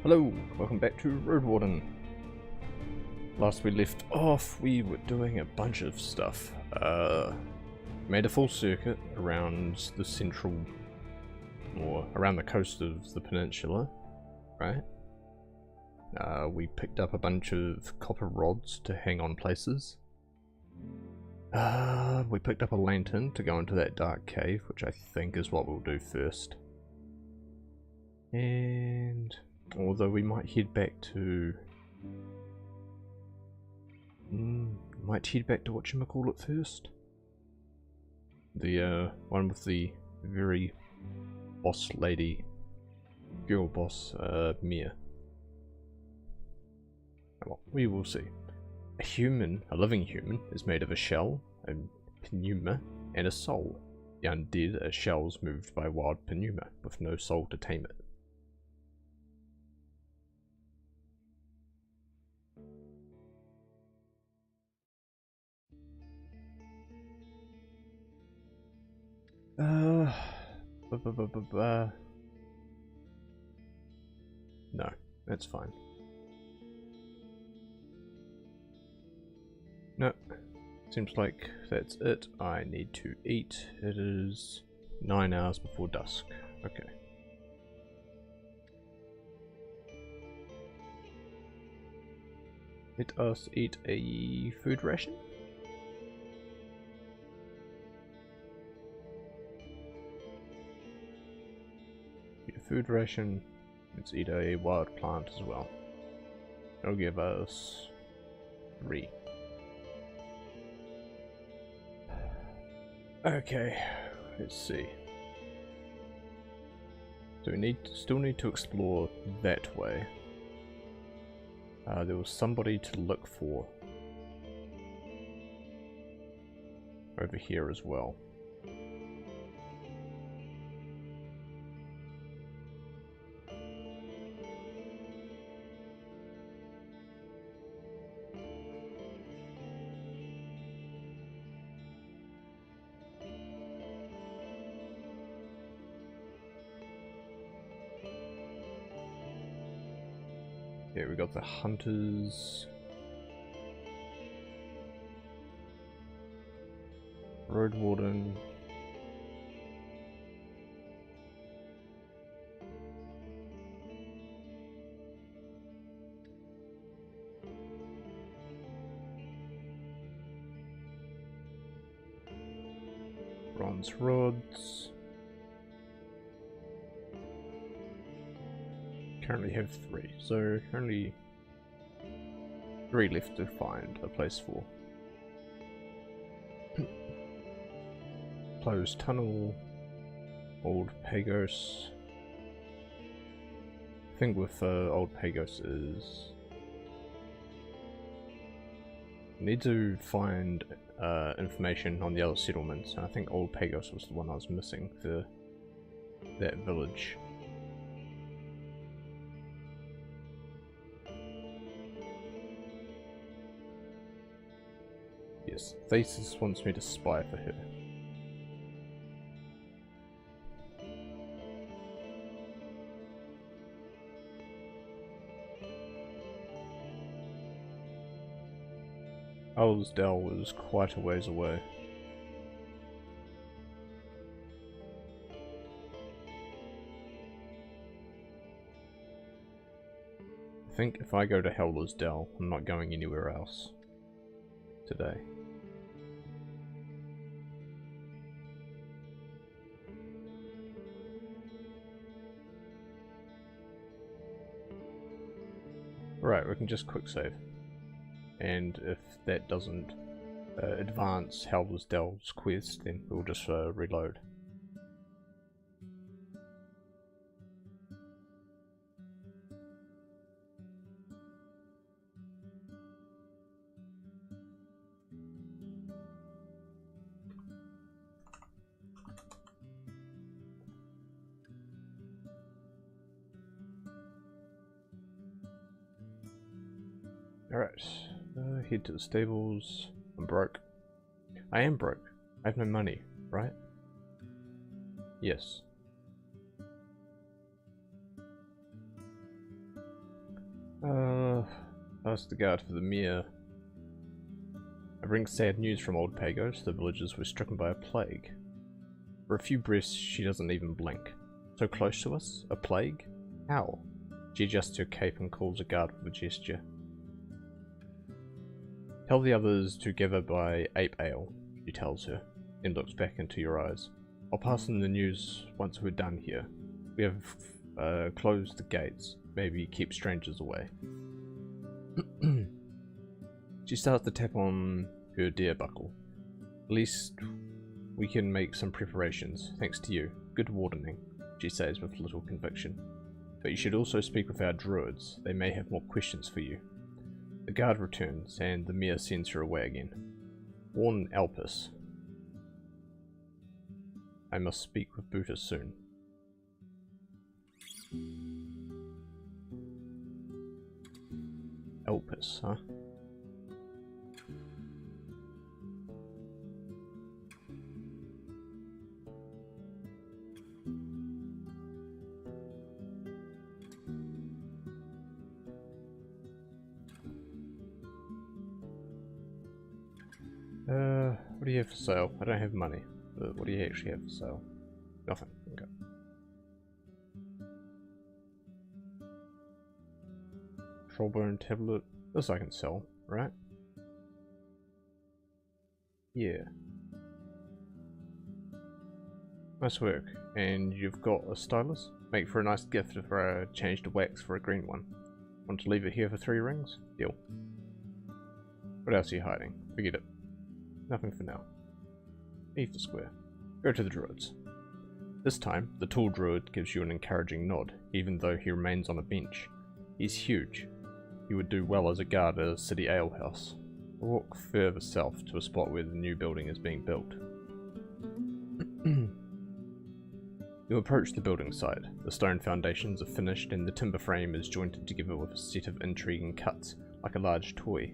Hello, welcome back to Roadwarden. Last we left off, we were doing a bunch of stuff. Made a full circuit around the central, or around the coast of the peninsula, right? We picked up a bunch of copper rods to hang on places. We picked up a lantern to go into that dark cave, which I think is what we'll do first. And although we might head back to whatchamacallit first. The one with the very boss lady, girl boss, Mia. Well, we will see. A living human, is made of a shell, a pneuma, and a soul. The undead are shells moved by wild pneuma, with no soul to tame it. No, that's fine. No, seems like that's it. I need to eat. It is 9 hours before dusk. Okay. Let us eat a food ration. Eat a food ration. Let's eat a wild plant as well. That'll give us 3. Okay, let's see. So we still need to explore that way. There was somebody to look for over here as well. Yeah, we got the hunters, Roadwarden, bronze rods. Currently have 3, so only 3 left to find a place for. Closed tunnel, old Pagos. The thing with old Pagos is I need to find information on the other settlements, and I think old Pagos was the one I was missing for that village. Yes, Thesis wants me to spy for her. Owlsdale was quite a ways away. I think if I go to Hellersdale, I'm not going anywhere else today. Right, we can just quick save. And if that doesn't advance Hellersdale's quest, then we'll just reload. Alright, head to the stables. I'm broke. I am broke. I have no money, right? Yes. Ask the guard for the mere. I bring sad news from old Pagos. The villagers were stricken by a plague. For a few breaths, she doesn't even blink. So close to us? A plague? How? She adjusts her cape and calls a guard with a gesture. Tell the others to gather by Ape Ale, she tells her, then looks back into your eyes. I'll pass on the news once we're done here. We have closed the gates. Maybe keep strangers away. She starts to tap on her deer buckle. At least we can make some preparations, thanks to you. Good wardening, she says with little conviction. But you should also speak with our druids. They may have more questions for you. The guard returns, and the Mia sends her away again. Warn Elpis. I must speak with Buta soon. Elpis, huh? What do you have for sale? I don't have money. But what do you actually have for sale? Nothing. Okay. Trollbone tablet. This I can sell, right? Yeah. Nice work. And you've got a stylus? Make for a nice gift if I change the wax for a green one. Want to leave it here for 3 rings? Deal. What else are you hiding? Forget it. Nothing for now. Leave the square. Go to the druids. This time, the tall druid gives you an encouraging nod, even though he remains on a bench. He's huge. He would do well as a guard at a city alehouse. Walk further south to a spot where the new building is being built. You approach the building site. The stone foundations are finished and the timber frame is jointed together with a set of intriguing cuts, like a large toy.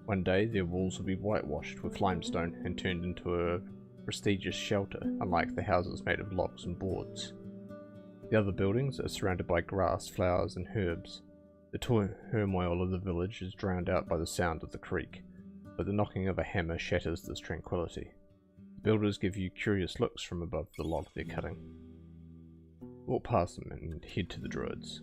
One day, their walls will be whitewashed with limestone and turned into a prestigious shelter, unlike the houses made of logs and boards. The other buildings are surrounded by grass, flowers, and herbs. The turmoil of the village is drowned out by the sound of the creek, but the knocking of a hammer shatters this tranquility. The builders give you curious looks from above the log they're cutting. Walk past them and head to the druids.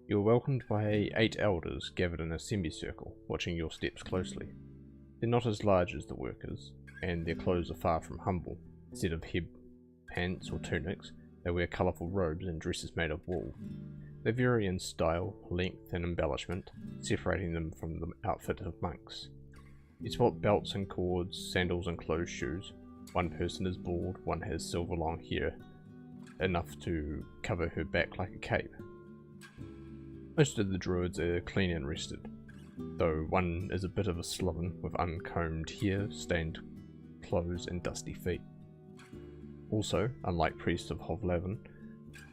You are welcomed by 8 elders gathered in a semicircle, watching your steps closely. They're not as large as the workers, and their clothes are far from humble. Instead of head pants or tunics, they wear colourful robes and dresses made of wool. They vary in style, length, and embellishment, separating them from the outfit of monks. You spot belts and cords, sandals and closed shoes. One person is bald, one has silver long hair, enough to cover her back like a cape. Most of the druids are clean and rested, though one is a bit of a sloven with uncombed hair, stained clothes, and dusty feet. Also, unlike priests of Hovlavin,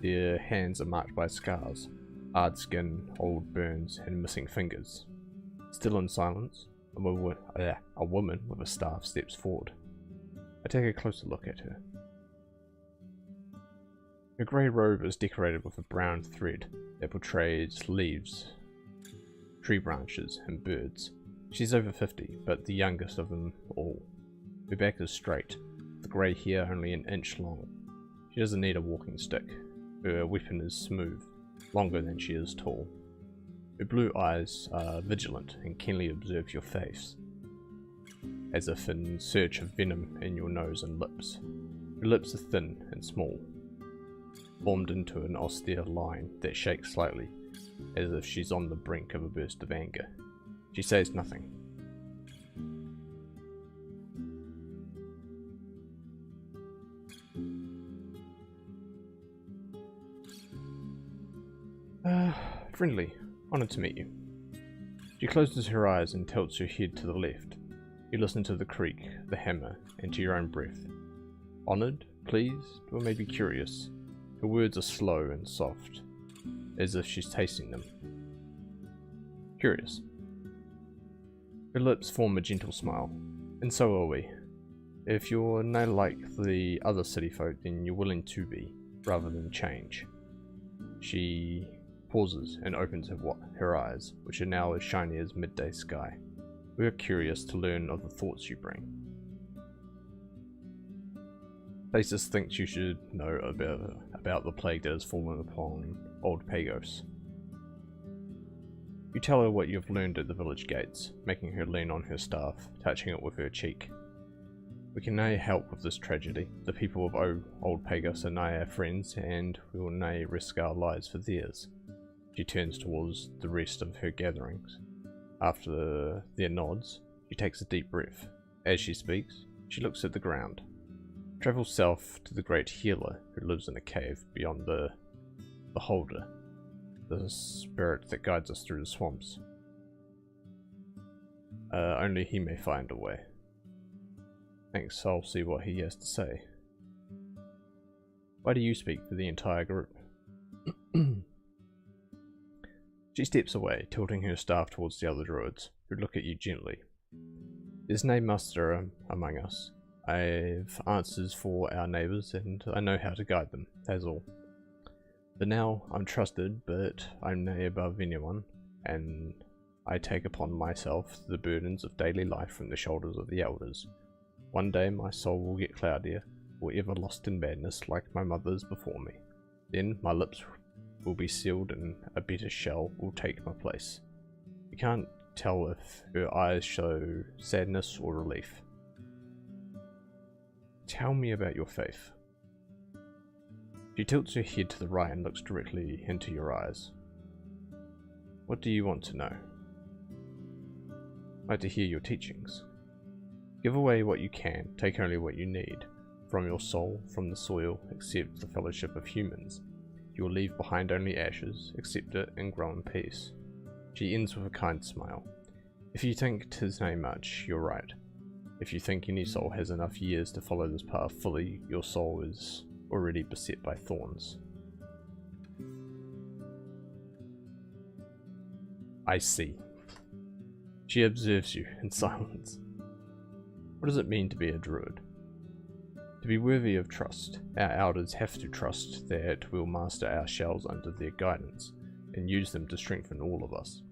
their hands are marked by scars, hard skin, old burns, and missing fingers. Still in silence, a woman with a staff steps forward. I take a closer look at her. Her grey robe is decorated with a brown thread that portrays leaves, tree branches, and birds. She's over 50, but the youngest of them all. Her back is straight, the grey hair only an inch long. She doesn't need a walking stick. Her weapon is smooth, longer than she is tall. Her blue eyes are vigilant and keenly observe your face, as if in search of venom in your nose and lips. Her lips are thin and small, formed into an austere line that shakes slightly, as if she's on the brink of a burst of anger. She says nothing. Friendly. Honored to meet you. She closes her eyes and tilts her head to the left. You listen to the creak, the hammer, and to your own breath. Honored, pleased, or maybe curious. Her words are slow and soft, as if she's tasting them. Curious. Her lips form a gentle smile. And so are we. If you're not like the other city folk, then you're willing to be, rather than change. She pauses and opens her eyes, which are now as shiny as midday sky. We are curious to learn of the thoughts you bring. Thesis thinks you should know about the plague that has fallen upon old Pagos. You tell her what you have learned at the village gates, making her lean on her staff, touching it with her cheek. We can nae help with this tragedy. The people of old Pagos are nae our friends, and we will nae risk our lives for theirs. She turns towards the rest of her gatherings. After their nods, she takes a deep breath. As she speaks, she looks at the ground. Travel south to the great healer who lives in a cave beyond the Beholder, the spirit that guides us through the swamps. Only he may find a way. Thanks, I'll see what he has to say. Why do you speak for the entire group? She steps away, tilting her staff towards the other druids, who look at you gently. There's nae muster among us. I've answers for our neighbours, and I know how to guide them, that's all. For now, I'm trusted, but I'm nae above anyone, and I take upon myself the burdens of daily life from the shoulders of the elders. One day my soul will get cloudier, or ever lost in madness like my mother's before me. Then my lips will be sealed and a better shell will take my place. You can't tell if her eyes show sadness or relief. Tell me about your faith. She tilts her head to the right and looks directly into your eyes. What do you want to know? I'd like to hear your teachings. Give away what you can, take only what you need. From your soul, from the soil, accept the fellowship of humans. You will leave behind only ashes, accept it and grow in peace. She ends with a kind smile. If you think 'tis nae much, you're right. If you think any soul has enough years to follow this path fully, your soul is already beset by thorns. I see. She observes you in silence. What does it mean to be a druid? To be worthy of trust, our elders have to trust that we'll master our shells under their guidance, and use them to strengthen all of us.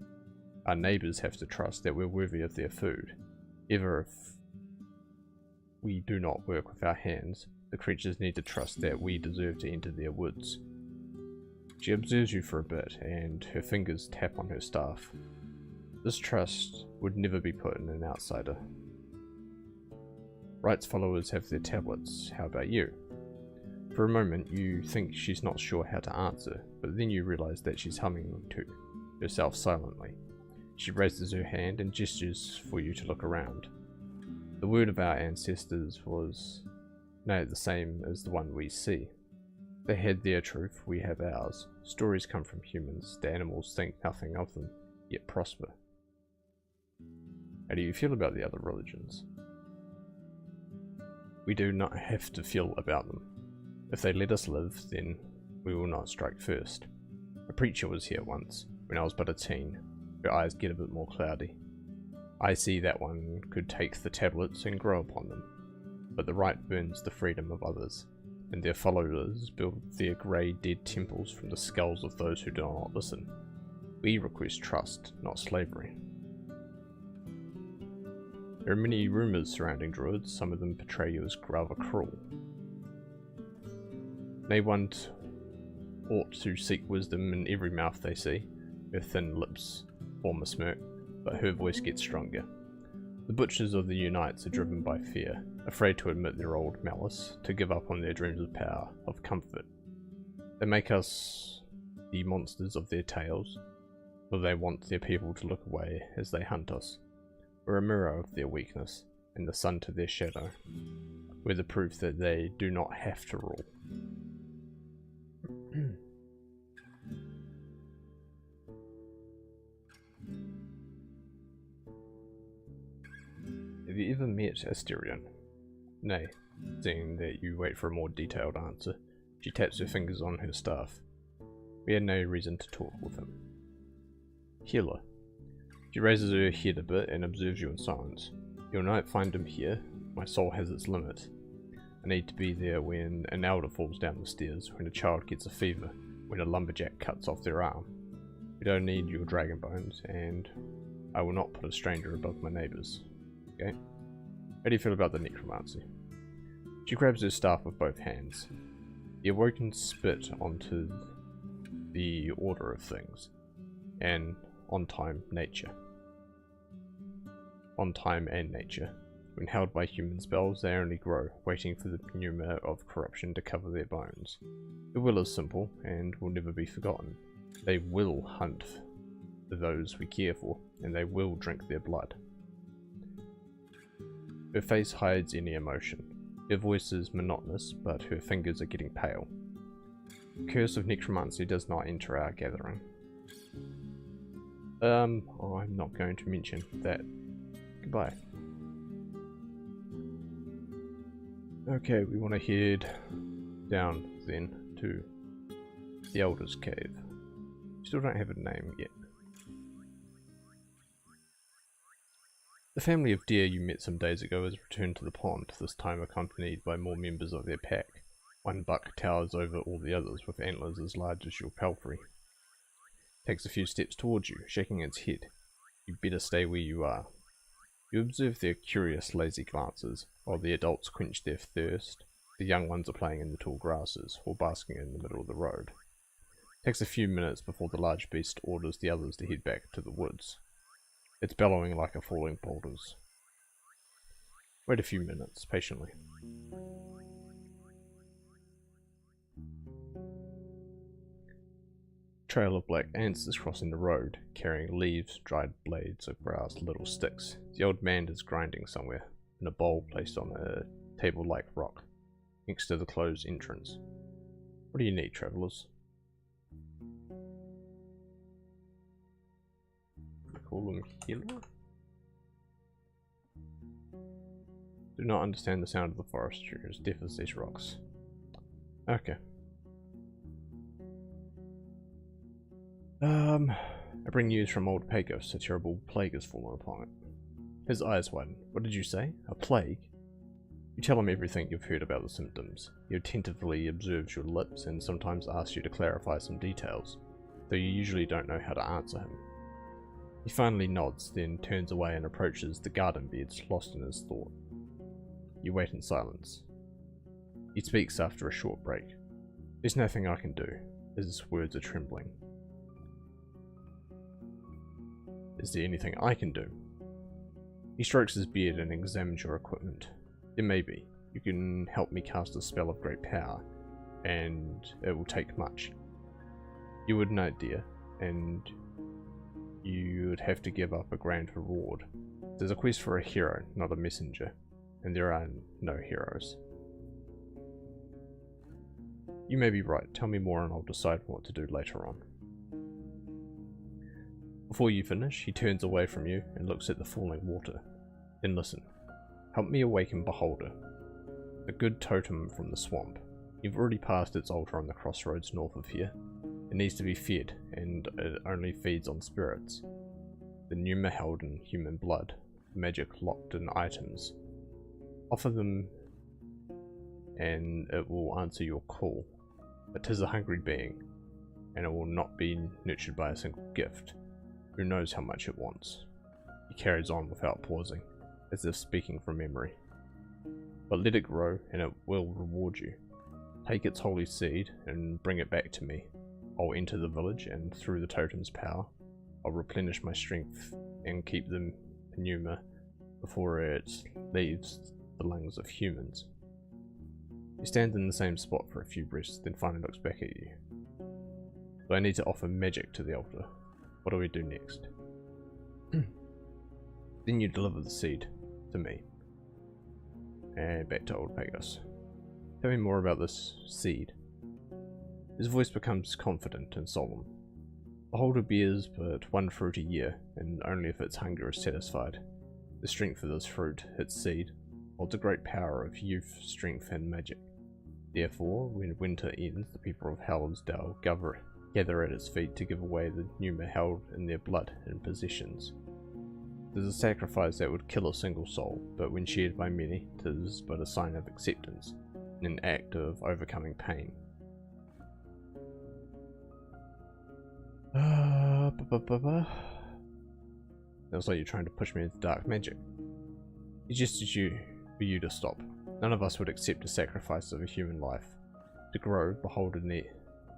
Our neighbours have to trust that we're worthy of their food. Even if we do not work with our hands, the creatures need to trust that we deserve to enter their woods. She observes you for a bit, and her fingers tap on her staff. This trust would never be put in an outsider. Right's followers have their tablets, how about you? For a moment you think she's not sure how to answer, but then you realise that she's humming to herself silently. She raises her hand and gestures for you to look around. The word of our ancestors was nae the same as the one we see. They had their truth, we have ours. Stories come from humans, the animals think nothing of them, yet prosper. How do you feel about the other religions? We do not have to feel about them. If they let us live, then we will not strike first. A preacher was here once, when I was but a teen. Her eyes get a bit more cloudy. I see that one could take the tablets and grow upon them, but the right burns the freedom of others, and their followers build their grey dead temples from the skulls of those who do not listen. We request trust, not slavery. There are many rumours surrounding druids, some of them portray you as rather cruel. Nay one ought to seek wisdom in every mouth they see. Her thin lips form a smirk, but her voice gets stronger. The butchers of the Unites are driven by fear, afraid to admit their old malice, to give up on their dreams of power, of comfort. They make us the monsters of their tales, for they want their people to look away as they hunt us. We're a mirror of their weakness, and the sun to their shadow. We're the proof that they do not have to rule. Have you ever met Asterion? Nay, seeing that you wait for a more detailed answer, she taps her fingers on her staff. We had no reason to talk with him. Healer. She raises her head a bit and observes you in silence. You'll not find him here. My soul has its limit. I need to be there when an elder falls down the stairs, when a child gets a fever, when a lumberjack cuts off their arm. We don't need your dragon bones, and I will not put a stranger above my neighbours. Okay? How do you feel about the necromancy? She grabs her staff with both hands. The awoken spit onto the order of things, and on time and nature. When held by human spells, they only grow, waiting for the pneuma of corruption to cover their bones. The will is simple, and will never be forgotten. They will hunt for those we care for, and they will drink their blood. Her face hides any emotion. Her voice is monotonous, but her fingers are getting pale. The curse of necromancy does not enter our gathering. I'm not going to mention that. Goodbye. Okay, we want to head down then to the Elder's Cave. Still don't have a name yet. The family of deer you met some days ago has returned to the pond, this time accompanied by more members of their pack. One buck towers over all the others with antlers as large as your palfrey. Takes a few steps towards you, shaking its head. You better stay where you are. You observe their curious, lazy glances, while the adults quench their thirst. The young ones are playing in the tall grasses, or basking in the middle of the road. Takes a few minutes before the large beast orders the others to head back to the woods. It's bellowing like a falling boulders. Wait a few minutes, patiently. Trail of black ants is crossing the road, carrying leaves, dried blades of grass, little sticks. The old man is grinding somewhere, in a bowl placed on a table-like rock, next to the closed entrance. What do you need, travellers? Call them healer? Do not understand the sound of the forest. You're as deaf as these rocks. Okay. I bring news from old Pagos. A terrible plague has fallen upon it. His eyes widen. What did you say? A plague? You tell him everything you've heard about the symptoms. He attentively observes your lips and sometimes asks you to clarify some details, though you usually don't know how to answer him. He finally nods, then turns away and approaches the garden beds, lost in his thought. You wait in silence. He speaks after a short break. There's nothing I can do. His words are trembling. Is there anything I can do? He strokes his beard and examines your equipment. There may be. You can help me cast a spell of great power, and it will take much. You would know, dear, and you would have to give up a grand reward. There's a quest for a hero, not a messenger, and there are no heroes. You may be right. Tell me more and I'll decide what to do later on. Before you finish, he turns away from you and looks at the falling water. Then listen. Help me awaken Beholder, a good totem from the swamp. You've already passed its altar on the crossroads north of here. It needs to be fed, and it only feeds on spirits. The pneuma held in human blood, magic locked in items. Offer them and it will answer your call. But 'tis a hungry being, and it will not be nurtured by a single gift. Who knows how much it wants? He carries on without pausing, as if speaking from memory. But let it grow, and it will reward you. Take its holy seed, and bring it back to me. I'll enter the village, and through the totem's power, I'll replenish my strength, and keep the pneuma before it leaves the lungs of humans. He stands in the same spot for a few breaths, then finally looks back at you. Do I need to offer magic to the altar? What do we do next? Then you deliver the seed to me. And back to old Pagos. Tell me more about this seed. His voice becomes confident and solemn. Beholder bears but one fruit a year, and only if its hunger is satisfied. The strength of this fruit, its seed, holds a great power of youth, strength, and magic. Therefore, when winter ends, the people of Helmsdale gather at its feet to give away the pneuma held in their blood and possessions. It is a sacrifice that would kill a single soul, but when shared by many, it is but a sign of acceptance, and an act of overcoming pain. Looks like you're trying to push me into dark magic. It's just for you to stop. None of us would accept the sacrifice of a human life. To grow, Beholder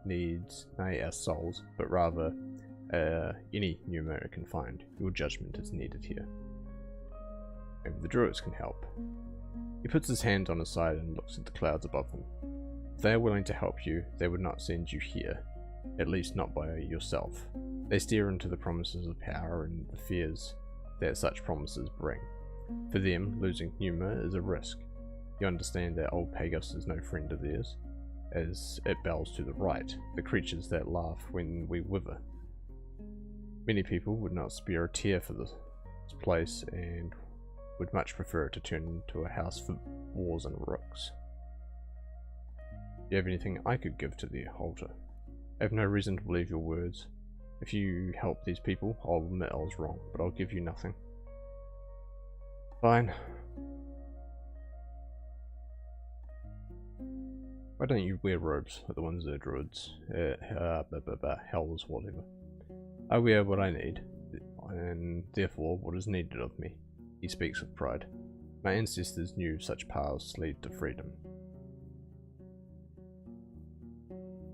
needs not our souls, but rather any pneumo it can find. Your judgment is needed here. Maybe the druids can help. He puts his hand on his side and looks at the clouds above him. If they are willing to help you, they would not send you here, at least not by yourself. They steer into the promises of power and the fears that such promises bring. For them, losing pneuma is a risk. You understand that old Pagos is no friend of theirs, as it bows to the right, the creatures that laugh when we wither. Many people would not spare a tear for this place and would much prefer it to turn into a house for wars and rooks. Do you have anything I could give to the altar? I have no reason to believe your words. If you help these people, I'll admit I was wrong, but I'll give you nothing. Fine. Why don't you wear robes like the ones the druids? Hells, whatever. I wear what I need, and therefore what is needed of me. He speaks with pride. My ancestors knew such paths lead to freedom.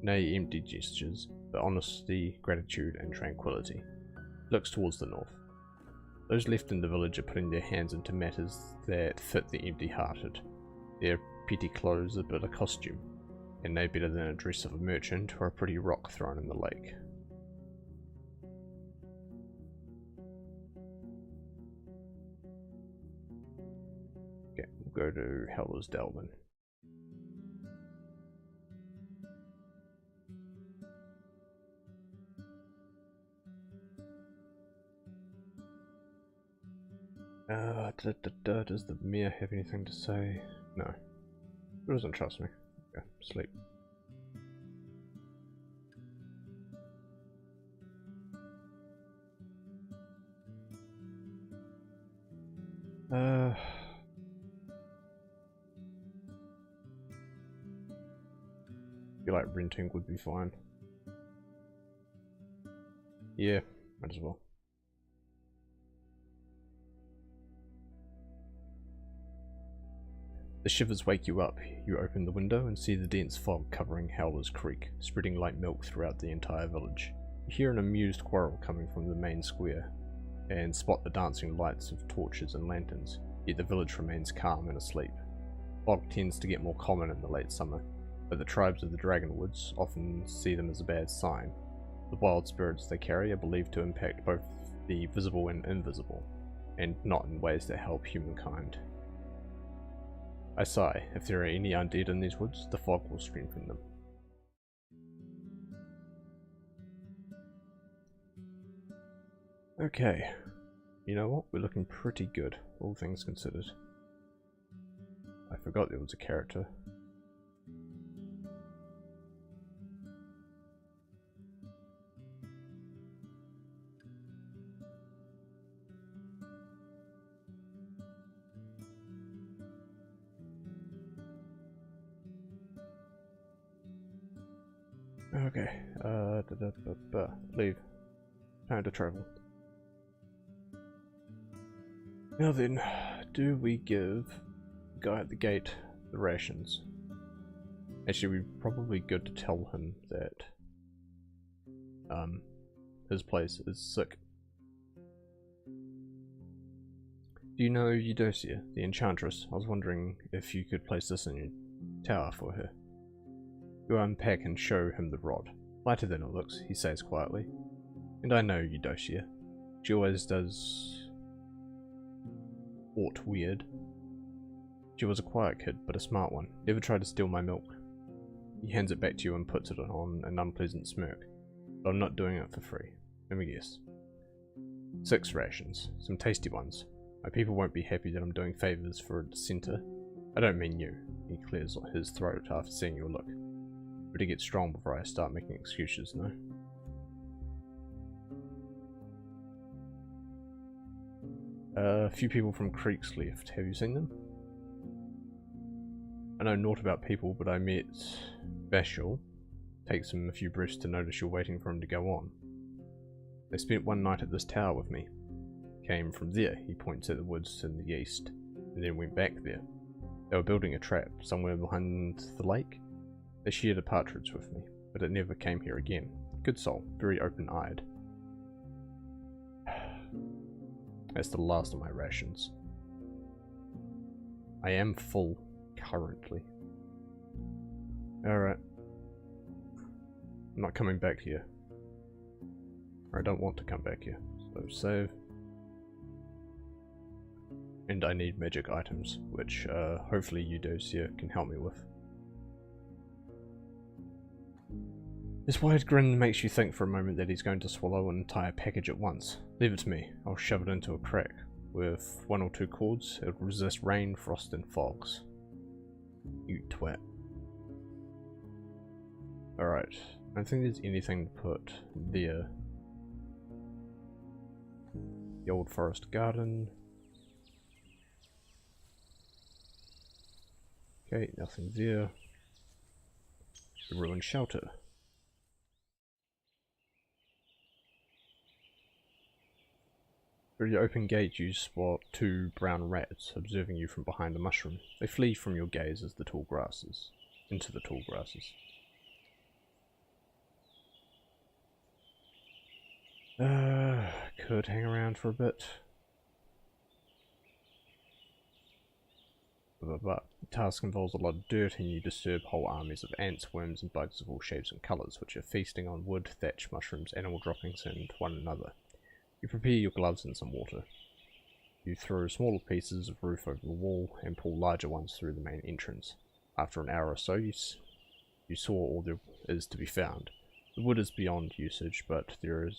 Nay, empty gestures, but honesty, gratitude, and tranquility. Looks towards the north. Those left in the village are putting their hands into matters that fit the empty-hearted. Their petty clothes are but a costume, and no better than a dress of a merchant or a pretty rock thrown in the lake. Okay, we'll go to Heller's Delvin. Does the mayor have anything to say? No. He doesn't trust me. Okay, sleep. Feel like renting would be fine. Yeah, might as well. The shivers wake you up. You open the window and see the dense fog covering Howler's Creek, spreading like milk throughout the entire village. You hear an amused quarrel coming from the main square, and spot the dancing lights of torches and lanterns, yet the village remains calm and asleep. Fog tends to get more common in the late summer, but the tribes of the Dragonwoods often see them as a bad sign. The wild spirits they carry are believed to impact both the visible and invisible, and not in ways that help humankind. I sigh. If there are any undead in these woods, the fog will strengthen them. Okay. You know what? We're looking pretty good, all things considered. I forgot there was a character. Okay, leave. Time to travel. Now then, do we give the guy at the gate the rations? Actually, we're probably good to tell him that his place is sick. Do you know Eudocia, the enchantress? I was wondering if you could place this in your tower for her. You unpack and show him the rod. Lighter than it looks, he says quietly. And I know Eudocia. She always does aught weird. She was a quiet kid, but a smart one. Never tried to steal my milk. He hands it back to you and puts it on an unpleasant smirk. But I'm not doing it for free. Let me guess. 6 rations. Some tasty ones. My people won't be happy that I'm doing favours for a dissenter. I don't mean you. He clears his throat after seeing your look. Better get strong before I start making excuses, no? A few people from Creeks left. Have you seen them? I know naught about people, but I met Vashel. Takes him a few breaths to notice you're waiting for him to go on. They spent one night at this tower with me. Came from there, he points at the woods in the east, and then went back there. They were building a trap somewhere behind the lake. They shared a partridge with me, but it never came here again. Good soul, very open-eyed. That's the last of my rations. I am full, currently. Alright. I'm not coming back here. Or I don't want to come back here. So save. And I need magic items, which hopefully you here can help me with. This wide grin makes you think for a moment that he's going to swallow an entire package at once. Leave it to me. I'll shove it into a crack. With 1 or 2 cords, it will resist rain, frost, and fogs. You twat. Alright. I don't think there's anything to put there. The old forest garden. Okay, nothing there. The ruined shelter. Through the open gate you spot 2 brown rats observing you from behind the mushroom. They flee from your gaze as the tall grasses. Into the tall grasses. Could hang around for a bit. But the task involves a lot of dirt and you disturb whole armies of ants, worms and bugs of all shapes and colours, which are feasting on wood, thatch, mushrooms, animal droppings and one another. You prepare your gloves and some water. You throw smaller pieces of roof over the wall and pull larger ones through the main entrance. After an hour or so you saw all there is to be found. The wood is beyond usage, but there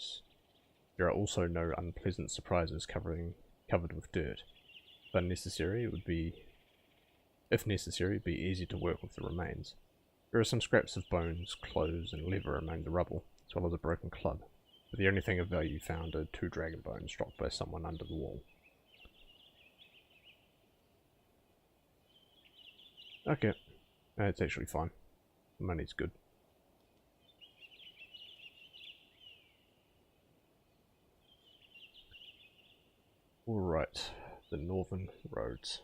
are also no unpleasant surprises covered with dirt. If necessary, it would be easy to work with the remains. There are some scraps of bones, clothes, and leather among the rubble, as well as a broken club. But the only thing of value found are 2 dragon bones dropped by someone under the wall. Okay, that's actually fine. The money's good. Alright, the northern roads.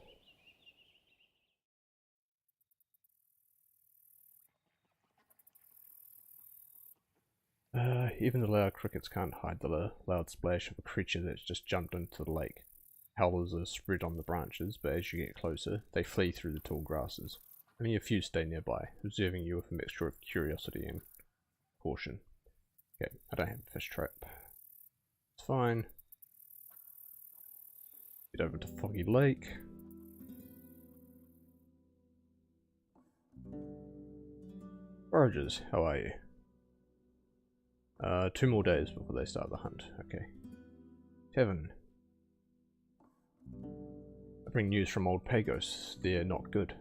Even the loud crickets can't hide the loud splash of a creature that's just jumped into the lake. Howlers are spread on the branches, but as you get closer, they flee through the tall grasses. Only a few stay nearby, observing you with a mixture of curiosity and caution. Okay, I don't have a fish trap. It's fine. Get over to Foggy Lake. Foragers, how are you? 2 more days before they start the hunt. Okay. Tavern. I bring news from old Pagos. They're not good.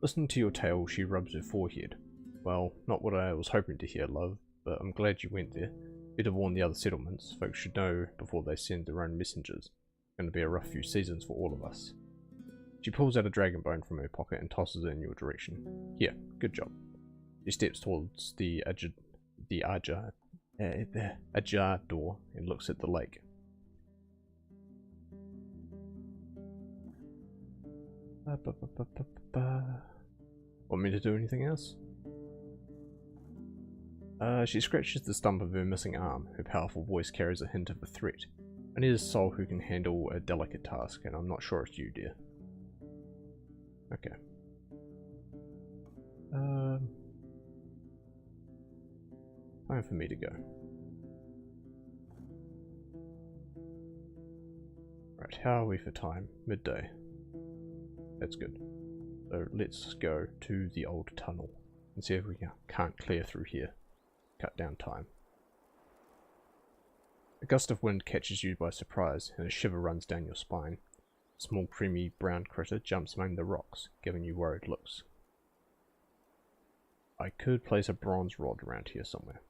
Listening to your tale, she rubs her forehead. Well, not what I was hoping to hear, love, but I'm glad you went there. Better warn the other settlements. Folks should know before they send their own messengers. It's going to be a rough few seasons for all of us. She pulls out a dragon bone from her pocket and tosses it in your direction. Here, good job. She steps towards the ajar door and looks at the lake. Want me to do anything else? She scratches the stump of her missing arm. Her powerful voice carries a hint of a threat. I need a soul who can handle a delicate task, and I'm not sure it's you, dear. Okay. Time for me to go. Right, how are we for time? Midday. That's good. So let's go to the old tunnel and see if we can't clear through here. Cut down time. A gust of wind catches you by surprise and a shiver runs down your spine. A small creamy brown critter jumps among the rocks, giving you worried looks. I could place a bronze rod around here somewhere.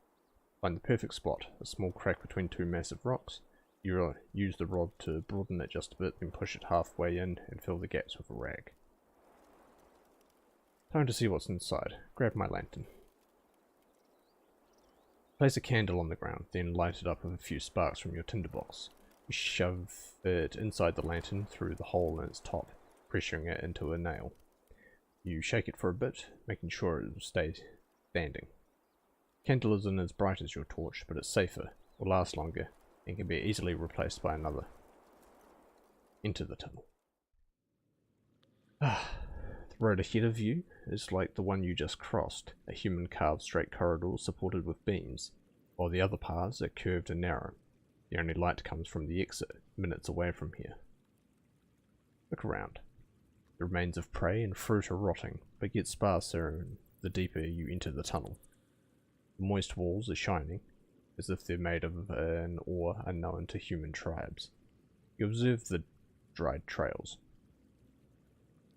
Find the perfect spot, a small crack between 2 massive rocks. You use the rod to broaden it just a bit, then push it halfway in and fill the gaps with a rag. Time to see what's inside. Grab my lantern. Place a candle on the ground, then light it up with a few sparks from your tinderbox. You shove it inside the lantern through the hole in its top, pressuring it into a nail. You shake it for a bit, making sure it will stay standing. Candle isn't as bright as your torch, but it's safer, will last longer, and can be easily replaced by another. Enter the tunnel. The road ahead of you is like the one you just crossed, a human-carved straight corridor supported with beams, while the other paths are curved and narrow. The only light comes from the exit, minutes away from here. Look around. The remains of prey and fruit are rotting, but get sparser the deeper you enter the tunnel. The moist walls are shining, as if they're made of an ore unknown to human tribes. You observe the dried trails.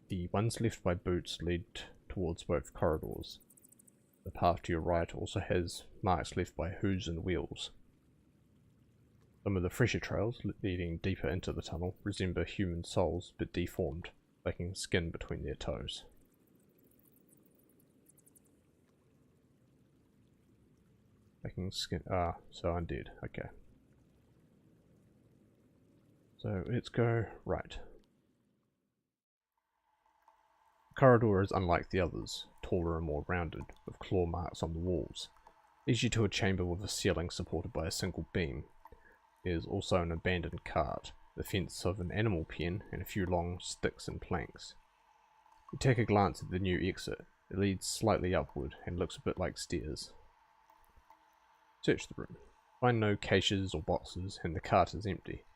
The ones left by boots lead towards both corridors. The path to your right also has marks left by hooves and wheels. Some of the fresher trails leading deeper into the tunnel resemble human souls but deformed, lacking skin between their toes. Lacking skin. So undead. Okay. So let's go right. The corridor is unlike the others, taller and more rounded, with claw marks on the walls. Leads you to a chamber with a ceiling supported by a single beam. There is also an abandoned cart, the fence of an animal pen, and a few long sticks and planks. You take a glance at the new exit. It leads slightly upward and looks a bit like stairs. Search the room. Find no caches or boxes, and the cart is empty.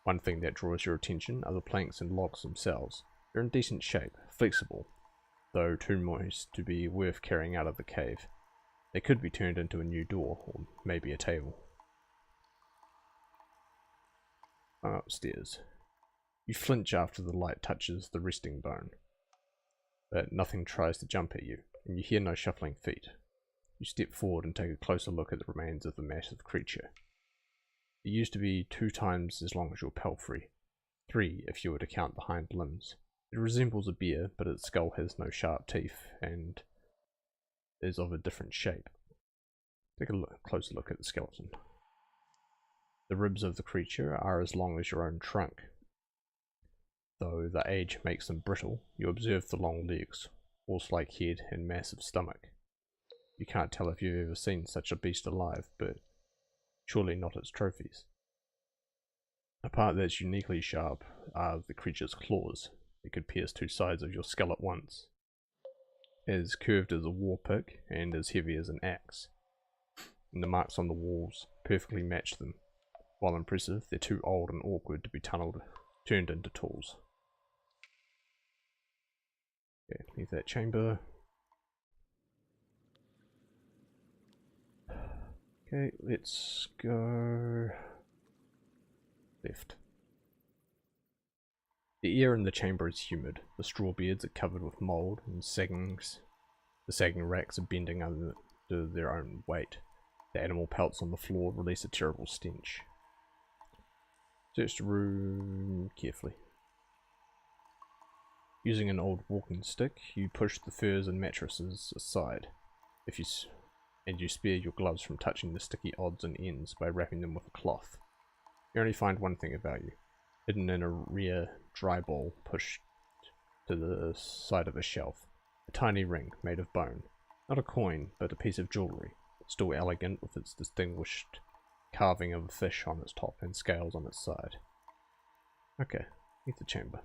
One thing that draws your attention are the planks and logs themselves. They're in decent shape, flexible, though too moist to be worth carrying out of the cave. They could be turned into a new door, or maybe a table. Upstairs. You flinch after the light touches the resting bone, but nothing tries to jump at you, and you hear no shuffling feet. You step forward and take a closer look at the remains of the massive creature. It used to be 2 times as long as your palfrey, 3 if you were to count the hind limbs. It resembles a bear, but its skull has no sharp teeth and is of a different shape. Take a closer look at the skeleton. The ribs of the creature are as long as your own trunk. Though the age makes them brittle, you observe the long legs, horse-like head and massive stomach. You can't tell if you've ever seen such a beast alive, but surely not its trophies. A part that's uniquely sharp are the creature's claws. It could pierce 2 sides of your skull at once. As curved as a war pick and as heavy as an axe. And the marks on the walls perfectly match them. While impressive, they're too old and awkward to be turned into tools. Okay, leave that chamber. Okay, let's go left. The air in the chamber is humid. The straw beds are covered with mould and saggings. The sagging racks are bending under their own weight. The animal pelts on the floor release a terrible stench. Search the room carefully. Using an old walking stick, you push the furs and mattresses aside. You spare your gloves from touching the sticky odds and ends by wrapping them with a cloth. You only find one thing about you, hidden in a rear dry ball pushed to the side of a shelf. A tiny ring made of bone. Not a coin, but a piece of jewellery, still elegant with its distinguished carving of a fish on its top and scales on its side. Okay, leave the chamber.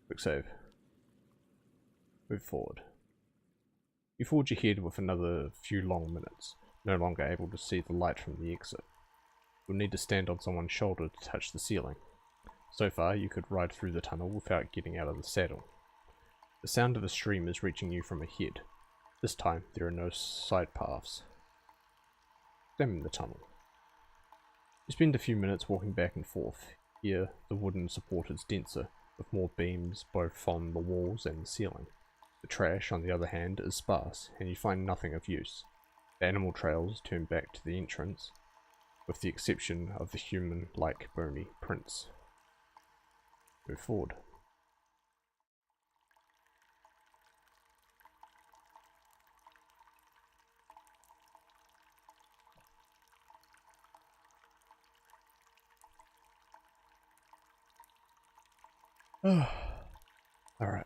Quick save. Move forward. You forge ahead with another few long minutes, no longer able to see the light from the exit. You'll need to stand on someone's shoulder to touch the ceiling. So far, you could ride through the tunnel without getting out of the saddle. The sound of a stream is reaching you from ahead. This time, there are no side paths. Examine the tunnel. You spend a few minutes walking back and forth. Here, the wooden support is denser, with more beams both on the walls and the ceiling. The trash, on the other hand, is sparse, and you find nothing of use. The animal trails turn back to the entrance, with the exception of the human-like bony prints. Move forward. Alright.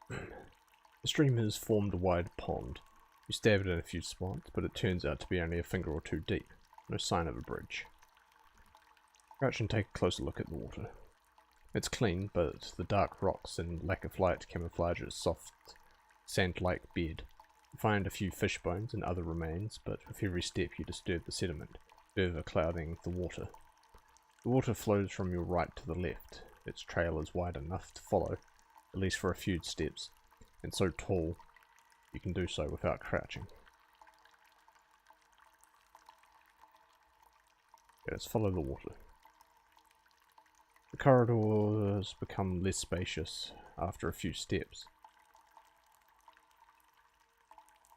The stream has formed a wide pond. You stab it in a few spots, but it turns out to be only a finger or two deep. No sign of a bridge. Crouch and take a closer look at the water. It's clean, but the dark rocks and lack of light camouflage its soft, sand-like bed. You find a few fish bones and other remains, but with every step you disturb the sediment, further clouding the water. The water flows from your right to the left. Its trail is wide enough to follow, at least for a few steps, and so tall you can do so without crouching. Okay, let's follow the water. The corridors become less spacious after a few steps,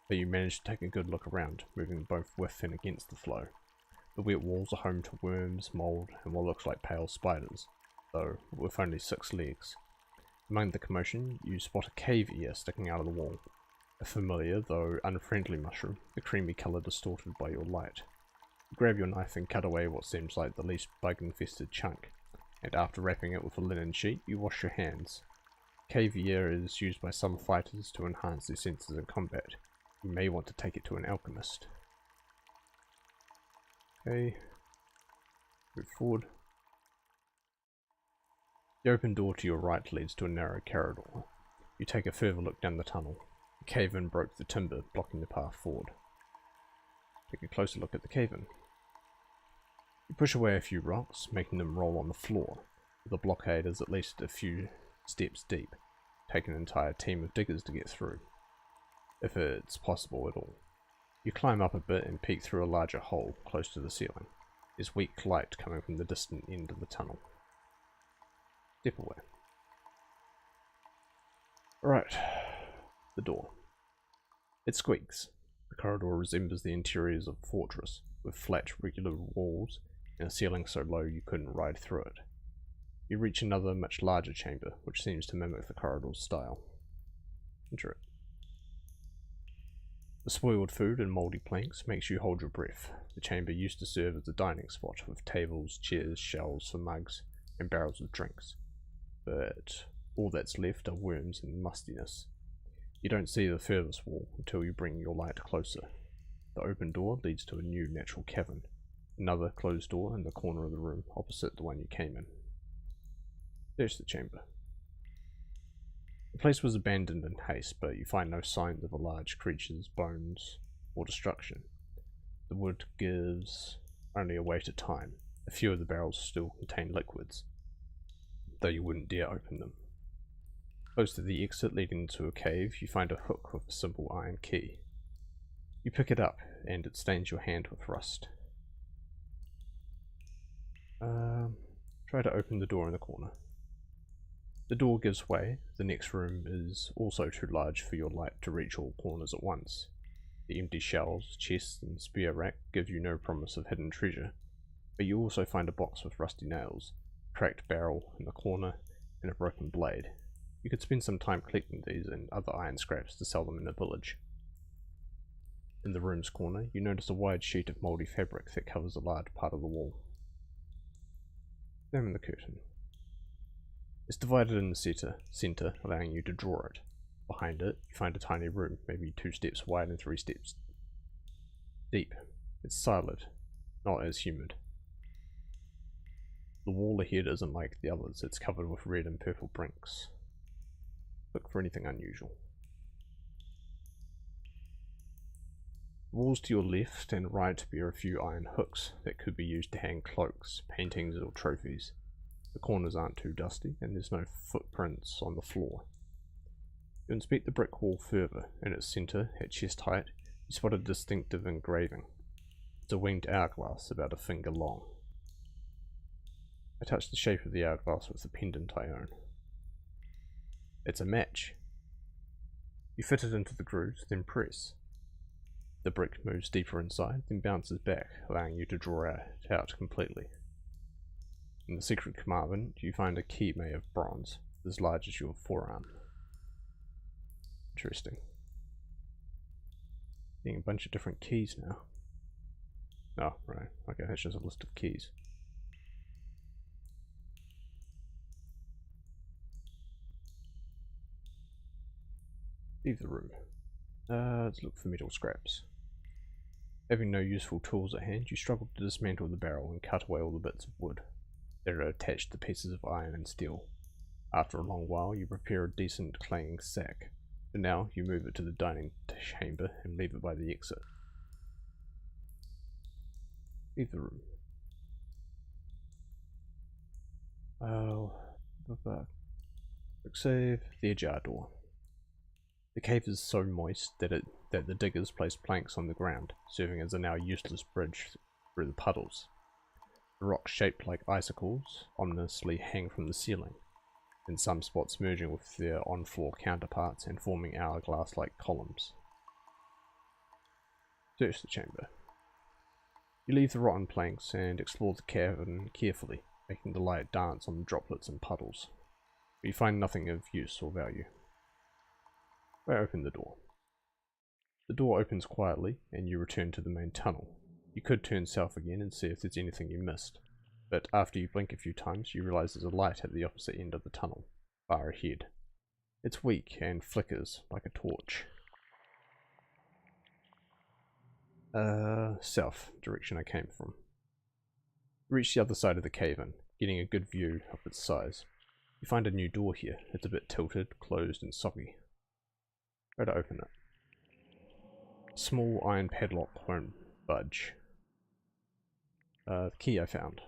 but you manage to take a good look around, moving both with and against the flow. The wet walls are home to worms, mould, and what looks like pale spiders, though with only 6 legs. Among the commotion, you spot a cave ear sticking out of the wall. A familiar, though unfriendly mushroom, the creamy colour distorted by your light. You grab your knife and cut away what seems like the least bug-infested chunk, and after wrapping it with a linen sheet, you wash your hands. Cave ear is used by some fighters to enhance their senses in combat. You may want to take it to an alchemist. Okay, move forward. The open door to your right leads to a narrow corridor. You take a further look down the tunnel. The cave-in broke the timber, blocking the path forward. Take a closer look at the cave-in. You push away a few rocks, making them roll on the floor. The blockade is at least a few steps deep. Take an entire team of diggers to get through, if it's possible at all. You climb up a bit and peek through a larger hole close to the ceiling. There's weak light coming from the distant end of the tunnel. Step away. Alright, the door. It squeaks. The corridor resembles the interiors of a fortress, with flat, regular walls and a ceiling so low you couldn't ride through it. You reach another, much larger chamber, which seems to mimic the corridor's style. Enter it. The spoiled food and mouldy planks makes you hold your breath. The chamber used to serve as a dining spot, with tables, chairs, shelves for mugs, and barrels of drinks. But all that's left are worms and mustiness. You don't see the furthest wall until you bring your light closer. The open door leads to a new natural cavern. Another closed door in the corner of the room opposite the one you came in. There's the chamber. The place was abandoned in haste, but you find no signs of a large creature's bones or destruction. The wood gives only away to time. A few of the barrels still contain liquids, though you wouldn't dare open them. Close to the exit leading into a cave, you find a hook with a simple iron key. You pick it up, and it stains your hand with rust. Try to open the door in the corner. The door gives way. The next room is also too large for your light to reach all corners at once. The empty shelves, chests, and spear rack give you no promise of hidden treasure, but you also find a box with rusty nails, a cracked barrel in the corner, and a broken blade. You could spend some time collecting these and other iron scraps to sell them in the village. In the room's corner, you notice a wide sheet of mouldy fabric that covers a large part of the wall. Examine the curtain. It's divided in the center, allowing you to draw it. Behind it, you find a tiny room, maybe 2 steps wide and 3 steps deep. It's silent, not as humid. The wall ahead isn't like the others, it's covered with red and purple bricks. Look for anything unusual. The walls to your left and right bear a few iron hooks that could be used to hang cloaks, paintings, or trophies. The corners aren't too dusty, and there's no footprints on the floor. You inspect the brick wall further. In its centre, at chest height, you spot a distinctive engraving. It's a winged hourglass about a finger long. I touch the shape of the hourglass with the pendant I own. It's a match. You fit it into the grooves, then press. The brick moves deeper inside, then bounces back, allowing you to draw it out completely. In the secret compartment, you find a key made of bronze, as large as your forearm. Interesting. Getting a bunch of different keys now. Oh, right. Okay, that's just a list of keys. Leave the room. Let's look for metal scraps. Having no useful tools at hand, you struggle to dismantle the barrel and cut away all the bits of wood that are attached to pieces of iron and steel. After a long while, you prepare a decent clanging sack. For now, you move it to the dining chamber and leave it by the exit. Leave the room. Quick save. The ajar door. The cave is so moist that the diggers placed planks on the ground, serving as a now useless bridge through the puddles. The rocks shaped like icicles ominously hang from the ceiling, in some spots merging with their on-floor counterparts and forming hourglass-like columns. Search the chamber. You leave the rotten planks and explore the cavern carefully, making the light dance on the droplets and puddles. But you find nothing of use or value. I open the door. The door opens quietly, and you return to the main tunnel. You could turn south again and see if there's anything you missed, but after you blink a few times, you realize there's a light at the opposite end of the tunnel, far ahead. It's weak and flickers like a torch. South, direction I came from. Reach the other side of the cave-in, getting a good view of its size. You find a new door here. It's a bit tilted, closed and soggy. Try to open it. A small iron padlock won't budge. The key I found.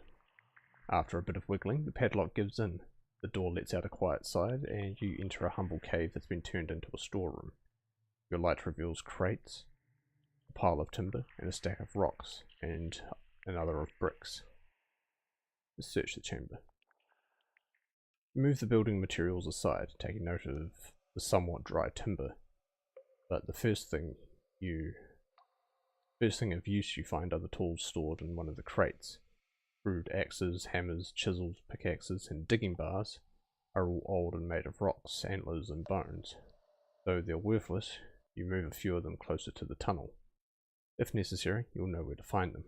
After a bit of wiggling, the padlock gives in. The door lets out a quiet side, and you enter a humble cave that's been turned into a storeroom. Your light reveals crates, a pile of timber, and a stack of rocks, and another of bricks. Let's search the chamber. Move the building materials aside, taking note of the somewhat dry timber. But the first thing of use you find are the tools stored in one of the crates. Crude axes, hammers, chisels, pickaxes, and digging bars are all old and made of rocks, antlers, and bones. Though they're worthless, you move a few of them closer to the tunnel. If necessary, you'll know where to find them.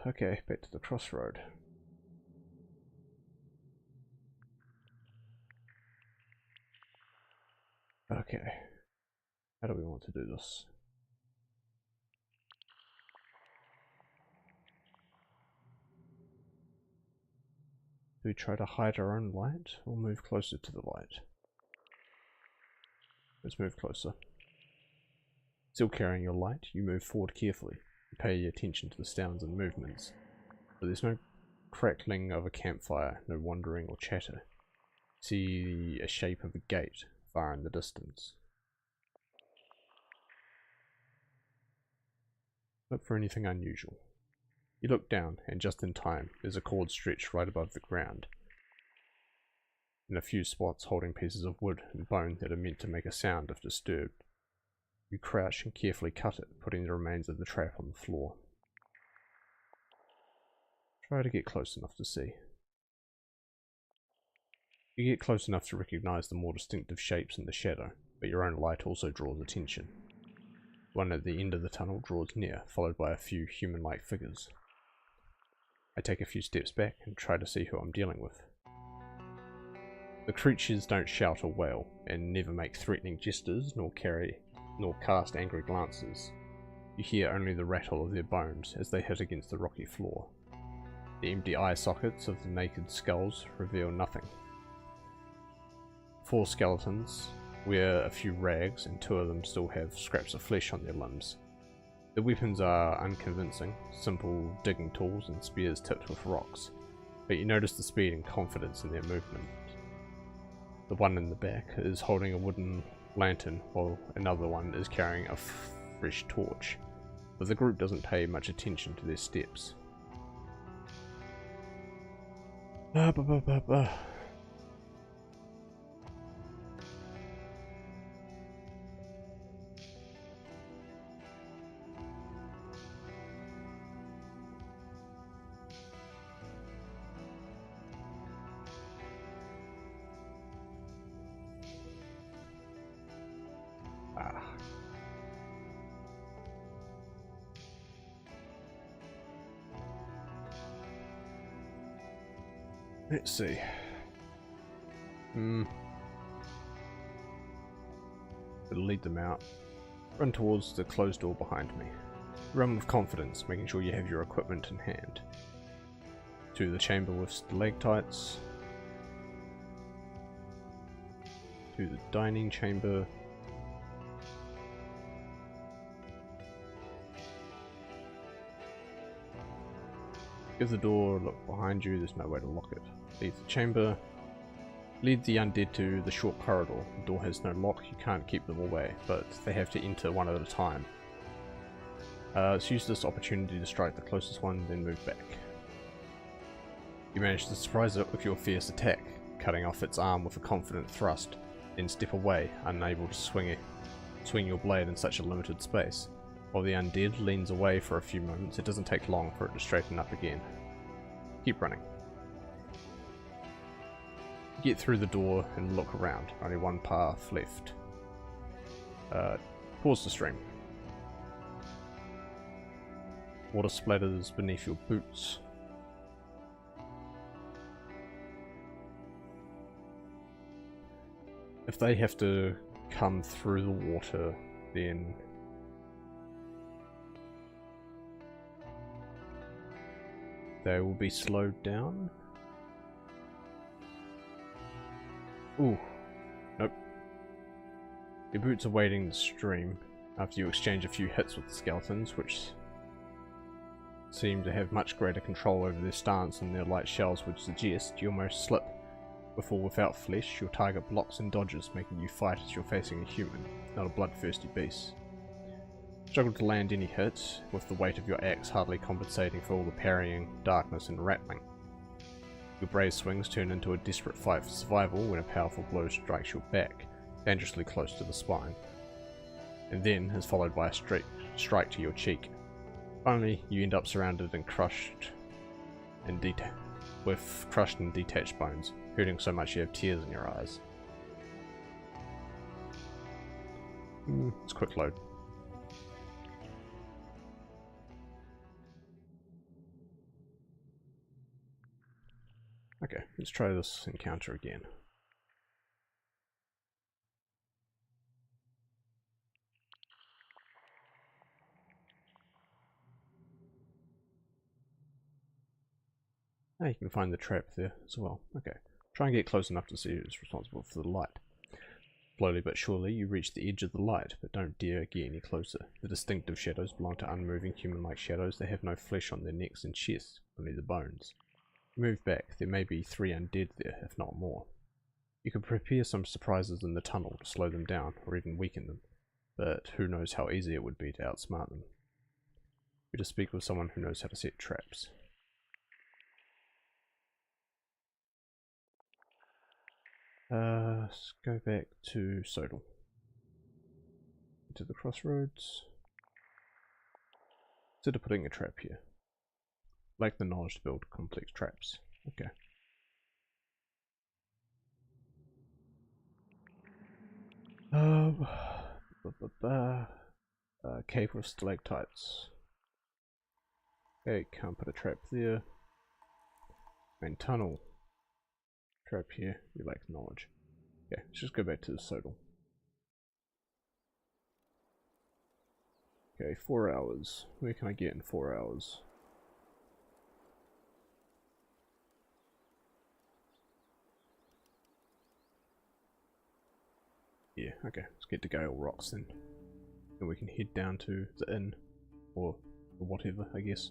Okay, back to the crossroad. Okay, how do we want to do this? Do we try to hide our own light, or move closer to the light? Let's move closer. Still carrying your light, you move forward carefully. You pay attention to the sounds and movements, but there's no crackling of a campfire, no wandering or chatter. See a shape of a gate far in the distance. Look for anything unusual. You look down, and just in time, there's a cord stretched right above the ground. In a few spots holding pieces of wood and bone that are meant to make a sound if disturbed. You crouch and carefully cut it, putting the remains of the trap on the floor. Try to get close enough to see. You get close enough to recognize the more distinctive shapes in the shadow, but your own light also draws attention. One at the end of the tunnel draws near, followed by a few human-like figures. I take a few steps back and try to see who I'm dealing with. The creatures don't shout or wail, and never make threatening gestures, nor cast angry glances. You hear only the rattle of their bones as they hit against the rocky floor. The empty eye sockets of the naked skulls reveal nothing. 4 skeletons wear a few rags, and 2 of them still have scraps of flesh on their limbs. The weapons are unconvincing, simple digging tools and spears tipped with rocks, but you notice the speed and confidence in their movement. The one in the back is holding a wooden lantern, while another one is carrying a fresh torch, but the group doesn't pay much attention to their steps. Let's see. It'll lead them out. Run towards the closed door behind me. Run with confidence, making sure you have your equipment in hand. To the chamber with stalactites. To the dining chamber. Give the door a look behind you, there's no way to lock it. Leave the chamber. Lead the undead to the short corridor. The door has no lock, you can't keep them away, but they have to enter one at a time. Let's use this opportunity to strike the closest one, then move back. You manage to surprise it with your fierce attack, cutting off its arm with a confident thrust, then step away, unable to swing your blade in such a limited space. While the undead leans away for a few moments, it doesn't take long for it to straighten up again. Keep running. Get through the door and look around. Only one path left. Pause the stream. Water splatters beneath your boots. If they have to come through the water, then they will be slowed down. Ooh, nope. Your boots are wading the stream after you exchange a few hits with the skeletons, which seem to have much greater control over their stance than their light shells would suggest. You almost slip before, without flesh, your target blocks and dodges, making you fight as you're facing a human, not a bloodthirsty beast. Struggle to land any hits, with the weight of your axe hardly compensating for all the parrying, darkness and rattling. Your brave swings turn into a desperate fight for survival when a powerful blow strikes your back, dangerously close to the spine, and then is followed by a strike to your cheek. Finally, you end up surrounded and crushed and detached bones, hurting so much you have tears in your eyes. It's quick load. Okay, let's try this encounter again. You can find the trap there as well. Okay, try and get close enough to see who's responsible for the light. Slowly but surely you reach the edge of the light, but don't dare get any closer. The distinctive shadows belong to unmoving human-like shadows. They have no flesh on their necks and chests, only the bones. Move back, there may be 3 undead there, if not more. You could prepare some surprises in the tunnel to slow them down, or even weaken them, but who knows how easy it would be to outsmart them. Better speak with someone who knows how to set traps. Let's go back to Sodal. To the crossroads. Instead of putting a trap here. Lack the knowledge to build complex traps. Okay. Cave with stalactites. Okay, can't put a trap there. Main tunnel. Trap here, you lack knowledge. Okay, let's just go back to the Sodal. Okay, 4 hours. Where can I get in 4 hours? Yeah, okay, let's get to Gale Rocks then. And we can head down to the inn, or whatever, I guess.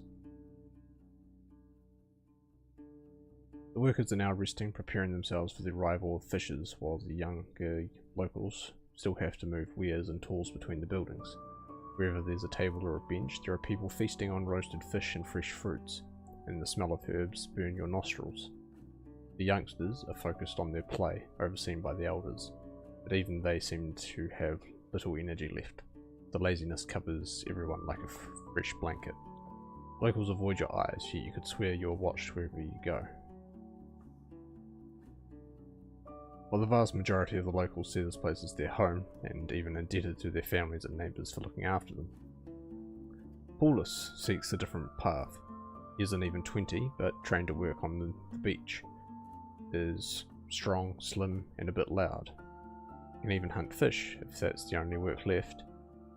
The workers are now resting, preparing themselves for the arrival of fishers, while the younger locals still have to move wares and tools between the buildings. Wherever there's a table or a bench, there are people feasting on roasted fish and fresh fruits, and the smell of herbs burn your nostrils. The youngsters are focused on their play, overseen by the elders, but even they seem to have little energy left. The laziness covers everyone like a fresh blanket. Locals avoid your eyes, yet you could swear you're watched wherever you go. While the vast majority of the locals see this place as their home, and even indebted to their families and neighbours for looking after them, Paulus seeks a different path. He isn't even 20, but trained to work on the beach. His strong, slim, and a bit loud. He can even hunt fish, if that's the only work left,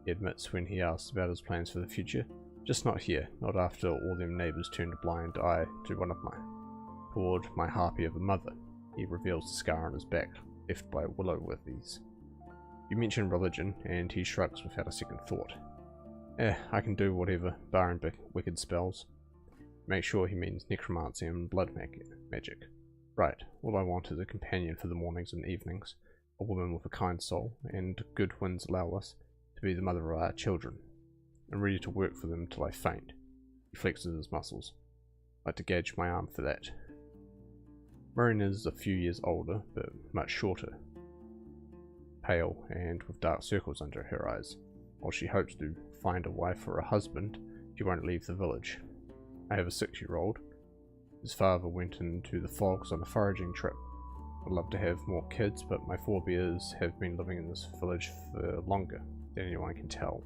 he admits when he asks about his plans for the future. Just not here, not after all them neighbours turned a blind eye to one of mine. Toward my harpy of a mother, he reveals the scar on his back, left by willow withies. You mention religion, and he shrugs without a second thought. I can do whatever, barring wicked spells. Make sure he means necromancy and blood magic. Right, all I want is a companion for the mornings and evenings, a woman with a kind soul, and good winds allow us to be the mother of our children. I'm ready to work for them till I faint. He flexes his muscles. I'd like to gauge my arm for that. Marina is a few years older, but much shorter. Pale and with dark circles under her eyes. While she hopes to find a wife or a husband, she won't leave the village. I have a 6-year-old. His father went into the fogs on a foraging trip. I'd love to have more kids, but my forebears have been living in this village for longer than anyone can tell,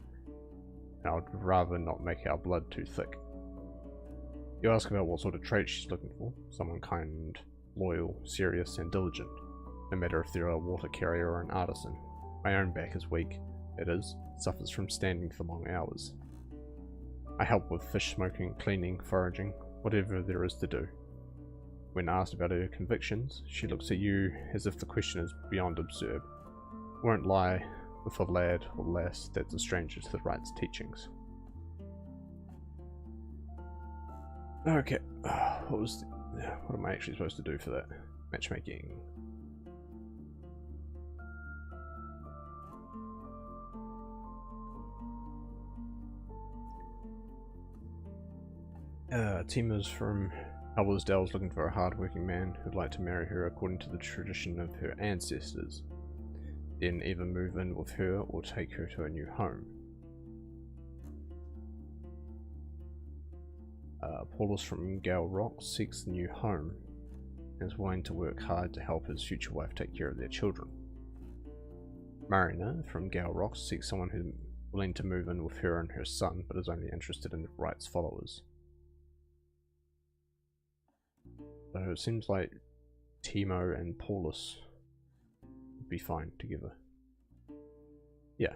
and I would rather not make our blood too thick. You ask about what sort of traits she's looking for. Someone kind, loyal, serious, and diligent, no matter if they're a water carrier or an artisan. My own back is weak, it suffers from standing for long hours. I help with fish smoking, cleaning, foraging, whatever there is to do. When asked about her convictions, she looks at you as if the question is beyond absurd. Won't lie with a lad or lass that's a stranger to the right's teachings. Okay, what am I actually supposed to do for that? Matchmaking. Tima's from Albersdale's looking for a hard-working man who'd like to marry her according to the tradition of her ancestors, then either move in with her or take her to a new home. Paulus from Gale Rock seeks a new home and is willing to work hard to help his future wife take care of their children. Marina from Gale Rock seeks someone who's willing to move in with her and her son, but is only interested in the rights followers. So it seems like Timo and Paulus would be fine together. Yeah.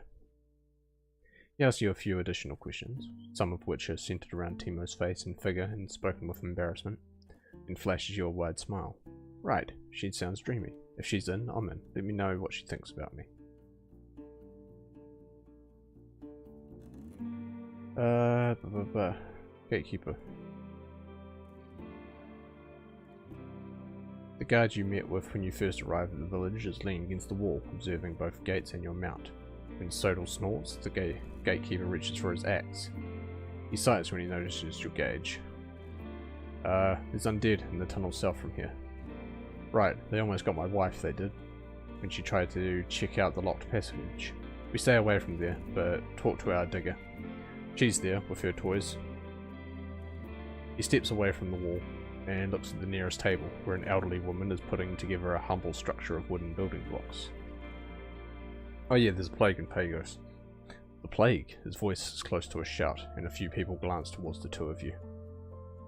He asks you a few additional questions, some of which are centered around Timo's face and figure and spoken with embarrassment, and flashes you a wide smile. Right, she sounds dreamy. If she's in, I'm in. Let me know what she thinks about me. Gatekeeper. The guard you met with when you first arrived at the village is leaning against the wall, observing both gates and your mount. When Sodal snorts, the gatekeeper reaches for his axe. He sighs when he notices your gauge. There's undead in the tunnel south from here. Right, they almost got my wife, they did, when she tried to check out the locked passage. We stay away from there, but talk to our digger. She's there, with her toys. He steps away from the wall and looks at the nearest table, where an elderly woman is putting together a humble structure of wooden building blocks. Oh yeah, there's a plague in Pagos. The plague? His voice is close to a shout, and a few people glance towards the two of you.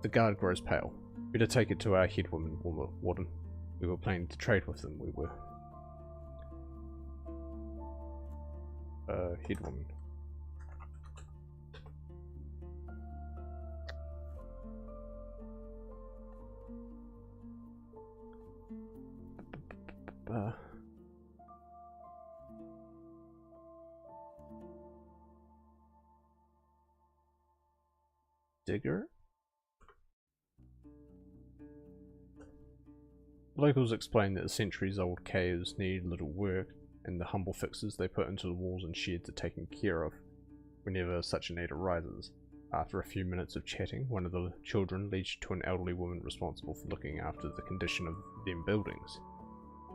The guard grows pale. Better take it to our headwoman, Warden. We were planning to trade with them, we were. Headwoman. Digger? The locals explain that the centuries-old caves need little work, and the humble fixes they put into the walls and sheds are taken care of whenever such a need arises. After a few minutes of chatting, one of the children leads you to an elderly woman responsible for looking after the condition of them buildings.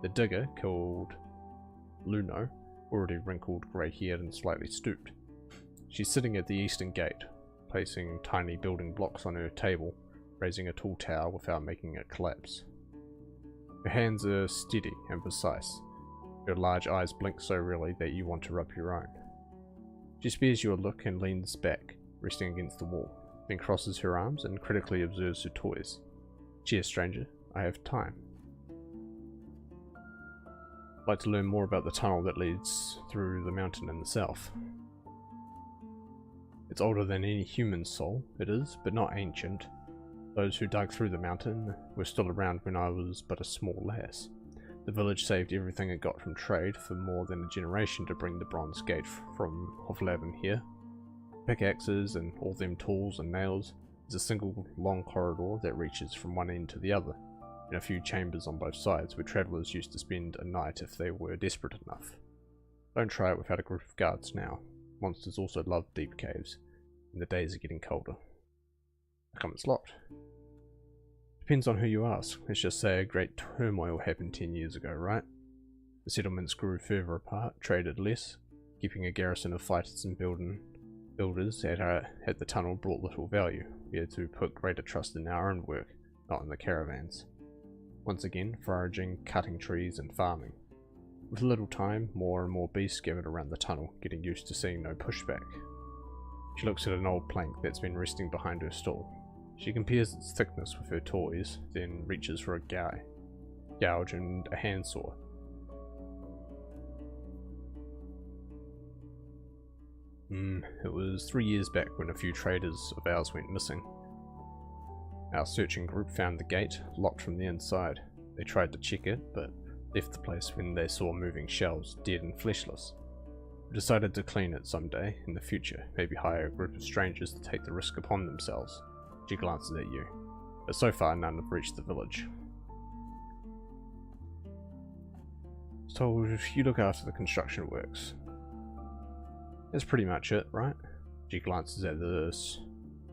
The digger, called Luno, already wrinkled, grey-haired and slightly stooped. She's sitting at the eastern gate, placing tiny building blocks on her table, raising a tall tower without making it collapse. Her hands are steady and precise. Her large eyes blink so really that you want to rub your own. She spares you a look and leans back, resting against the wall, then crosses her arms and critically observes her toys. Cheers, stranger. I have time. I'd like to learn more about the tunnel that leads through the mountain in the south. It's older than any human soul, it is, but not ancient. Those who dug through the mountain were still around when I was but a small lass. The village saved everything it got from trade for more than a generation to bring the bronze gate from Hovlavin here. Pickaxes and all them tools and nails. There's a single long corridor that reaches from one end to the other, and a few chambers on both sides where travellers used to spend a night if they were desperate enough. Don't try it without a group of guards now. Monsters also love deep caves, and the days are getting colder. How come it's locked? Depends on who you ask. Let's just say a great turmoil happened 10 years ago, right? The settlements grew further apart, traded less, keeping a garrison of fighters and builders at the tunnel brought little value. We had to put greater trust in our own work, not in the caravans. Once again, foraging, cutting trees and farming. With little time, more and more beasts gathered around the tunnel, getting used to seeing no pushback. She looks at an old plank that's been resting behind her stall. She compares its thickness with her toys, then reaches for a gouge and a handsaw. It was 3 years back when a few traders of ours went missing. Our searching group found the gate, locked from the inside. They tried to check it, but left the place when they saw moving shells, dead and fleshless. We decided to clean it someday, in the future, maybe hire a group of strangers to take the risk upon themselves. She glances at you, but so far none have reached the village. So you look after the construction works. That's pretty much it, right? She glances at the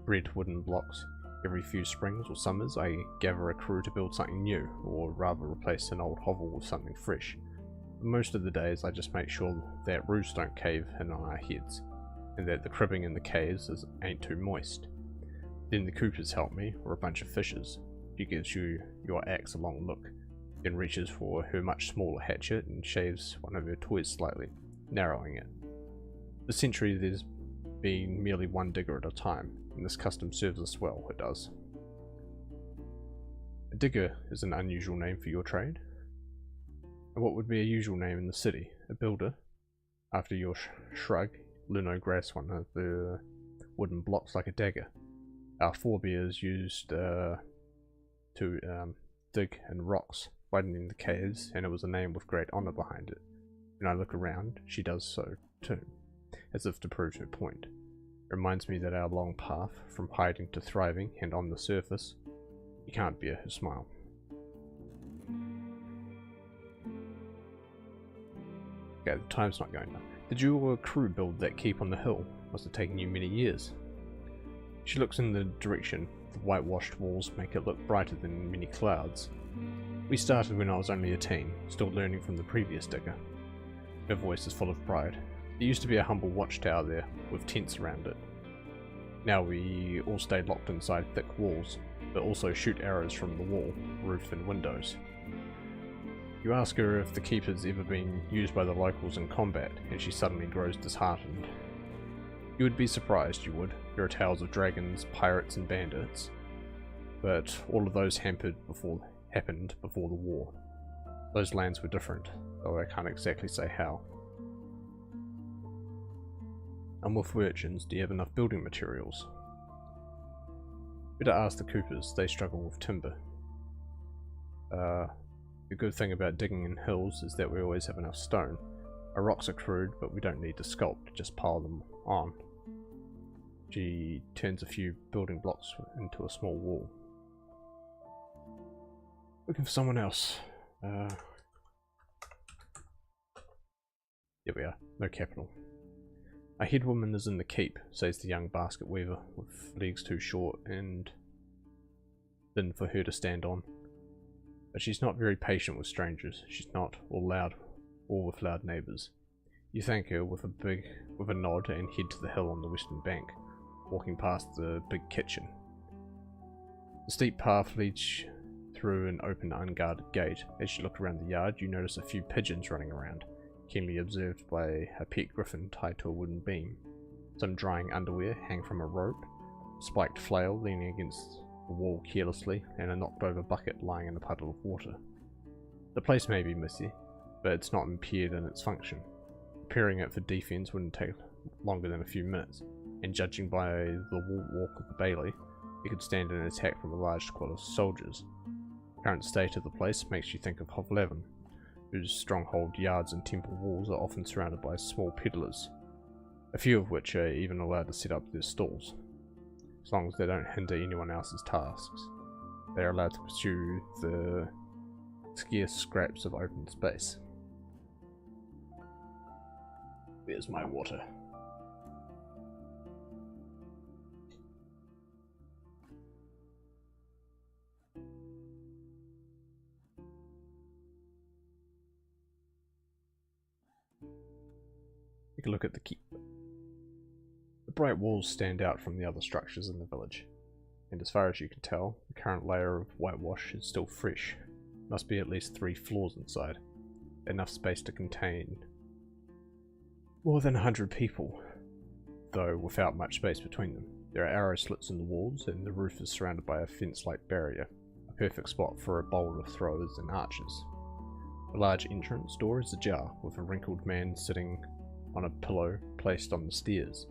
red wooden blocks. Every few springs or summers I gather a crew to build something new, or rather replace an old hovel with something fresh. Most of the days I just make sure that roofs don't cave in on our heads, and that the cribbing in the caves ain't too moist. Then the coopers help me, or a bunch of fishers. She gives you your axe a long look, then reaches for her much smaller hatchet and shaves one of her toys slightly, narrowing it. For centuries there's been merely one digger at a time, and this custom serves us well, it does. A digger is an unusual name for your trade. And what would be a usual name in the city? A builder? After your shrug, Luno grabs one of the wooden blocks like a dagger. Our forebears used to dig in rocks, widening the caves, and it was a name with great honour behind it. When I look around, she does so too, as if to prove her point. It reminds me that our long path, from hiding to thriving and on the surface, you can't bear her smile. Okay, the time's not going now. Did you or crew build that keep on the hill? Must have taken you many years. She looks in the direction. The whitewashed walls make it look brighter than many clouds. We started when I was only a teen, still learning from the previous digger. Her voice is full of pride. There used to be a humble watchtower there, with tents around it. Now we all stay locked inside thick walls, but also shoot arrows from the wall, roof and windows. You ask her if the keep has ever been used by the locals in combat, and she suddenly grows disheartened. You would be surprised, you would. There are tales of dragons, pirates and bandits, but all of those happened before the war. Those lands were different, though I can't exactly say how. And with urchins, do you have enough building materials? Better ask the coopers, they struggle with timber. The good thing about digging in hills is that we always have enough stone. Our rocks are crude, but we don't need to sculpt, just pile them on. She turns a few building blocks into a small wall. Looking for someone else. Here we are, no capital. A head woman is in the keep, says the young basket weaver, with legs too short and thin for her to stand on. But she's not very patient with strangers. She's not, or with loud neighbours. You thank her with a nod and head to the hill on the western bank, walking past the big kitchen. The steep path leads through an open, unguarded gate. As you look around the yard, you notice a few pigeons running around, keenly observed by a pet griffin tied to a wooden beam. Some drying underwear hang from a rope, spiked flail leaning against the wall carelessly, and a knocked over bucket lying in a puddle of water. The place may be messy, but it's not impaired in its function. Preparing it for defense wouldn't take longer than a few minutes, and judging by the walk of the bailey, it could stand an attack from a large squad of soldiers. The current state of the place makes you think of Hovleven, whose stronghold yards and temple walls are often surrounded by small peddlers, a few of which are even allowed to set up their stalls, as long as they don't hinder anyone else's tasks. They are allowed to pursue the scarce scraps of open space. There's my water. Take a look at the keep. The bright walls stand out from the other structures in the village, and as far as you can tell, the current layer of whitewash is still fresh. Must be at least 3 floors inside, enough space to contain more than 100 people, though without much space between them. There are arrow slits in the walls, and the roof is surrounded by a fence-like barrier, a perfect spot for a bowl of throwers and archers. The large entrance door is ajar, with a wrinkled man sitting on a pillow placed on the stairs.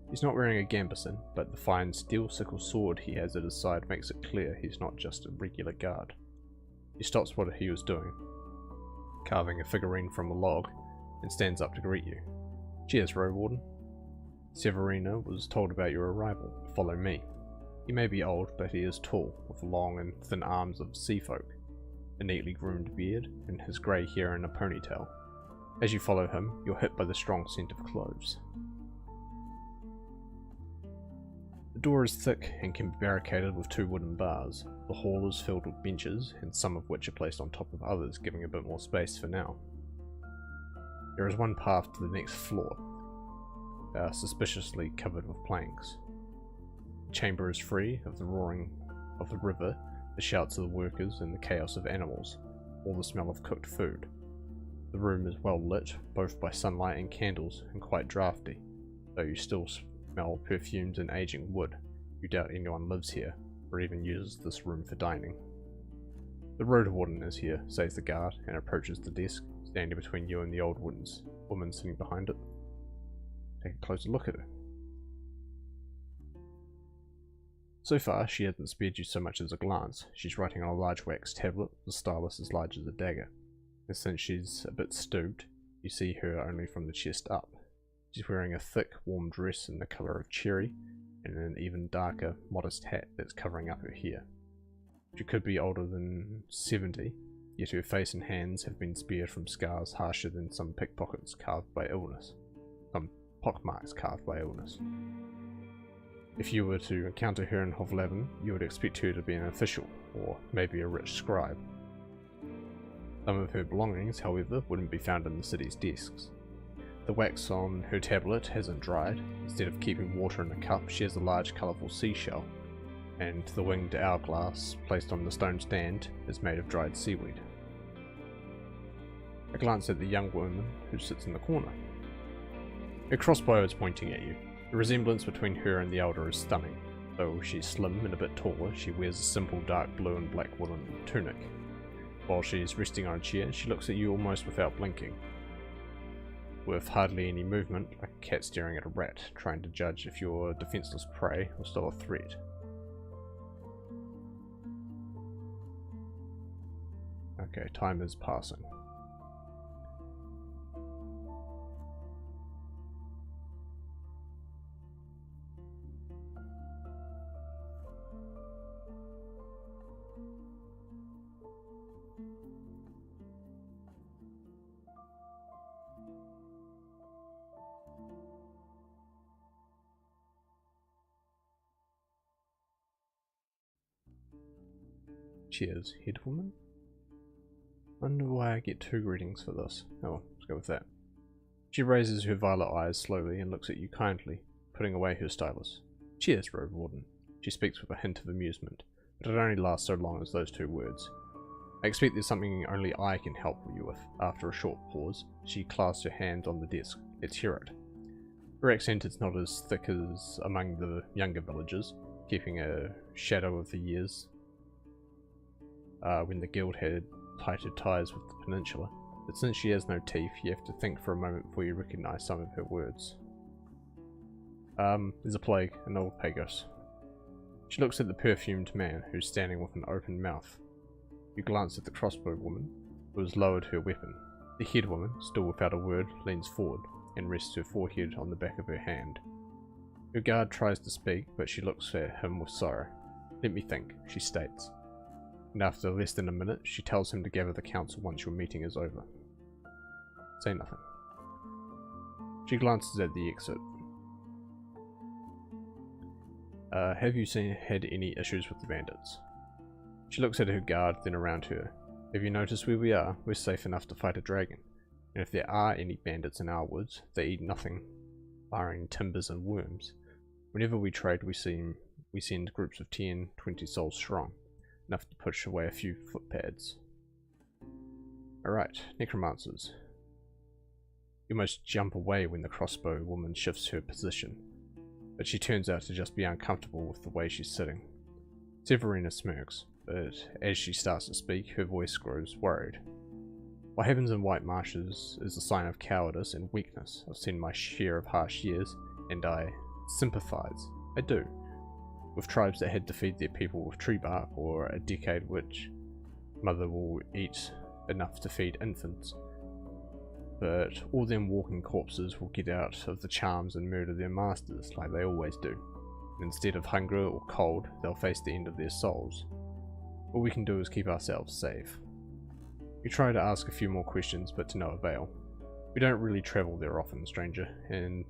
He's not wearing a gambeson, but the fine steel sickle sword he has at his side makes it clear he's not just a regular guard. He stops what he was doing, carving a figurine from a log, and stands up to greet you. Cheers, Roadwarden. Severina was told about your arrival. Follow me. He may be old, but he is tall, with the long and thin arms of sea folk, a neatly groomed beard, and his grey hair in a ponytail. As you follow him, you're hit by the strong scent of cloves. The door is thick and can be barricaded with 2 wooden bars. The hall is filled with benches, and some of which are placed on top of others, giving a bit more space for now. There is one path to the next floor, suspiciously covered with planks. The chamber is free of the roaring of the river, the shouts of the workers, and the chaos of animals, or the smell of cooked food. The room is well lit, both by sunlight and candles, and quite draughty, though you still smell perfumes and aging wood. You doubt anyone lives here, or even uses this room for dining. The Roadwarden is here, says the guard, and approaches the desk, standing between you and the old woman sitting behind it. Take a closer look at her. So far, she hasn't spared you so much as a glance. She's writing on a large wax tablet, the stylus as large as a dagger, and since she's a bit stooped, you see her only from the chest up. She's wearing a thick, warm dress in the colour of cherry, and an even darker, modest hat that's covering up her hair. She could be older than 70, yet her face and hands have been spared from scars harsher than some pickpockets carved by illness. Some pockmarks carved by illness. If you were to encounter her in Hovleven, you would expect her to be an official, or maybe a rich scribe. Some of her belongings, however, wouldn't be found in the city's desks. The wax on her tablet hasn't dried. Instead of keeping water in a cup, she has a large colourful seashell, and the winged hourglass placed on the stone stand is made of dried seaweed. A glance at the young woman who sits in the corner. Her crossbow is pointing at you. The resemblance between her and the elder is stunning. Though she's slim and a bit taller, she wears a simple dark blue and black woolen tunic. While she's resting on a chair, she looks at you almost without blinking, with hardly any movement, like a cat staring at a rat, trying to judge if you're defenseless prey or still a threat. Okay, time is passing. Cheers, head woman. Wonder why I get 2 greetings for this. Oh, let's go with that. She raises her violet eyes slowly and looks at you kindly, putting away her stylus. Cheers, Roadwarden. She speaks with a hint of amusement, but it only lasts so long as those 2 words. I expect there's something only I can help you with. After a short pause, she clasps her hand on the desk. Let's hear it. Her accent is not as thick as among the younger villagers, keeping a shadow of the years when the guild had tighter ties with the peninsula. but since she has no teeth, you have to think for a moment before you recognize some of her words. There's a plague, an old Pagos. She looks at the perfumed man, who's standing with an open mouth. You glance at the crossbow woman, who has lowered her weapon. The head woman, still without a word, leans forward and rests her forehead on the back of her hand. Her guard tries to speak, but she looks at him with sorrow. Let me think, she states. And after less than a minute, she tells him to gather the council once your meeting is over. Say nothing. She glances at the exit. Have you had any issues with the bandits? She looks at her guard, then around her. Have you noticed where we are? We're safe enough to fight a dragon. And if there are any bandits in our woods, they eat nothing, barring timbers and worms. Whenever we trade, we send groups of 10, 20 souls strong, enough to push away a few footpads. Alright, necromancers. You almost jump away when the crossbow woman shifts her position, but she turns out to just be uncomfortable with the way she's sitting. Severina smirks, but as she starts to speak, her voice grows worried. What happens in White Marshes is a sign of cowardice and weakness. I've seen my share of harsh years, and I sympathize. I do. With tribes that had to feed their people with tree bark, or a decade which mother will eat enough to feed infants. But all them walking corpses will get out of the charms and murder their masters, like they always do. And instead of hunger or cold, they'll face the end of their souls. All we can do is keep ourselves safe. We try to ask a few more questions, but to no avail. We don't really travel there often, stranger, and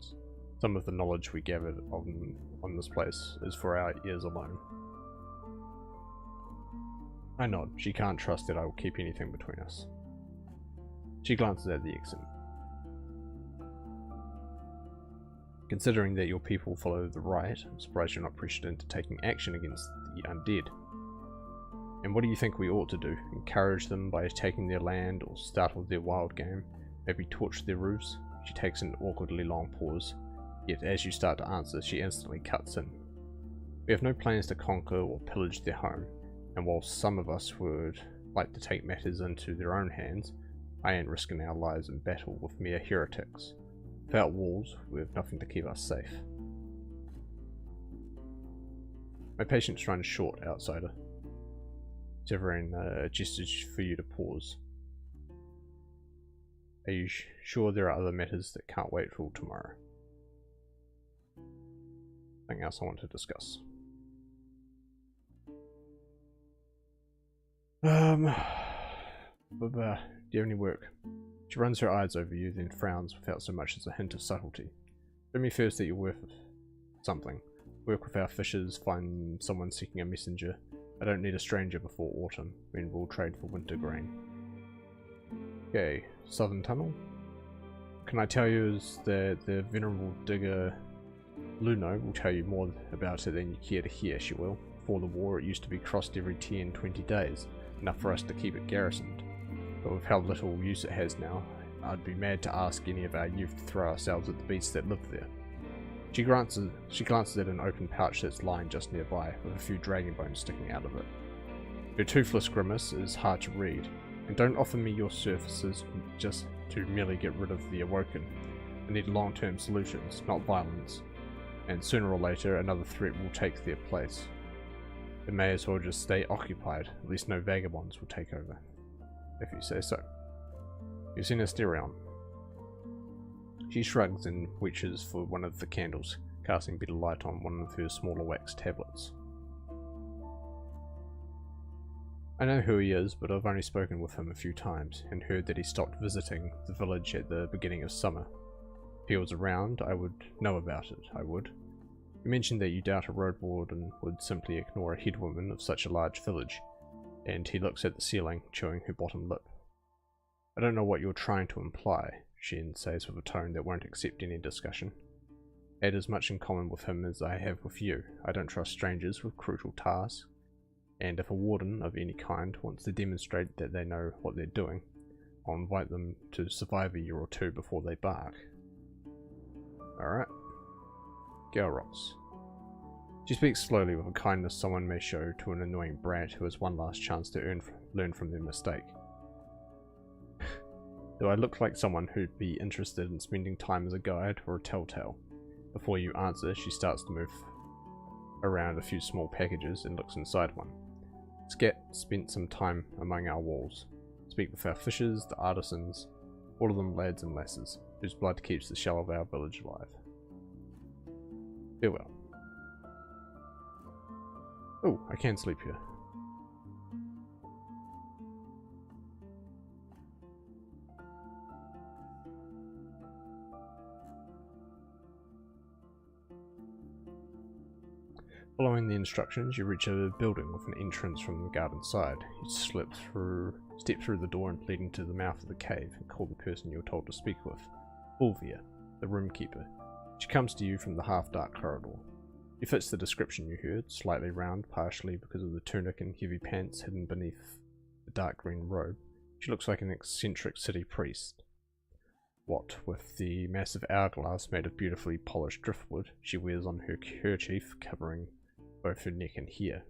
some of the knowledge we gathered on this place is for our ears alone. I nod. She can't trust that I will keep anything between us. She glances at the exit. Considering that your people follow the right, I'm surprised you're not pressured into taking action against the undead. And what do you think we ought to do? Encourage them by taking their land, or startle their wild game? Maybe torch their roofs? She takes an awkwardly long pause, yet as you start to answer, she instantly cuts in. We have no plans to conquer or pillage their home, and while some of us would like to take matters into their own hands, I ain't risking our lives in battle with mere heretics. Without walls, we have nothing to keep us safe. My patience runs short, outsider. Severin gestures for you to pause. Are you sure there are other matters that can't wait till tomorrow? Something else I want to discuss. Do you have any work? She runs her eyes over you, then frowns without so much as a hint of subtlety. Show me first that you're worth something. Work with our fishers, find someone seeking a messenger. I don't need a stranger before autumn, when we'll trade for winter grain. Okay, Southern Tunnel? Can I tell you is that the venerable digger Luno will tell you more about it than you care to hear, she will. Before the war it used to be crossed every 10-20 days, enough for us to keep it garrisoned. But with how little use it has now, I'd be mad to ask any of our youth to throw ourselves at the beasts that live there. She glances at an open pouch that's lying just nearby, with a few dragon bones sticking out of it. Her toothless grimace is hard to read, and don't offer me your services just to merely get rid of the awoken. I need long-term solutions, not violence, and sooner or later another threat will take their place. It may as well just stay occupied, at least no vagabonds will take over. If you say so. You've seen Asterion. She shrugs and reaches for one of the candles, casting better light on one of her smaller wax tablets. I know who he is, but I've only spoken with him a few times, and heard that he stopped visiting the village at the beginning of summer. If he was around, I would know about it, I would. You mentioned that you doubt a Roadwarden would simply ignore a headwoman of such a large village, and he looks at the ceiling, chewing her bottom lip. I don't know what you're trying to imply, Shen says with a tone that won't accept any discussion. I had as much in common with him as I have with you. I don't trust strangers with crucial tasks, and if a warden of any kind wants to demonstrate that they know what they're doing, I'll invite them to survive a year or two before they bark. Alright. Galros. She speaks slowly with a kindness someone may show to an annoying brat who has one last chance to learn from their mistake. Do I look like someone who'd be interested in spending time as a guide or a telltale? Before you answer, she starts to move around a few small packages and looks inside one. Scat spent some time among our walls. Speak with our fishers, the artisans, all of them lads and lasses, whose blood keeps the shell of our village alive. Farewell. Oh, I can sleep here. Following the instructions, you reach a building with an entrance from the garden side. You step through the door and leading to the mouth of the cave and call the person you were told to speak with. Fulvia, the roomkeeper. She comes to you from the half-dark corridor. She fits the description you heard, slightly round, partially because of the tunic and heavy pants hidden beneath the dark green robe. She looks like an eccentric city priest. What with the massive hourglass made of beautifully polished driftwood she wears on her kerchief covering both her neck and hair.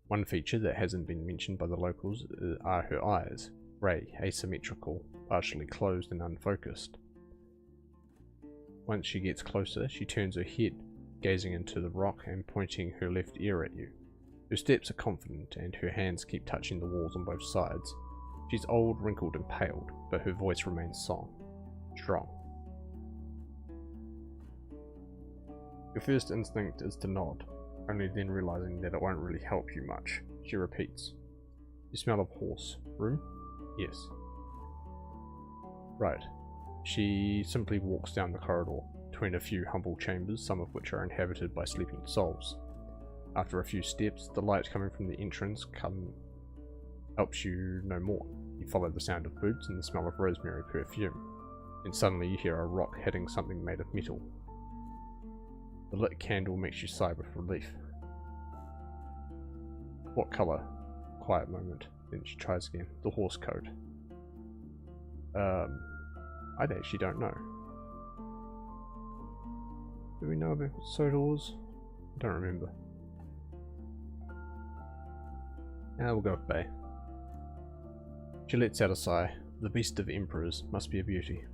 One feature that hasn't been mentioned by the locals are her eyes, grey, asymmetrical, partially closed and unfocused. Once she gets closer, she turns her head, gazing into the rock and pointing her left ear at you. Her steps are confident and her hands keep touching the walls on both sides. She's old, wrinkled and paled, but her voice remains strong. Your first instinct is to nod, only then realizing that it won't really help you much. She repeats. You smell of horse. Room? Yes. Right. She simply walks down the corridor, between a few humble chambers, some of which are inhabited by sleeping souls. After a few steps, the light coming from the entrance helps you no more. You follow the sound of boots and the smell of rosemary perfume. Then suddenly you hear a rock hitting something made of metal. The lit candle makes you sigh with relief. What colour? Quiet moment. Then she tries again. The horse coat. I actually don't know. Do we know about Sodors? I don't remember. We'll go with Bay. She lets out a sigh. The beast of emperors must be a beauty.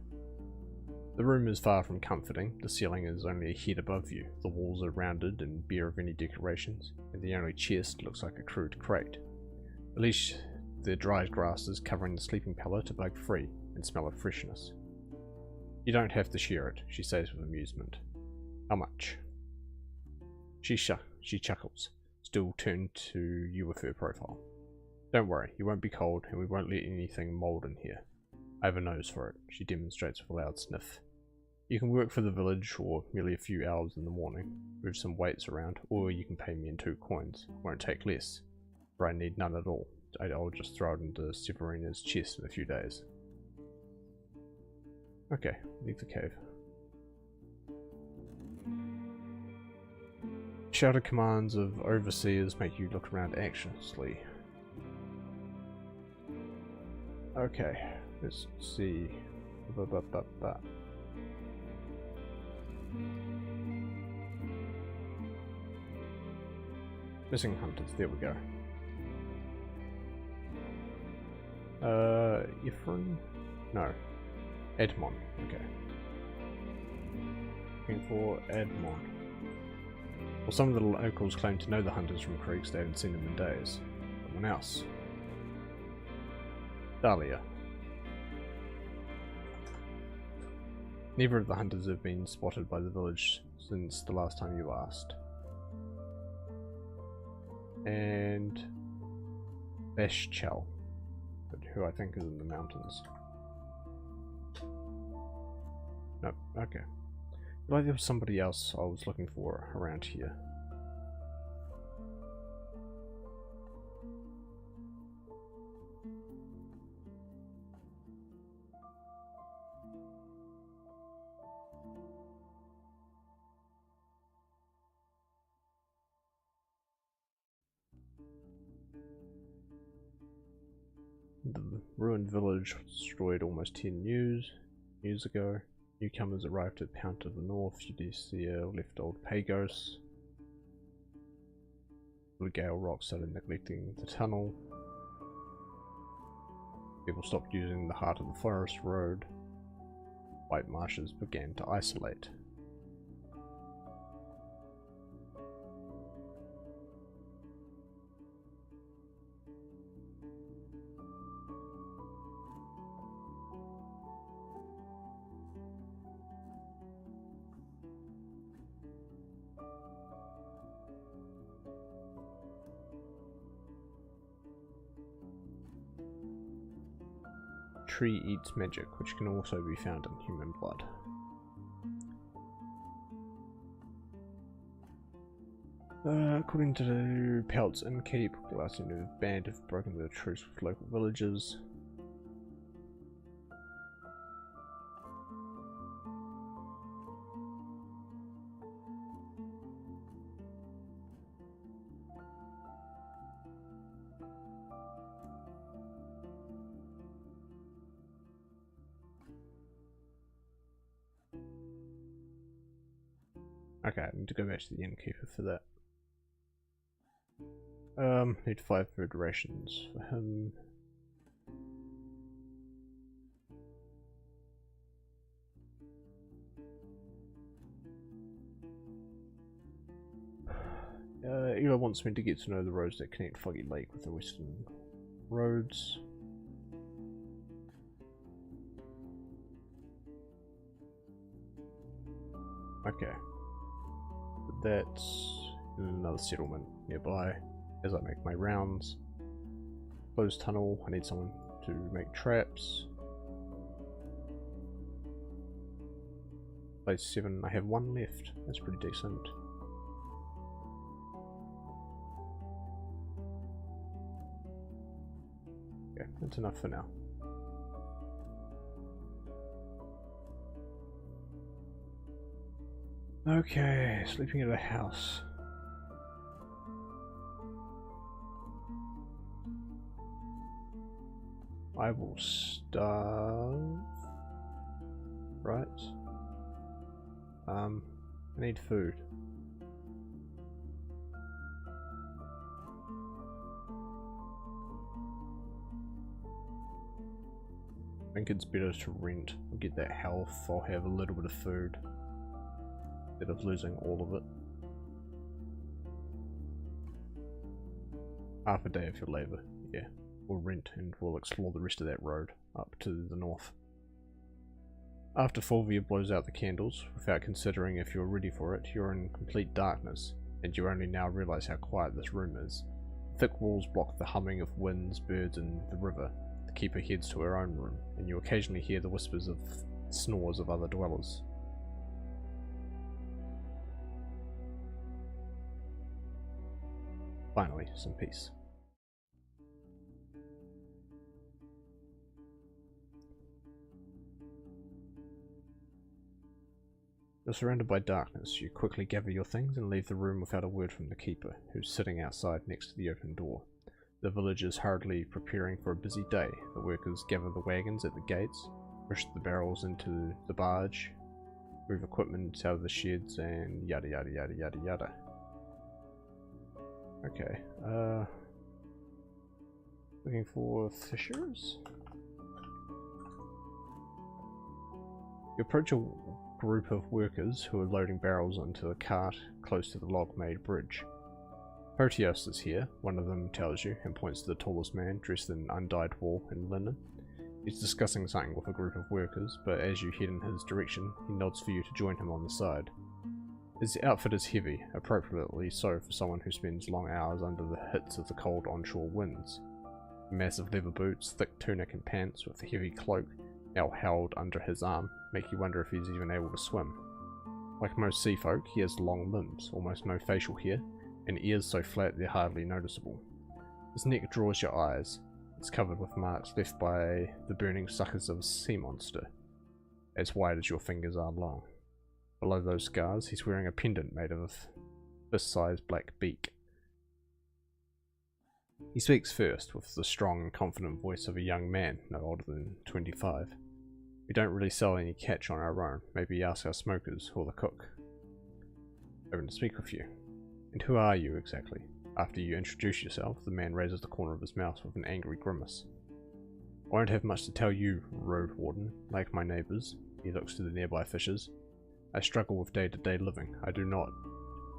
The room is far from comforting. The ceiling is only a head above you. The walls are rounded and bare of any decorations, and the only chest looks like a crude crate. At least the dried grasses covering the sleeping pallet are bug-free and smell of freshness. You don't have to share it, she says with amusement. How much? She chuckles, still turned to you with her profile. Don't worry, you won't be cold, and we won't let anything mould in here. I have a nose for it, she demonstrates with a loud sniff. You can work for the village for merely a few hours in the morning, move some weights around, or you can pay me in 2 coins. Won't take less, for I need none at all. I'll just throw it into Severina's chest in a few days. Okay, leave the cave. Shouted commands of overseers make you look around anxiously. Okay, let's see. Missing hunters, there we go. Ifrin? No. Edmon, okay. Looking for Edmon. Well, some of the locals claim to know the hunters from creeks, they haven't seen them in days. Someone else. Dahlia. Neither of the hunters have been spotted by the village since the last time you asked. And Beshchel, who I think is in the mountains. Nope, okay. Like there was somebody else I was looking for around here. The ruined village was destroyed almost 10 years ago. Newcomers arrived at Pound to the north. Eudecia left old Pagos. The Gale Rock started neglecting the tunnel. People stopped using the heart of the forest road. White marshes began to isolate. Tree eats magic, which can also be found in human blood. According to Pelt's innkeep, the last new band have broken the truce with local villagers. Okay, I need to go back to the innkeeper for that. Need 5 food rations for him. Ela wants me to get to know the roads that connect Foggy Lake with the western roads. Okay. That's another settlement nearby as I make my rounds. Closed tunnel, I need someone to make traps. Place 7, I have 1 left, that's pretty decent. Okay, that's enough for now. Okay, sleeping at a house. I will starve. Right. I need food. I think it's better to rent. I'll get that health, I'll have a little bit of food instead of losing all of it. Half a day of your labour, yeah. We'll rent and we'll explore the rest of that road up to the north. After Fulvia blows out the candles, without considering if you're ready for it, you're in complete darkness, and you only now realise how quiet this room is. Thick walls block the humming of winds, birds and the river. The keeper heads to her own room, and you occasionally hear the whispers of snores of other dwellers. Finally, some peace. You're surrounded by darkness. You quickly gather your things and leave the room without a word from the keeper, who's sitting outside next to the open door. The villagers hurriedly preparing for a busy day. The workers gather the wagons at the gates, push the barrels into the barge, move equipment out of the sheds, and yada yada yada yada yada. Okay, looking for fishers? You approach a group of workers who are loading barrels onto a cart close to the log-made bridge. Proteus is here, one of them tells you, and points to the tallest man dressed in undyed wool and linen. He's discussing something with a group of workers, but as you head in his direction, he nods for you to join him on the side. His outfit is heavy, appropriately so for someone who spends long hours under the hits of the cold onshore winds. Massive leather boots, thick tunic and pants with a heavy cloak now held under his arm make you wonder if he's even able to swim. Like most sea folk, he has long limbs, almost no facial hair, and ears so flat they're hardly noticeable. His neck draws your eyes. It's covered with marks left by the burning suckers of a sea monster, as wide as your fingers are long. Below those scars, he's wearing a pendant made of a fist-sized black beak. He speaks first, with the strong and confident voice of a young man, no older than 25. We don't really sell any catch on our own. Maybe ask our smokers or the cook. Hoping to speak with you. And who are you exactly? After you introduce yourself, the man raises the corner of his mouth with an angry grimace. I won't have much to tell you, Roadwarden. Like my neighbours, he looks to the nearby fishers. I struggle with day-to-day living. I do not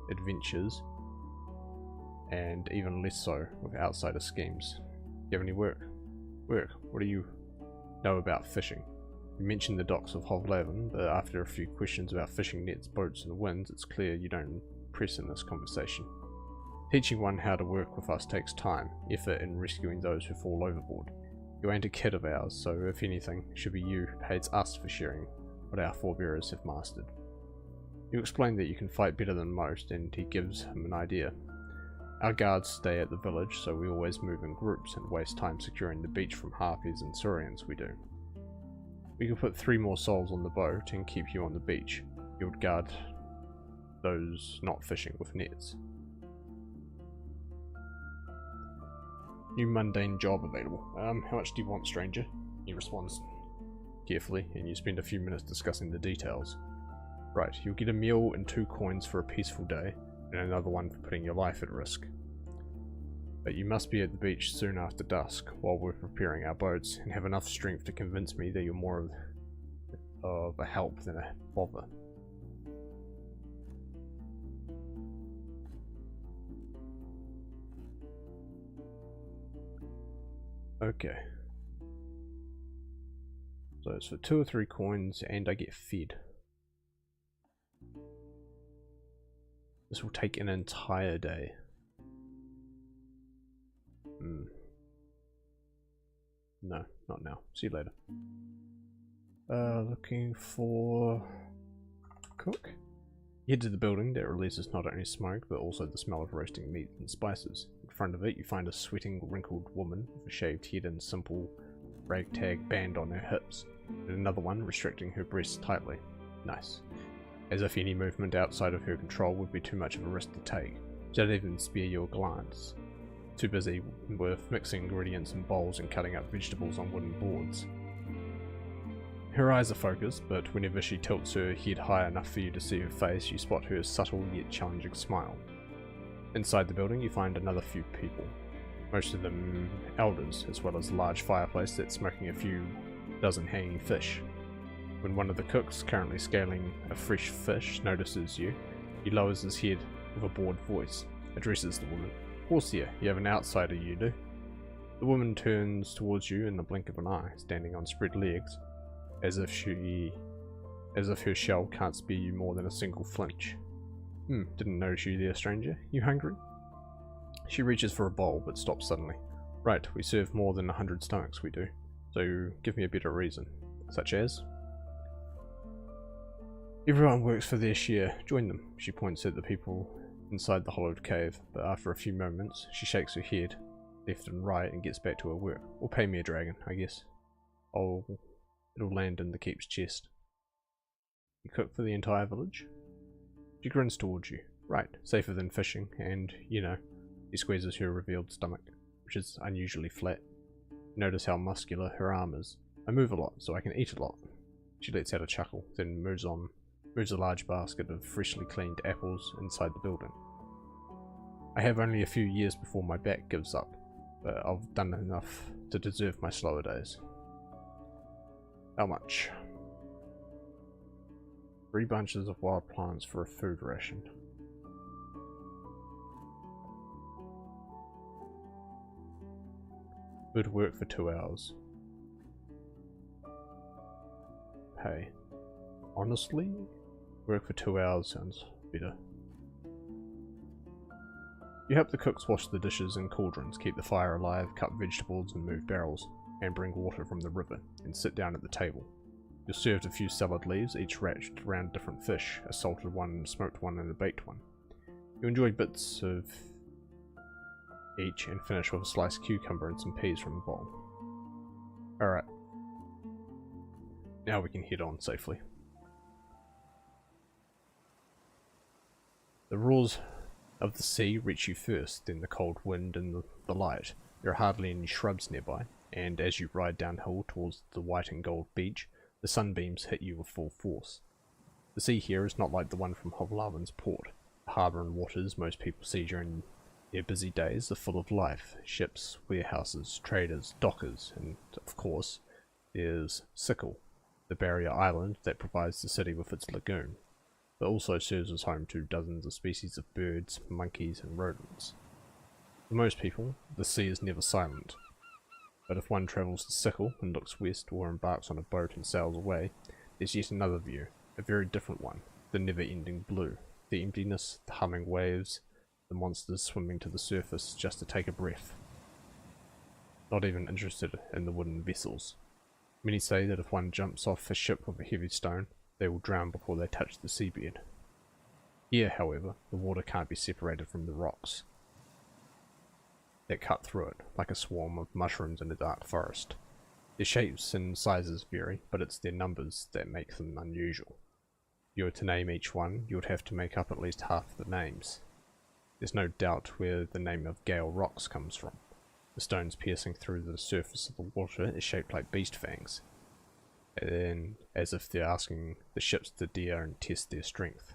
adventures, and even less so with outsider schemes. Do you have any work? Work? What do you know about fishing? You mentioned the docks of Hovlavin, but after a few questions about fishing nets, boats and winds, it's clear you don't impress in this conversation. Teaching one how to work with us takes time, effort, and rescuing those who fall overboard. You ain't a kid of ours, so if anything, it should be you who pays us for sharing what our forebears have mastered. You explain that you can fight better than most, and he gives him an idea. Our guards stay at the village, so we always move in groups and waste time securing the beach from harpies and saurians we do. We can put 3 more souls on the boat and keep you on the beach. You would guard those not fishing with nets. New mundane job available. How much do you want, stranger? He responds carefully, and you spend a few minutes discussing the details. Right, you'll get a meal and 2 coins for a peaceful day, and another one for putting your life at risk. But you must be at the beach soon after dusk, while we're preparing our boats, and have enough strength to convince me that you're more of a help than a bother. Okay. So it's for 2 or 3 coins, and I get fed. This will take an entire day. No, not now. See you later. Looking for cook. You head to the building that releases not only smoke but also the smell of roasting meat and spices. In front of it you find a sweating, wrinkled woman with a shaved head and simple ragtag band on her hips, and another one restricting her breasts tightly. Nice. As if any movement outside of her control would be too much of a risk to take. She doesn't even spare your glance. Too busy with mixing ingredients in bowls and cutting up vegetables on wooden boards. Her eyes are focused, but whenever she tilts her head high enough for you to see her face, you spot her subtle yet challenging smile. Inside the building you find another few people, most of them elders, as well as a large fireplace that's smoking a few dozen hanging fish. When one of the cooks, currently scaling a fresh fish, notices you, he lowers his head with a bored voice, addresses the woman. "Horsear, you have an outsider, you do." The woman turns towards you in the blink of an eye, standing on spread legs, as if her shell can't spare you more than a single flinch. Didn't notice you there, stranger. You hungry? She reaches for a bowl, but stops suddenly. Right, we serve more than 100 stomachs, we do. So give me a better reason. Such as? Everyone works for their share. Join them. She points at the people inside the hollowed cave, but after a few moments, she shakes her head left and right and gets back to her work. Or pay me a dragon, I guess. It'll land in the keep's chest. You cook for the entire village? She grins towards you. Right, safer than fishing, and, you know, she squeezes her revealed stomach, which is unusually flat. Notice how muscular her arm is. I move a lot, so I can eat a lot. She lets out a chuckle, then moves a large basket of freshly cleaned apples inside the building. I have only a few years before my back gives up, but I've done enough to deserve my slower days. How much? 3 bunches of wild plants for a food ration. Good work for 2 hours. Pay. Honestly, work for 2 hours sounds better. You help the cooks wash the dishes and cauldrons, keep the fire alive, cut vegetables and move barrels, and bring water from the river, and sit down at the table. You're served a few salad leaves, each wrapped around different fish, a salted one, a smoked one, and a baked one. You enjoy bits of each and finish with a sliced cucumber and some peas from the bowl. Alright. Now we can head on safely. The roars of the sea reach you first, then the cold wind and the light. There are hardly any shrubs nearby, and as you ride downhill towards the white and gold beach, the sunbeams hit you with full force. The sea here is not like the one from Hovlavin's port, the harbour and waters most people see during Their busy days are full of life: ships, warehouses, traders, dockers, and, of course, there's Sickle, the barrier island that provides the city with its lagoon, but also serves as home to dozens of species of birds, monkeys, and rodents. For most people, the sea is never silent, but if one travels to Sickle and looks west or embarks on a boat and sails away, there's yet another view, a very different one, the never-ending blue, the emptiness, the humming waves, the monsters swimming to the surface just to take a breath. Not even interested in the wooden vessels. Many say that if one jumps off a ship with a heavy stone, they will drown before they touch the seabed. Here, however, the water can't be separated from the rocks that cut through it, like a swarm of mushrooms in a dark forest. Their shapes and sizes vary, but it's their numbers that make them unusual. If you were to name each one, you would have to make up at least half the names. There's no doubt where the name of Gale Rocks comes from. The stones piercing through the surface of the water is shaped like beast fangs, and as if they're asking the ships to dare and test their strength.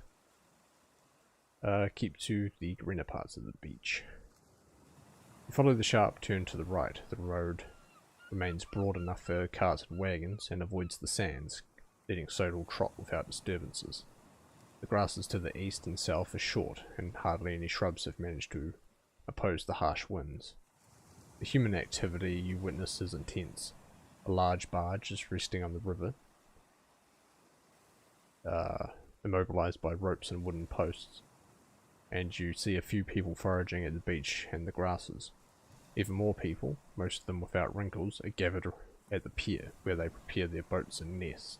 Keep to the greener parts of the beach. You follow the sharp turn to the right. The road remains broad enough for carts and wagons and avoids the sands, letting so it'll trot without disturbances. The grasses to the east and south are short, and hardly any shrubs have managed to oppose the harsh winds. The human activity you witness is intense. A large barge is resting on the river, immobilized by ropes and wooden posts, and you see a few people foraging at the beach and the grasses. Even more people, most of them without wrinkles, are gathered at the pier, where they prepare their boats and nets,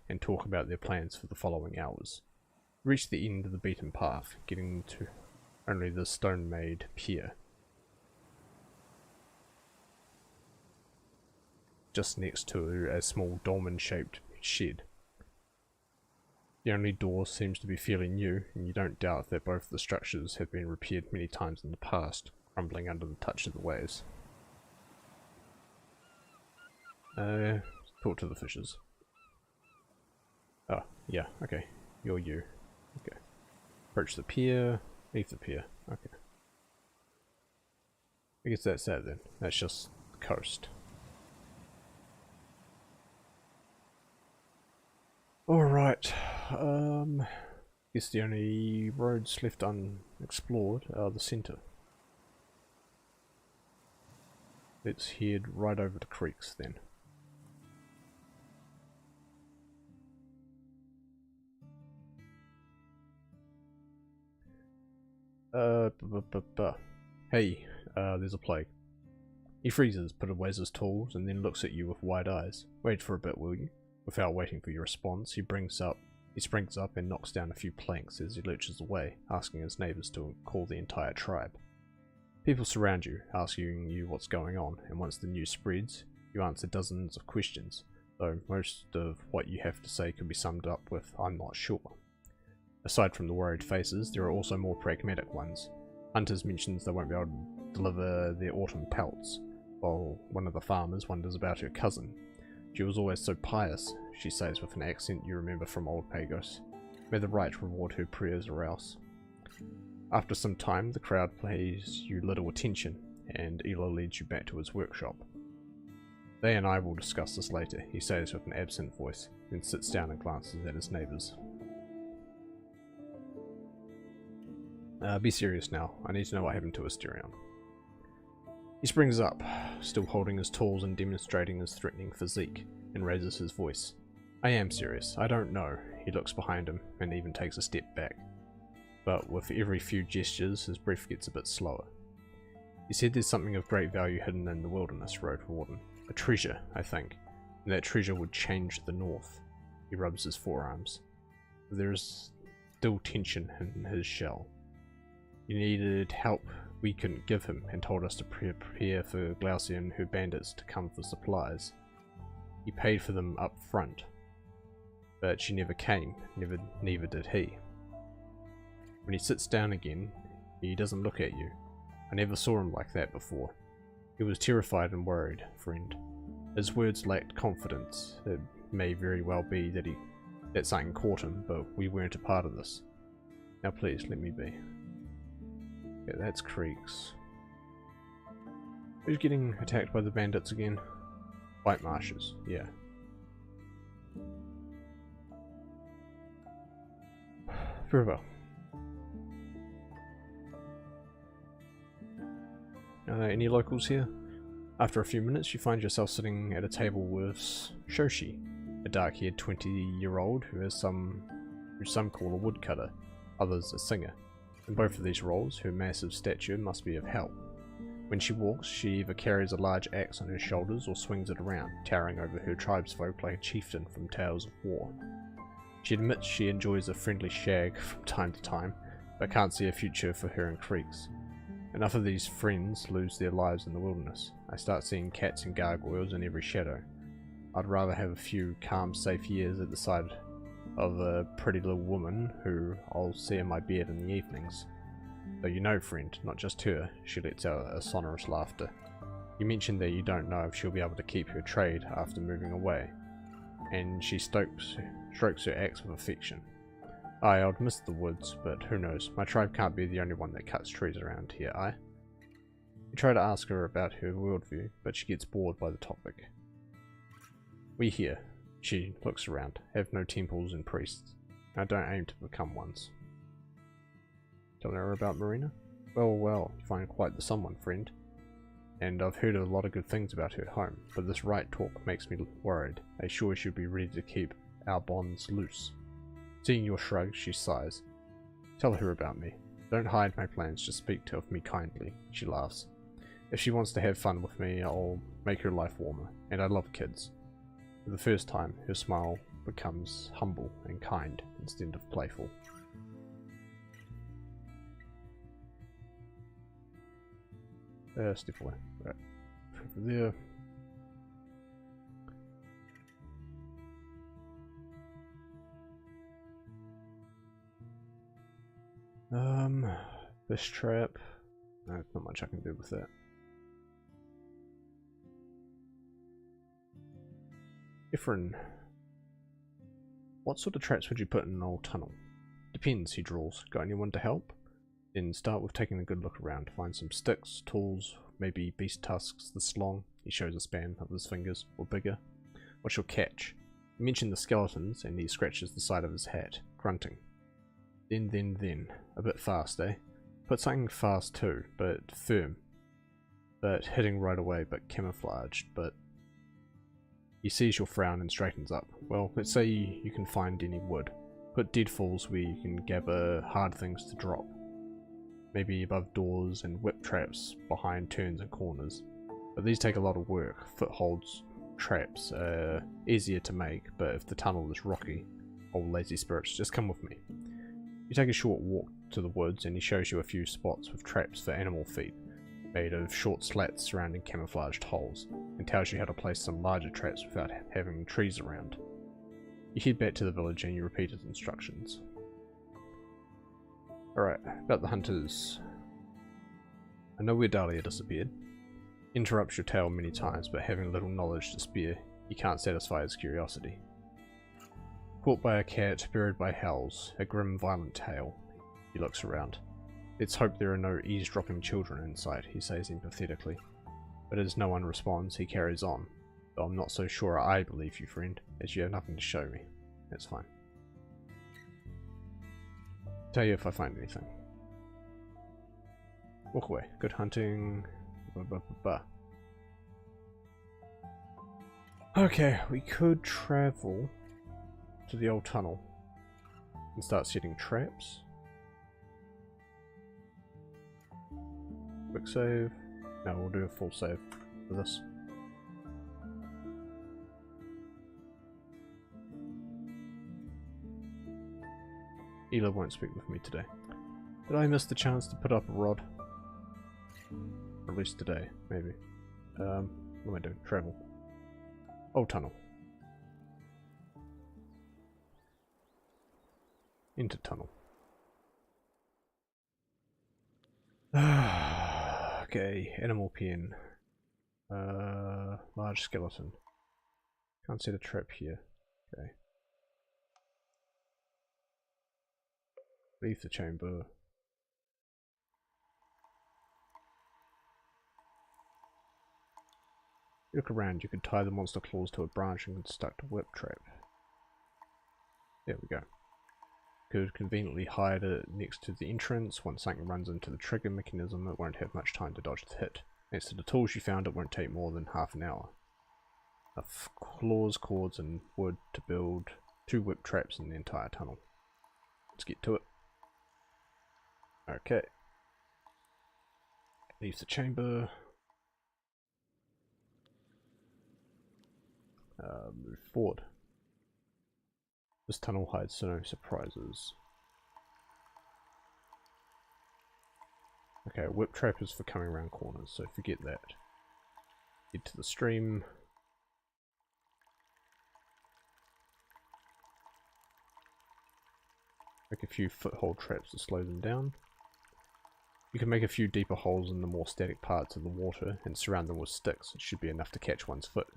and talk about their plans for the following hours. Reach the end of the beaten path, getting to only the stone-made pier, just next to a small dolmen-shaped shed. The only door seems to be fairly new, and you don't doubt that both the structures have been repaired many times in the past, crumbling under the touch of the waves. Talk to the fishes. Oh, yeah, okay. You're you. Okay. Approach the pier, leave the pier. Okay. I guess that's that then. That's just the coast. Alright, guess the only roads left unexplored are the centre. Let's head right over the creeks then. Hey, there's a plague. He freezes, put away his tools, and then looks at you with wide eyes. Wait for a bit, will you? Without waiting for your response, he springs up and knocks down a few planks as he lurches away, asking his neighbours to call the entire tribe. People surround you, asking you what's going on, and once the news spreads, you answer dozens of questions, though most of what you have to say can be summed up with "I'm not sure." Aside from the worried faces, there are also more pragmatic ones. Hunters mentions they won't be able to deliver their autumn pelts, while one of the farmers wonders about her cousin. She was always so pious, she says with an accent you remember from old Pagos. May the right reward her prayers or else. After some time, the crowd pays you little attention, and Elo leads you back to his workshop. They and I will discuss this later, he says with an absent voice, then sits down and glances at his neighbours. Be serious now. I need to know what happened to Asterion. He springs up, still holding his tools and demonstrating his threatening physique, and raises his voice. I am serious. I don't know. He looks behind him, and even takes a step back. But with every few gestures, his breath gets a bit slower. He said there's something of great value hidden in the wilderness, Roadwarden. A treasure, I think. And that treasure would change the north. He rubs his forearms. There is still tension in his shell. He needed help we couldn't give him, and told us to prepare for Glaucia and her bandits to come for supplies. He paid for them up front, but she never came, neither did he. When he sits down again, he doesn't look at you. I never saw him like that before. He was terrified and worried, friend. His words lacked confidence. It may very well be that something caught him, but we weren't a part of this. Now please, let me be. Okay, that's creeks. Who's getting attacked by the bandits again? White marshes, yeah. Very well. Any locals here? After a few minutes, you find yourself sitting at a table with Shoshi, a dark-haired 20-year-old who some call a woodcutter, others a singer. In both of these roles, her massive stature must be of help. When she walks, she either carries a large axe on her shoulders or swings it around, towering over her tribesfolk like a chieftain from Tales of War. She admits she enjoys a friendly shag from time to time, but can't see a future for her in creeks. Enough of these friends lose their lives in the wilderness. I start seeing cats and gargoyles in every shadow. I'd rather have a few calm, safe years at the side of a pretty little woman who I'll see in my bed in the evenings. Though you know, friend, not just her, she lets out a sonorous laughter. You mentioned that you don't know if she'll be able to keep her trade after moving away, and she strokes her axe with affection. I'd miss the woods, but who knows, my tribe can't be the only one that cuts trees around here, You try to ask her about her worldview, but she gets bored by the topic. We here, she looks around, have no temples and priests. I don't aim to become ones. Tell her about Marina? Well, you find quite the someone, friend. And I've heard a lot of good things about her at home, but this right talk makes me worried. I sure should be ready to keep our bonds loose. Seeing your shrug, she sighs. Tell her about me. Don't hide my plans, just speak of me kindly. She laughs. If she wants to have fun with me, I'll make her life warmer, and I love kids. For the first time, her smile becomes humble and kind instead of playful. Step away. Right. Over there. Fish trap. No, not much I can do with that. Ifrin. What sort of traps would you put in an old tunnel? Depends, he drawls. Got anyone to help? Then start with taking a good look around. Find some sticks, tools, maybe beast tusks this long. He shows a span of his fingers, or bigger. What's your catch? You mentioned the skeletons, and he scratches the side of his hat, grunting. Then. A bit fast, eh? Put something fast too, but firm. But hitting right away, but camouflaged, but... He sees your frown and straightens up. Well, let's say you can find any wood. Put deadfalls where you can gather hard things to drop. Maybe above doors and whip traps behind turns and corners. But these take a lot of work. Footholds, traps are easier to make, but if the tunnel is rocky, old lazy spirits, just come with me. You take a short walk to the woods and he shows you a few spots with traps for animal feet, made of short slats surrounding camouflaged holes, and tells you how to place some larger traps without having trees around. You head back to the village and you repeat his instructions. Alright, about the hunters. I know where Dahlia disappeared. Interrupts your tale many times, but having little knowledge to spare, you can't satisfy his curiosity. Caught by a cat, buried by howls, a grim, violent tale. He looks around. Let's hope there are no eavesdropping children in sight, he says empathetically. But as no one responds, he carries on. Though I'm not so sure I believe you, friend, as you have nothing to show me. That's fine. Tell you if I find anything. Walk away. Good hunting. Okay, we could travel to the old tunnel and start setting traps. Quick save. No, we'll do a full save for this. Ela won't speak with me today. Did I miss the chance to put up a rod? Or at least today, maybe. What am I doing? Travel. Old tunnel. Into tunnel. Okay, animal pen. Large skeleton. Can't set a trap here. Okay. Leave the chamber. Look around, you could tie the monster claws to a branch and construct a whip trap. There we go. Could conveniently hide it next to the entrance. Once something runs into the trigger mechanism, it won't have much time to dodge the hit. Next to the tools you found, it won't take more than half an hour. Enough claws, cords, and wood to build 2 whip traps in the entire tunnel. Let's get to it. Okay. Leave the chamber. Move forward. This tunnel hides no surprises. Okay, whip trap is for coming around corners, so forget that. Head to the stream. Make a few foothold traps to slow them down. You can make a few deeper holes in the more static parts of the water and surround them with sticks. It should be enough to catch one's foot,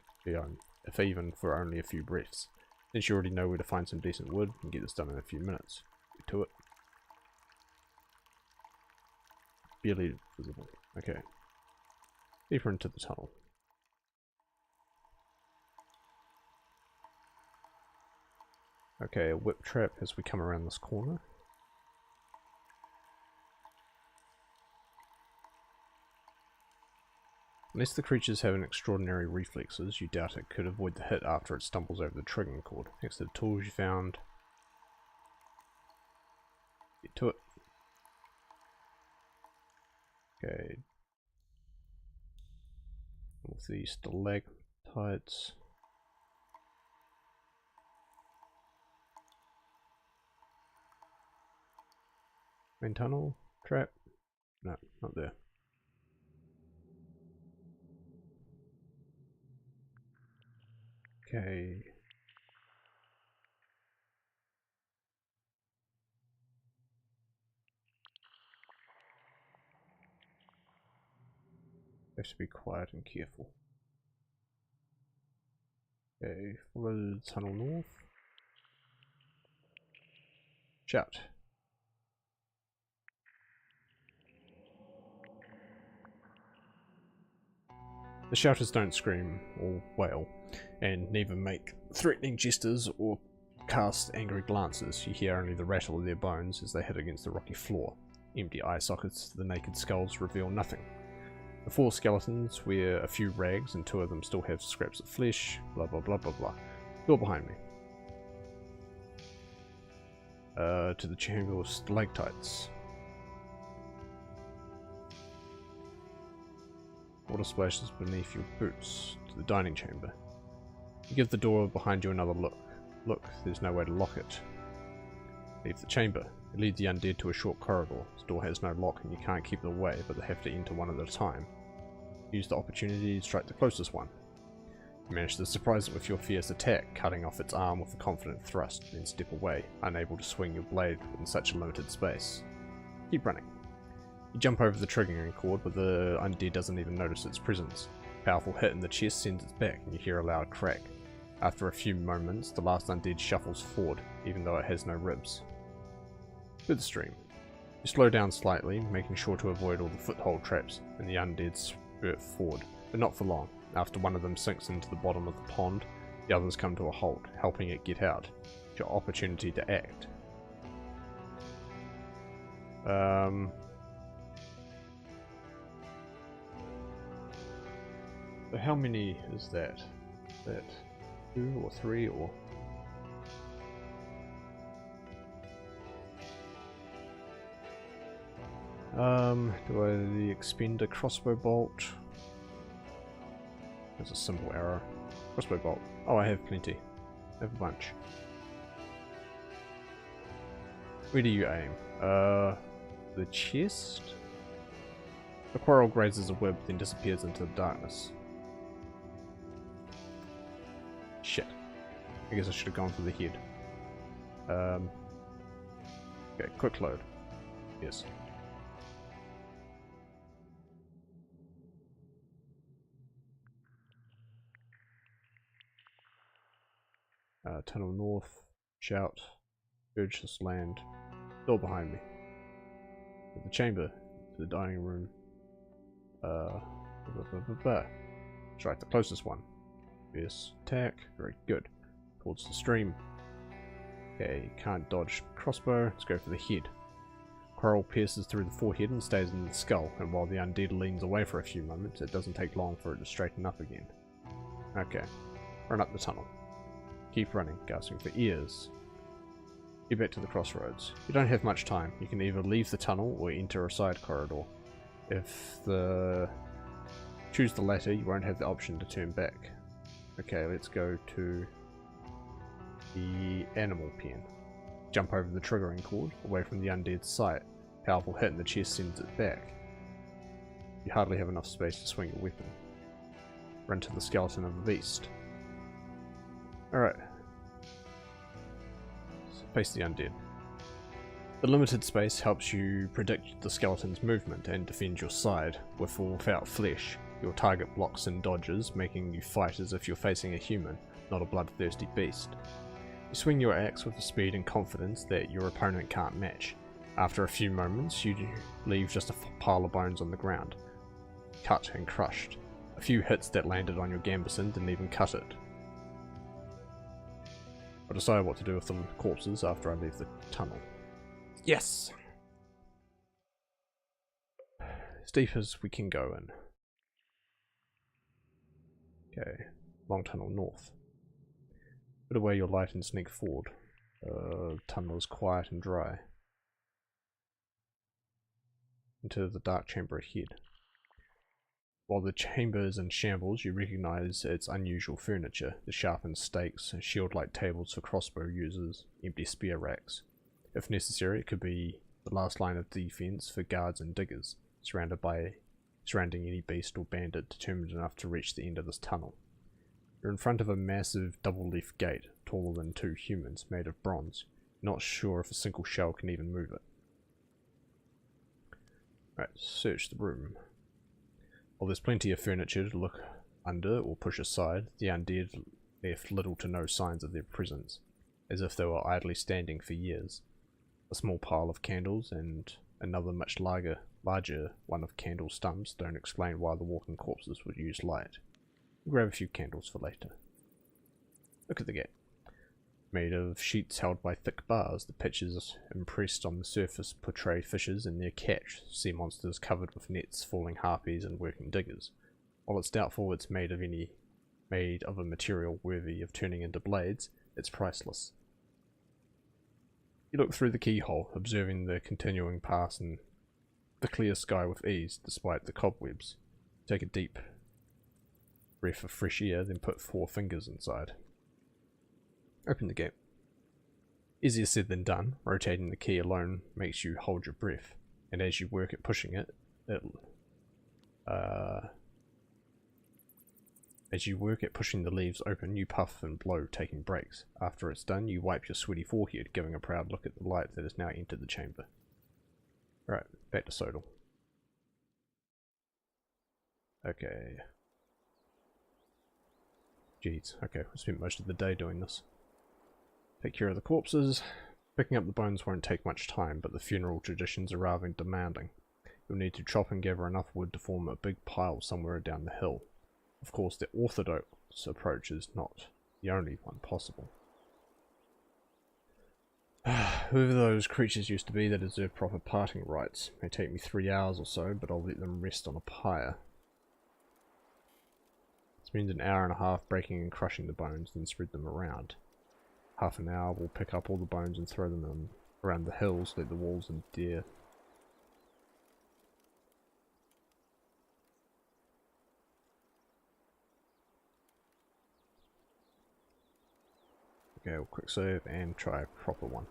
if even for only a few breaths. Since you already know where to find some decent wood, and get this done in a few minutes. Get to it. Barely visible. Okay. Deeper into the tunnel. Okay, a whip trap as we come around this corner. Unless the creatures have an extraordinary reflexes, you doubt it could avoid the hit after it stumbles over the triggering cord. Next to the tools you found. Get to it. Okay. With the stalactites. Main tunnel. Trap. No, not there. Okay. Have to be quiet and careful. Okay, follow the tunnel north. Shout. The shouters don't scream or wail, and neither make threatening gestures or cast angry glances. You hear only the rattle of their bones as they hit against the rocky floor. Empty eye sockets to the naked skulls reveal nothing. The 4 skeletons wear a few rags and 2 of them still have scraps of flesh, blah blah blah blah blah. Door behind me. To the chamber of stalactites. Water splashes beneath your boots. To the dining chamber. You give the door behind you another look. Look, there's no way to lock it. Leave the chamber. It leads the undead to a short corridor. This door has no lock and you can't keep them away, but they have to enter one at a time. Use the opportunity to strike the closest one. You manage to surprise it with your fierce attack, cutting off its arm with a confident thrust, then step away, unable to swing your blade in such a limited space. Keep running. You jump over the triggering cord, but the undead doesn't even notice its presence. A powerful hit in the chest sends it back, and you hear a loud crack. After a few moments, the last undead shuffles forward, even though it has no ribs. To the stream. You slow down slightly, making sure to avoid all the foothold traps, and the undead spurt forward, but not for long. After one of them sinks into the bottom of the pond, the others come to a halt, helping it get out. It's your opportunity to act. So how many is that? Is that 2 or 3 or... do I expend a crossbow bolt? There's a simple arrow. Crossbow bolt. Oh, I have plenty. I have a bunch. Where do you aim? The chest? The quarrel grazes a web, then disappears into the darkness. Shit. I guess I should have gone for the head. Okay, quick load. Yes. Tunnel north, shout, urge this land, door behind me. The chamber, to the dining room. Strike the closest one. Fierce attack. Very good. Towards the stream. Okay, can't dodge crossbow. Let's go for the head. Quarrel pierces through the forehead and stays in the skull, and while the undead leans away for a few moments, it doesn't take long for it to straighten up again. Okay, run up the tunnel. Keep running, gasping for ears. Get back to the crossroads. You don't have much time. You can either leave the tunnel or enter a side corridor. Choose the latter, you won't have the option to turn back. Okay, let's go to the animal pen. Jump over the triggering cord, away from the undead's sight. Powerful hit in the chest sends it back. You hardly have enough space to swing your weapon. Run to the skeleton of the beast. Alright. Face the undead. The limited space helps you predict the skeleton's movement and defend your side. With or without flesh, your target blocks and dodges, making you fight as if you're facing a human, not a bloodthirsty beast. You swing your axe with a speed and confidence that your opponent can't match. After a few moments, you leave just a pile of bones on the ground, cut and crushed. A few hits that landed on your gambeson didn't even cut it. I'll decide what to do with the corpses after I leave the tunnel. Yes! As deep as we can go in. Okay, long tunnel north. Put away your light and sneak forward. Tunnel is quiet and dry. Into the dark chamber ahead. While the chamber is in shambles, you recognize its unusual furniture, the sharpened stakes, shield-like tables for crossbow users, empty spear racks. If necessary, it could be the last line of defense for guards and diggers, surrounding any beast or bandit determined enough to reach the end of this tunnel. You're in front of a massive double-leaf gate, taller than 2 humans, made of bronze. Not sure if a single shell can even move it. Right, search the room. While there's plenty of furniture to look under or push aside, the undead left little to no signs of their presence, as if they were idly standing for years. A small pile of candles and another much larger one of candle stumps don't explain why the walking corpses would use light. Grab a few candles for later. Look at the gate. Made of sheets held by thick bars, the pictures impressed on the surface portray fishers and their catch, sea monsters covered with nets, falling harpies and working diggers. While it's doubtful it's made of a material worthy of turning into blades, it's priceless. You look through the keyhole, observing the continuing pass and the clear sky with ease, despite the cobwebs. Take a deep breath of fresh air, then put 4 fingers inside. Open the gate. Easier said than done. Rotating the key alone makes you hold your breath, and as you work at pushing it, the leaves open, you puff and blow, taking breaks. After it's done, you wipe your sweaty forehead, giving a proud look at the light that has now entered the chamber. Right, back to Sodal. Okay. Jeez, okay, we spent most of the day doing this. Take care of the corpses. Picking up the bones won't take much time, but the funeral traditions are rather demanding. You'll need to chop and gather enough wood to form a big pile somewhere down the hill. Of course, the orthodox approach is not the only one possible. Whoever those creatures used to be that deserve proper parting rites. May take me 3 hours or so, but I'll let them rest on a pyre. Spend an hour and a half breaking and crushing the bones, then spread them around. Half an hour we'll pick up all the bones and throw them around the hills, let the wolves and deer. Okay, we'll quick save and try a proper one.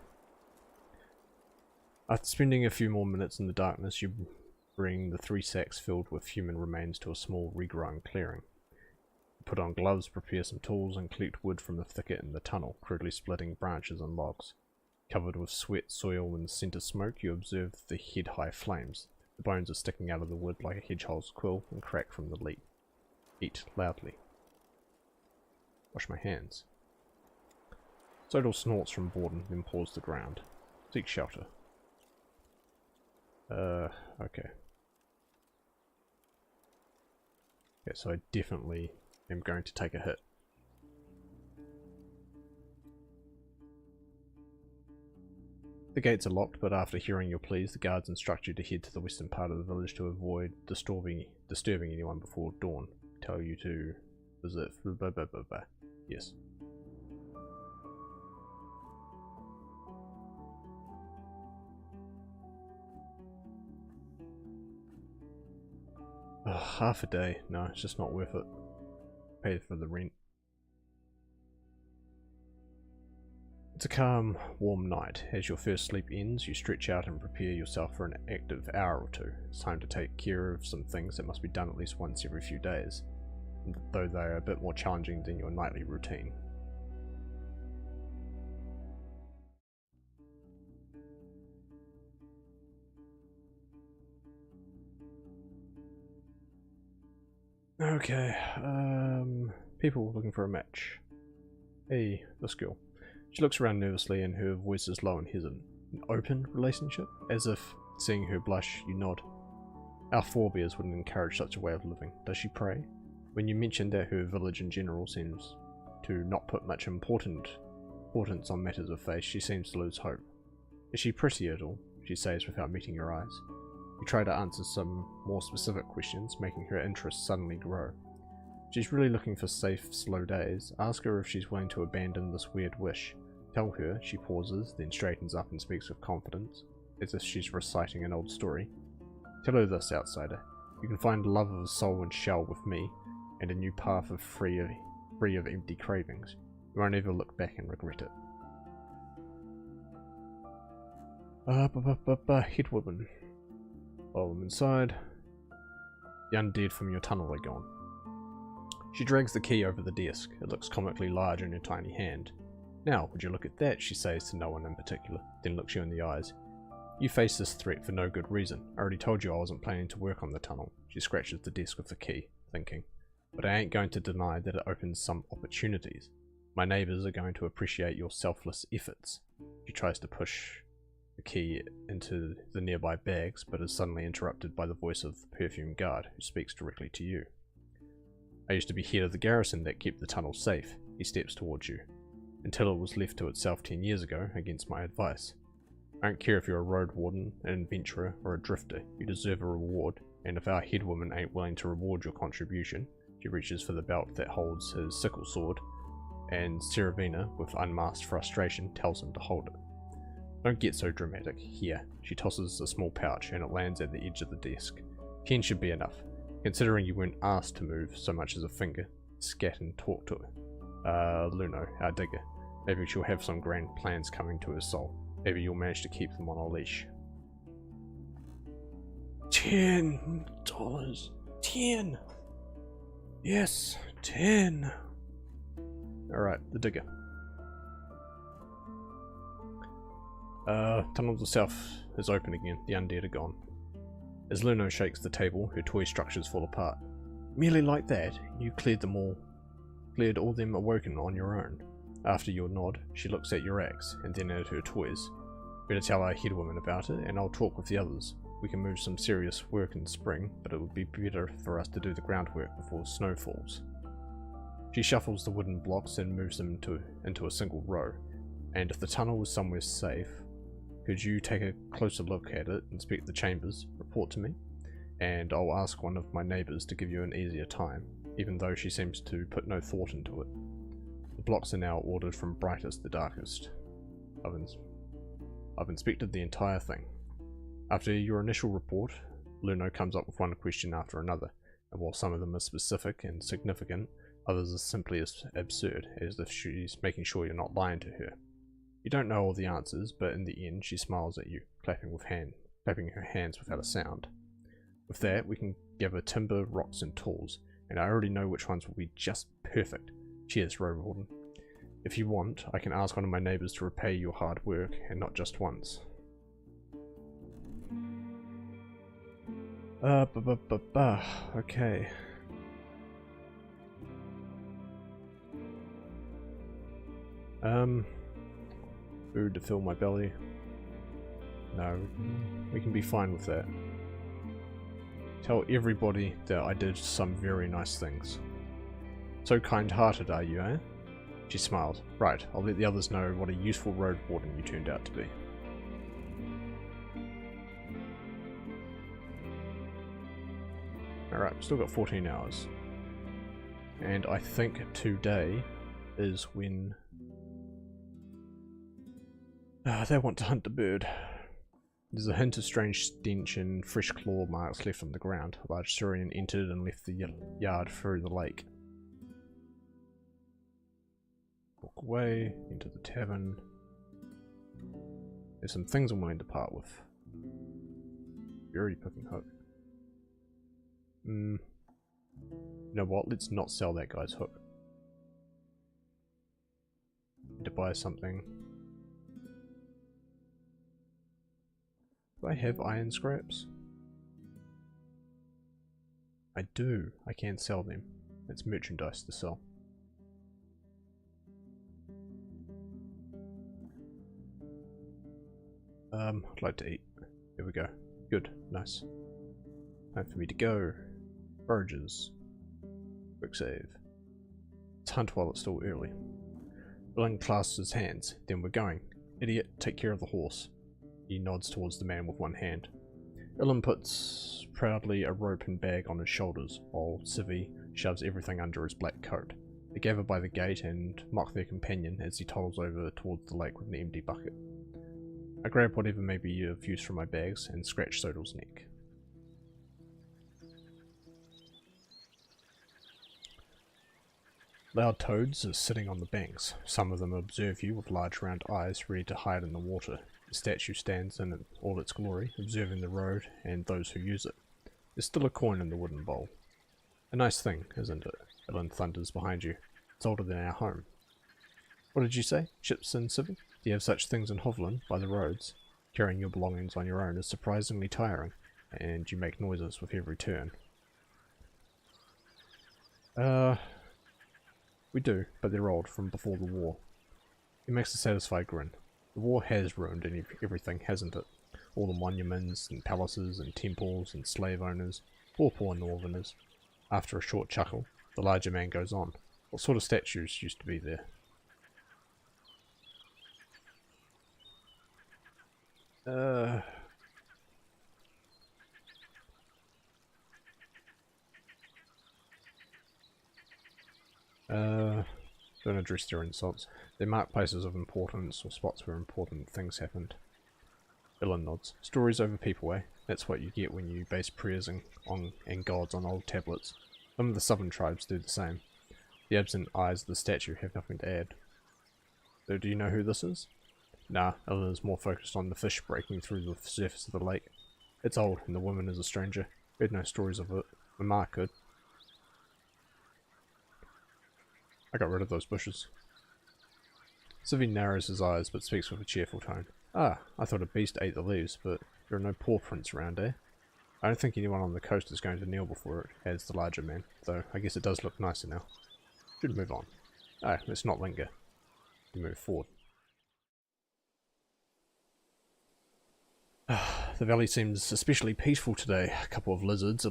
After spending a few more minutes in the darkness, you bring the 3 sacks filled with human remains to a small regrowing clearing. Put on gloves, prepare some tools, and collect wood from the thicket in the tunnel, crudely splitting branches and logs. Covered with sweat, soil, and the scent of smoke, you observe the head-high flames. The bones are sticking out of the wood like a hedgehog's quill and crack from the leak. Eat loudly. Wash my hands. Sodal snorts from boredom, then paws the ground. Seek shelter. Okay. Okay, so I definitely am going to take a hit. The gates are locked, but after hearing your pleas, the guards instruct you to head to the western part of the village to avoid disturbing anyone before dawn. Tell you to visit. Yes. Half a day. No, it's just not worth it. Pay for the rent. It's a calm, warm night. As your first sleep ends, you stretch out and prepare yourself for an active hour or two. It's time to take care of some things that must be done at least once every few days, though they are a bit more challenging than your nightly routine. Okay, people looking for a match. Hey, this girl. She looks around nervously and her voice is low and hesitant. An open relationship? As if, seeing her blush, you nod. Our forebears wouldn't encourage such a way of living. Does she pray? When you mention that her village in general seems to not put much importance on matters of faith, she seems to lose hope. Is she pretty at all? She says without meeting your eyes. You try to answer some more specific questions, making her interest suddenly grow. She's really looking for safe, slow days. Ask her if she's willing to abandon this weird wish. Tell her, she pauses, then straightens up and speaks with confidence, as if she's reciting an old story. Tell her this, outsider. You can find love of soul and shell with me, and a new path of free of empty cravings. You won't ever look back and regret it. Headwoman. Follow them inside. The undead from your tunnel are gone. She drags the key over the desk. It looks comically large in her tiny hand. Now, would you look at that, she says to no one in particular, then looks you in the eyes. You face this threat for no good reason. I already told you I wasn't planning to work on the tunnel. She scratches the desk with the key, thinking. But I ain't going to deny that it opens some opportunities. My neighbours are going to appreciate your selfless efforts. She tries to push the key into the nearby bags, but is suddenly interrupted by the voice of the perfume guard, who speaks directly to you. I used to be head of the garrison that kept the tunnel safe. He steps towards you. Until it was left to itself 10 years ago, against my advice. I don't care if you're a Roadwarden, an adventurer, or a drifter. You deserve a reward, and if our headwoman ain't willing to reward your contribution, she reaches for the belt that holds his sickle sword, and Seravina, with unmasked frustration, tells him to hold it. Don't get so dramatic. Here. She tosses a small pouch, and it lands at the edge of the desk. 10 should be enough. Considering you weren't asked to move so much as a finger, scat and talk to her. Luno, our digger. Maybe she'll have some grand plans coming to her soul. Maybe you'll manage to keep them on a leash. $10. 10. Yes, 10. Alright, the digger. Tunnel to the south is open again. The undead are gone. As Luno shakes the table, her toy structures fall apart. Merely like that, you cleared all them awoken on your own. After your nod, she looks at your axe, and then at her toys. Better tell our headwoman about it, and I'll talk with the others. We can move some serious work in spring, but it would be better for us to do the groundwork before snow falls. She shuffles the wooden blocks and moves them into a single row, and if the tunnel was somewhere safe, could you take a closer look at it, inspect the chambers, report to me, and I'll ask one of my neighbours to give you an easier time, even though she seems to put no thought into it. The blocks are now ordered from brightest to darkest. I've inspected the entire thing. After your initial report, Luno comes up with one question after another, and while some of them are specific and significant, others are simply as absurd, as if she's making sure you're not lying to her. You don't know all the answers, but in the end she smiles at you, clapping her hands without a sound. With that, we can gather timber, rocks and tools, and I already know which ones will be just perfect. Cheers, Roadwarden. If you want, I can ask one of my neighbours to repay your hard work, and not just once. Okay. Food to fill my belly. No, we can be fine with that. Tell everybody that I did some very nice things. So kind-hearted are you, eh? She smiled. Right, I'll let the others know what a useful road warden you turned out to be. Alright, still got 14 hours. And I think today is when they want to hunt the bird. There's a hint of strange stench and fresh claw marks left on the ground. A large Syrian entered and left the yard through the lake. Walk away, into the tavern. There's some things I'm willing to part with. You're already picking hook. You know what? Let's not sell that guy's hook. Need to buy something. Do I have iron scraps? I do. I can sell them. It's merchandise to sell. I'd like to eat. Here we go. Good. Nice. Time for me to go. Forages. Quick save. Let's hunt while it's still early. Bling clasps his hands. Then we're going. Idiot, take care of the horse. He nods towards the man with one hand. Ilan puts proudly a rope and bag on his shoulders, while Civi shoves everything under his black coat. They gather by the gate and mock their companion as he toddles over towards the lake with an empty bucket. I grab whatever may be of use from my bags and scratch Sodal's neck. Loud toads are sitting on the banks. Some of them observe you with large round eyes ready to hide in the water. The statue stands in all its glory, observing the road and those who use it. There's still a coin in the wooden bowl. A nice thing, isn't it? Ilan thunders behind you. It's older than our home. What did you say? Ships and Civi? Do you have such things in Hovland, by the roads? Carrying your belongings on your own is surprisingly tiring, and you make noises with every turn. We do, but they're old, from before the war. He makes a satisfied grin. The war has ruined everything, hasn't it? All the monuments, and palaces, and temples, and slave owners. Poor northerners. After a short chuckle, the larger man goes on. What sort of statues used to be there? Don't address their insults. They mark places of importance or spots where important things happened. Ilan nods. Stories over people, eh? That's what you get when you base prayers and gods on old tablets. Some of the southern tribes do the same. The absent eyes of the statue have nothing to add. So do you know who this is? Nah, Ilan is more focused on the fish breaking through the surface of the lake. It's old, and the woman is a stranger. Heard no stories of it. My ma could. I got rid of those bushes. Civi narrows his eyes, but speaks with a cheerful tone. Ah, I thought a beast ate the leaves, but there are no paw prints around, eh? I don't think anyone on the coast is going to kneel before it, adds the larger man, though I guess it does look nicer now. Should move on. Ah, let's not linger. We move forward. The valley seems especially peaceful today. A couple of lizards are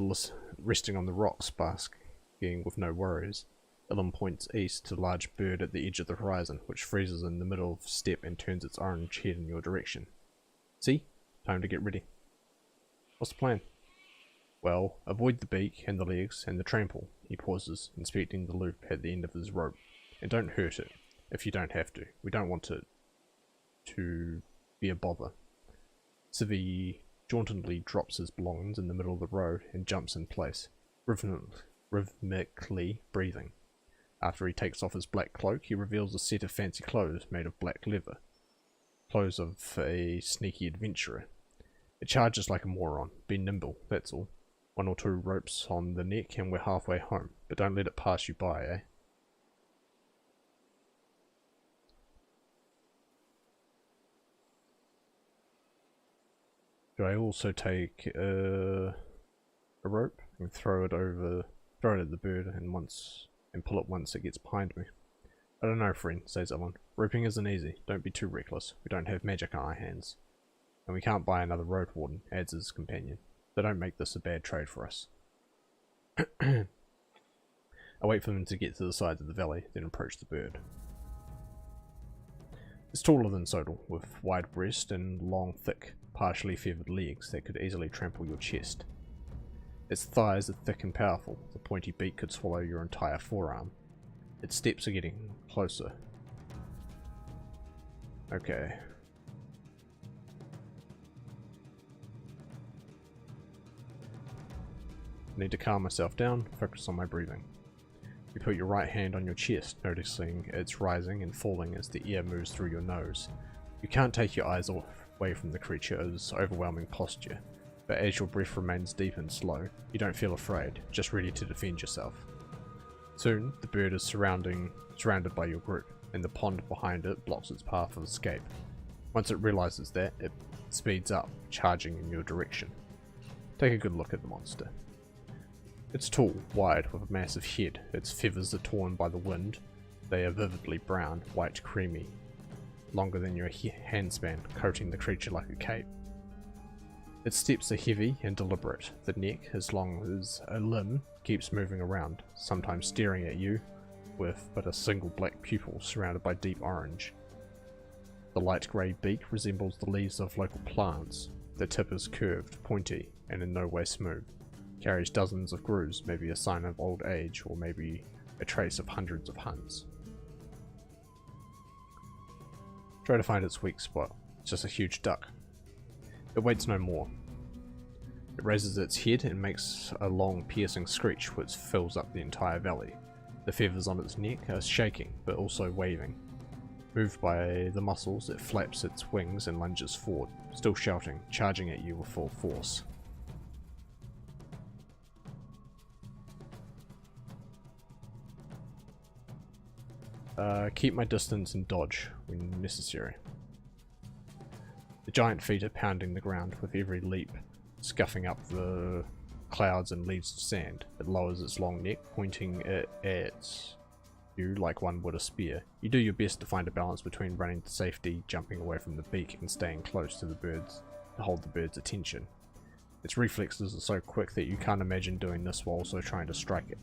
resting on the rocks, basking with no worries. Ilan points east to the large bird at the edge of the horizon, which freezes in the middle of the steppe and turns its orange head in your direction. See? Time to get ready. What's the plan? Well, avoid the beak and the legs and the trample. He pauses, inspecting the loop at the end of his rope. And don't hurt it, if you don't have to. We don't want it to be a bother. Civi jauntily drops his belongings in the middle of the road and jumps in place, rhythmically breathing. After he takes off his black cloak, he reveals a set of fancy clothes made of black leather. Clothes of a sneaky adventurer. It charges like a moron. Be nimble, that's all. 1 or 2 ropes on the neck and we're halfway home. But don't let it pass you by, eh? Do I also take a rope and throw it at the bird and pull it once it gets behind me? I don't know, friend, says Ilan. Roping isn't easy. Don't be too reckless. We don't have magic on our hands. And we can't buy another Roadwarden, adds his companion. They don't make this a bad trade for us. I wait for them to get to the side of the valley, then approach the bird. It's taller than Sodal, with wide breast and long, thick, partially feathered legs that could easily trample your chest. Its thighs are thick and powerful. The pointy beak could swallow your entire forearm. Its steps are getting closer. Okay. I need to calm myself down, focus on my breathing. You put your right hand on your chest, noticing it's rising and falling as the air moves through your nose. You can't take your eyes away from the creature's overwhelming posture, but as your breath remains deep and slow, you don't feel afraid, just ready to defend yourself. Soon, the bird is surrounded by your group, and the pond behind it blocks its path of escape. Once it realizes that, it speeds up, charging in your direction. Take a good look at the monster. It's tall, wide, with a massive head. Its feathers are torn by the wind. They are vividly brown, white, creamy, longer than your handspan, coating the creature like a cape. Its steps are heavy and deliberate. The neck, as long as a limb, keeps moving around, sometimes staring at you, with but a single black pupil surrounded by deep orange. The light grey beak resembles the leaves of local plants. The tip is curved, pointy, and in no way smooth. Carries dozens of grooves, maybe a sign of old age, or maybe a trace of hundreds of hunts. Try to find its weak spot. It's just a huge duck. It waits no more. It raises its head and makes a long piercing screech which fills up the entire valley. The feathers on its neck are shaking, but also waving. Moved by the muscles, it flaps its wings and lunges forward, still shouting, charging at you with full force. Keep my distance and dodge when necessary. The giant feet are pounding the ground with every leap, scuffing up the clouds and leaves of sand. It lowers its long neck, pointing it at you like one would a spear. You do your best to find a balance between running to safety, jumping away from the beak, and staying close to the birds to hold the bird's attention. Its reflexes are so quick that you can't imagine doing this while also trying to strike it.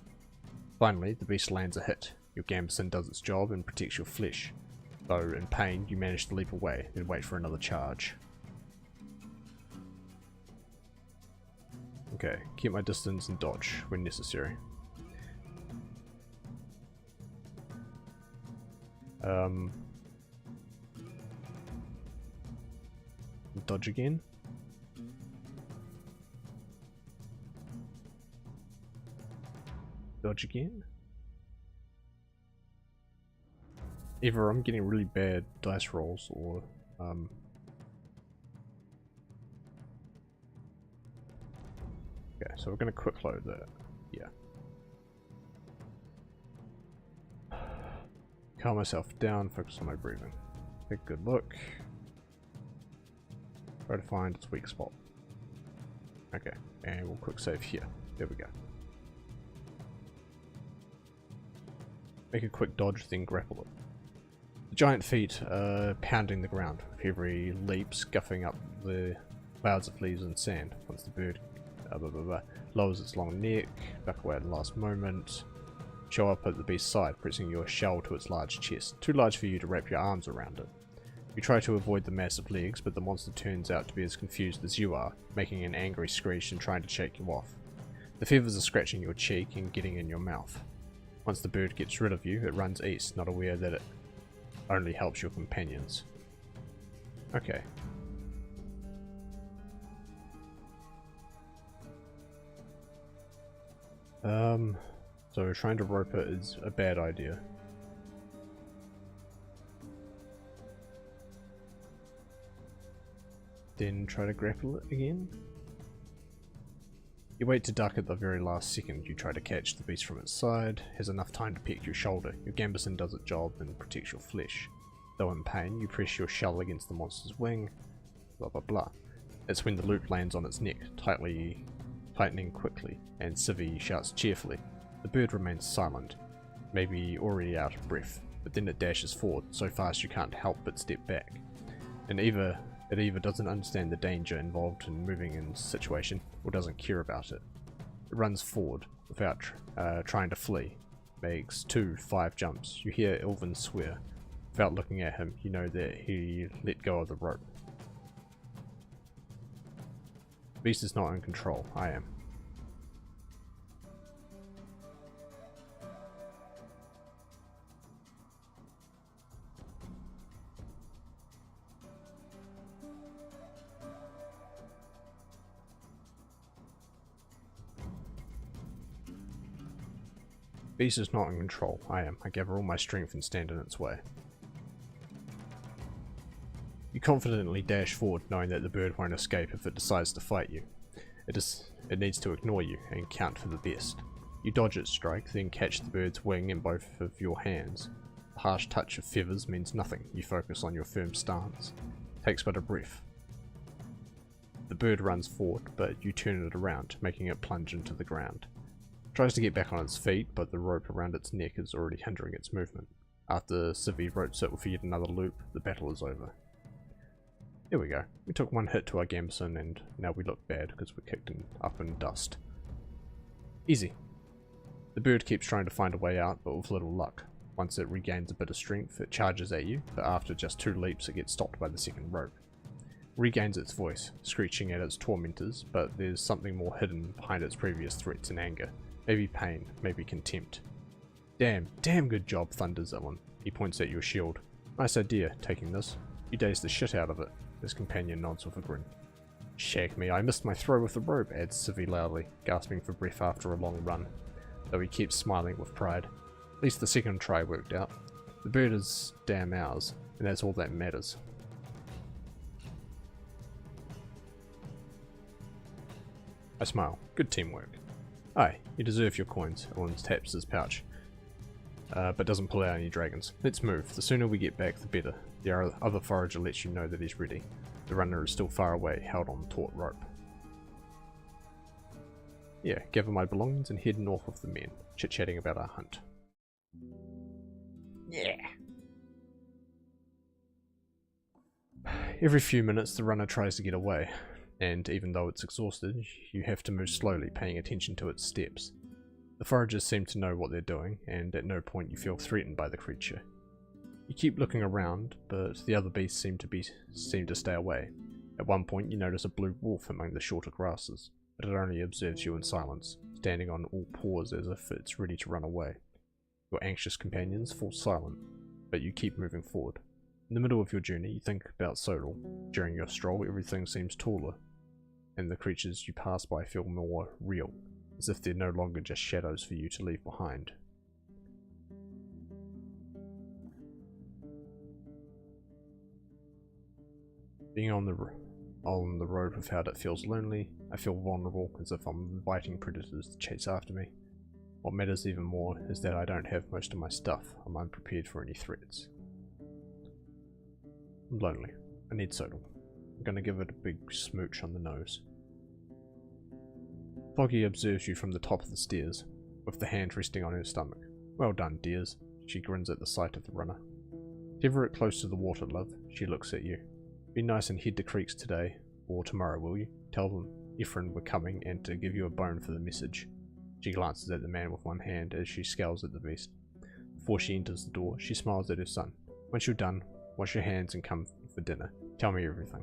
Finally, the beast lands a hit. Your gambeson does its job and protects your flesh. Though in pain, you manage to leap away, then wait for another charge. Okay, keep my distance and dodge when necessary. Dodge again. Dodge again. Either I'm getting really bad dice rolls, or okay, so we're gonna quick load that. Yeah. Calm myself down, focus on my breathing. Take a good look. Try to find its weak spot. Okay, and we'll quick save here. There we go. Make a quick dodge, then grapple it. The giant feet are pounding the ground, with every leap scuffing up the clouds of leaves and sand. Once the bird lowers its long neck, back away at the last moment, show up at the beast's side, pressing your shell to its large chest, too large for you to wrap your arms around it. You try to avoid the massive legs, but the monster turns out to be as confused as you are, making an angry screech and trying to shake you off. The feathers are scratching your cheek and getting in your mouth. Once the bird gets rid of you, it runs east, not aware that it only helps your companions. Okay. So trying to rope it is a bad idea. Then try to grapple it again. You wait to duck at the very last second. You try to catch the beast from its side, has enough time to peck your shoulder. Your gambeson does its job and protects your flesh. Though in pain, you press your shell against the monster's wing, blah blah blah. It's when the loop lands on its neck, tightening quickly, and Civi shouts cheerfully. The bird remains silent, maybe already out of breath, but then it dashes forward, so fast you can't help but step back. And It either doesn't understand the danger involved in moving in this situation, or doesn't care about it. It runs forward without trying to flee. Makes 2 5 jumps. You hear Ilvin swear. Without looking at him, you know that he let go of the rope. Beast is not in control. I am. Beast is not in control. I am. I gather all my strength and stand in its way. You confidently dash forward, knowing that the bird won't escape if it decides to fight you. It needs to ignore you and count for the best. You dodge its strike, then catch the bird's wing in both of your hands. The harsh touch of feathers means nothing. You focus on your firm stance. Takes but a breath. The bird runs forward, but you turn it around, making it plunge into the ground. Tries to get back on its feet, but the rope around its neck is already hindering its movement. After Civi ropes it with yet another loop, the battle is over. There we go. We took 1 hit to our Gambeson and now we look bad because we're kicked up in dust. Easy. The bird keeps trying to find a way out, but with little luck. Once it regains a bit of strength, it charges at you, but after just 2 leaps it gets stopped by the second rope. Regains its voice, screeching at its tormentors, but there's something more hidden behind its previous threats and anger. Maybe pain, maybe contempt. Damn good job, thunders Ilvin. He points at your shield. Nice idea, taking this. You dazed the shit out of it. His companion nods with a grin. Shag me, I missed my throw with the rope, adds Civi loudly, gasping for breath after a long run, though he keeps smiling with pride. At least the second try worked out. The bird is damn ours, and that's all that matters. I smile. Good teamwork. Aye, you deserve your coins. Ilvin taps his pouch, but doesn't pull out any dragons. Let's move. The sooner we get back, the better. The other forager lets you know that he's ready. The runner is still far away, held on the taut rope. Yeah, gather my belongings and head north with the men, chit-chatting about our hunt. Yeah. Every few minutes the runner tries to get away, and even though it's exhausted, you have to move slowly, paying attention to its steps. The foragers seem to know what they're doing, and at no point you feel threatened by the creature. You keep looking around, but the other beasts seem to stay away. At one point you notice a blue wolf among the shorter grasses, but it only observes you in silence, standing on all fours as if it's ready to run away. Your anxious companions fall silent, but you keep moving forward. In the middle of your journey, you think about Sodal. During your stroll, everything seems taller, and the creatures you pass by feel more real, as if they're no longer just shadows for you to leave behind. Being on the road without it feels lonely. I feel vulnerable, as if I'm inviting predators to chase after me. What matters even more is that I don't have most of my stuff. I'm unprepared for any threats. I'm lonely. I need Sodal. I'm gonna give it a big smooch on the nose. Foggy observes you from the top of the stairs, with the hand resting on her stomach. Well done, dears. She grins at the sight of the runner. Tether it close to the water, love. She looks at you. Be nice and head to Creeks today, or tomorrow, will you? Tell them Ephraim we're coming and to give you a bone for the message. She glances at the man with one hand as she scowls at the beast. Before she enters the door, she smiles at her son. Once you're done, wash your hands and come for dinner. Tell me everything.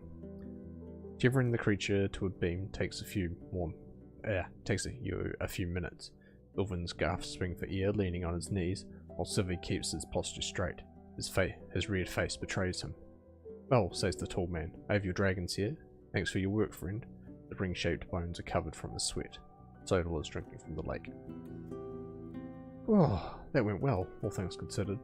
Tethering the creature to a beam takes you a few minutes. Ilvin's gasping for air, leaning on his knees, while Civi keeps his posture straight. His red face betrays him. Well, says the tall man, I have your dragons here. Thanks for your work, friend. The ring-shaped bones are covered from his sweat. Sodal is drinking from the lake. Oh, that went well, all things considered.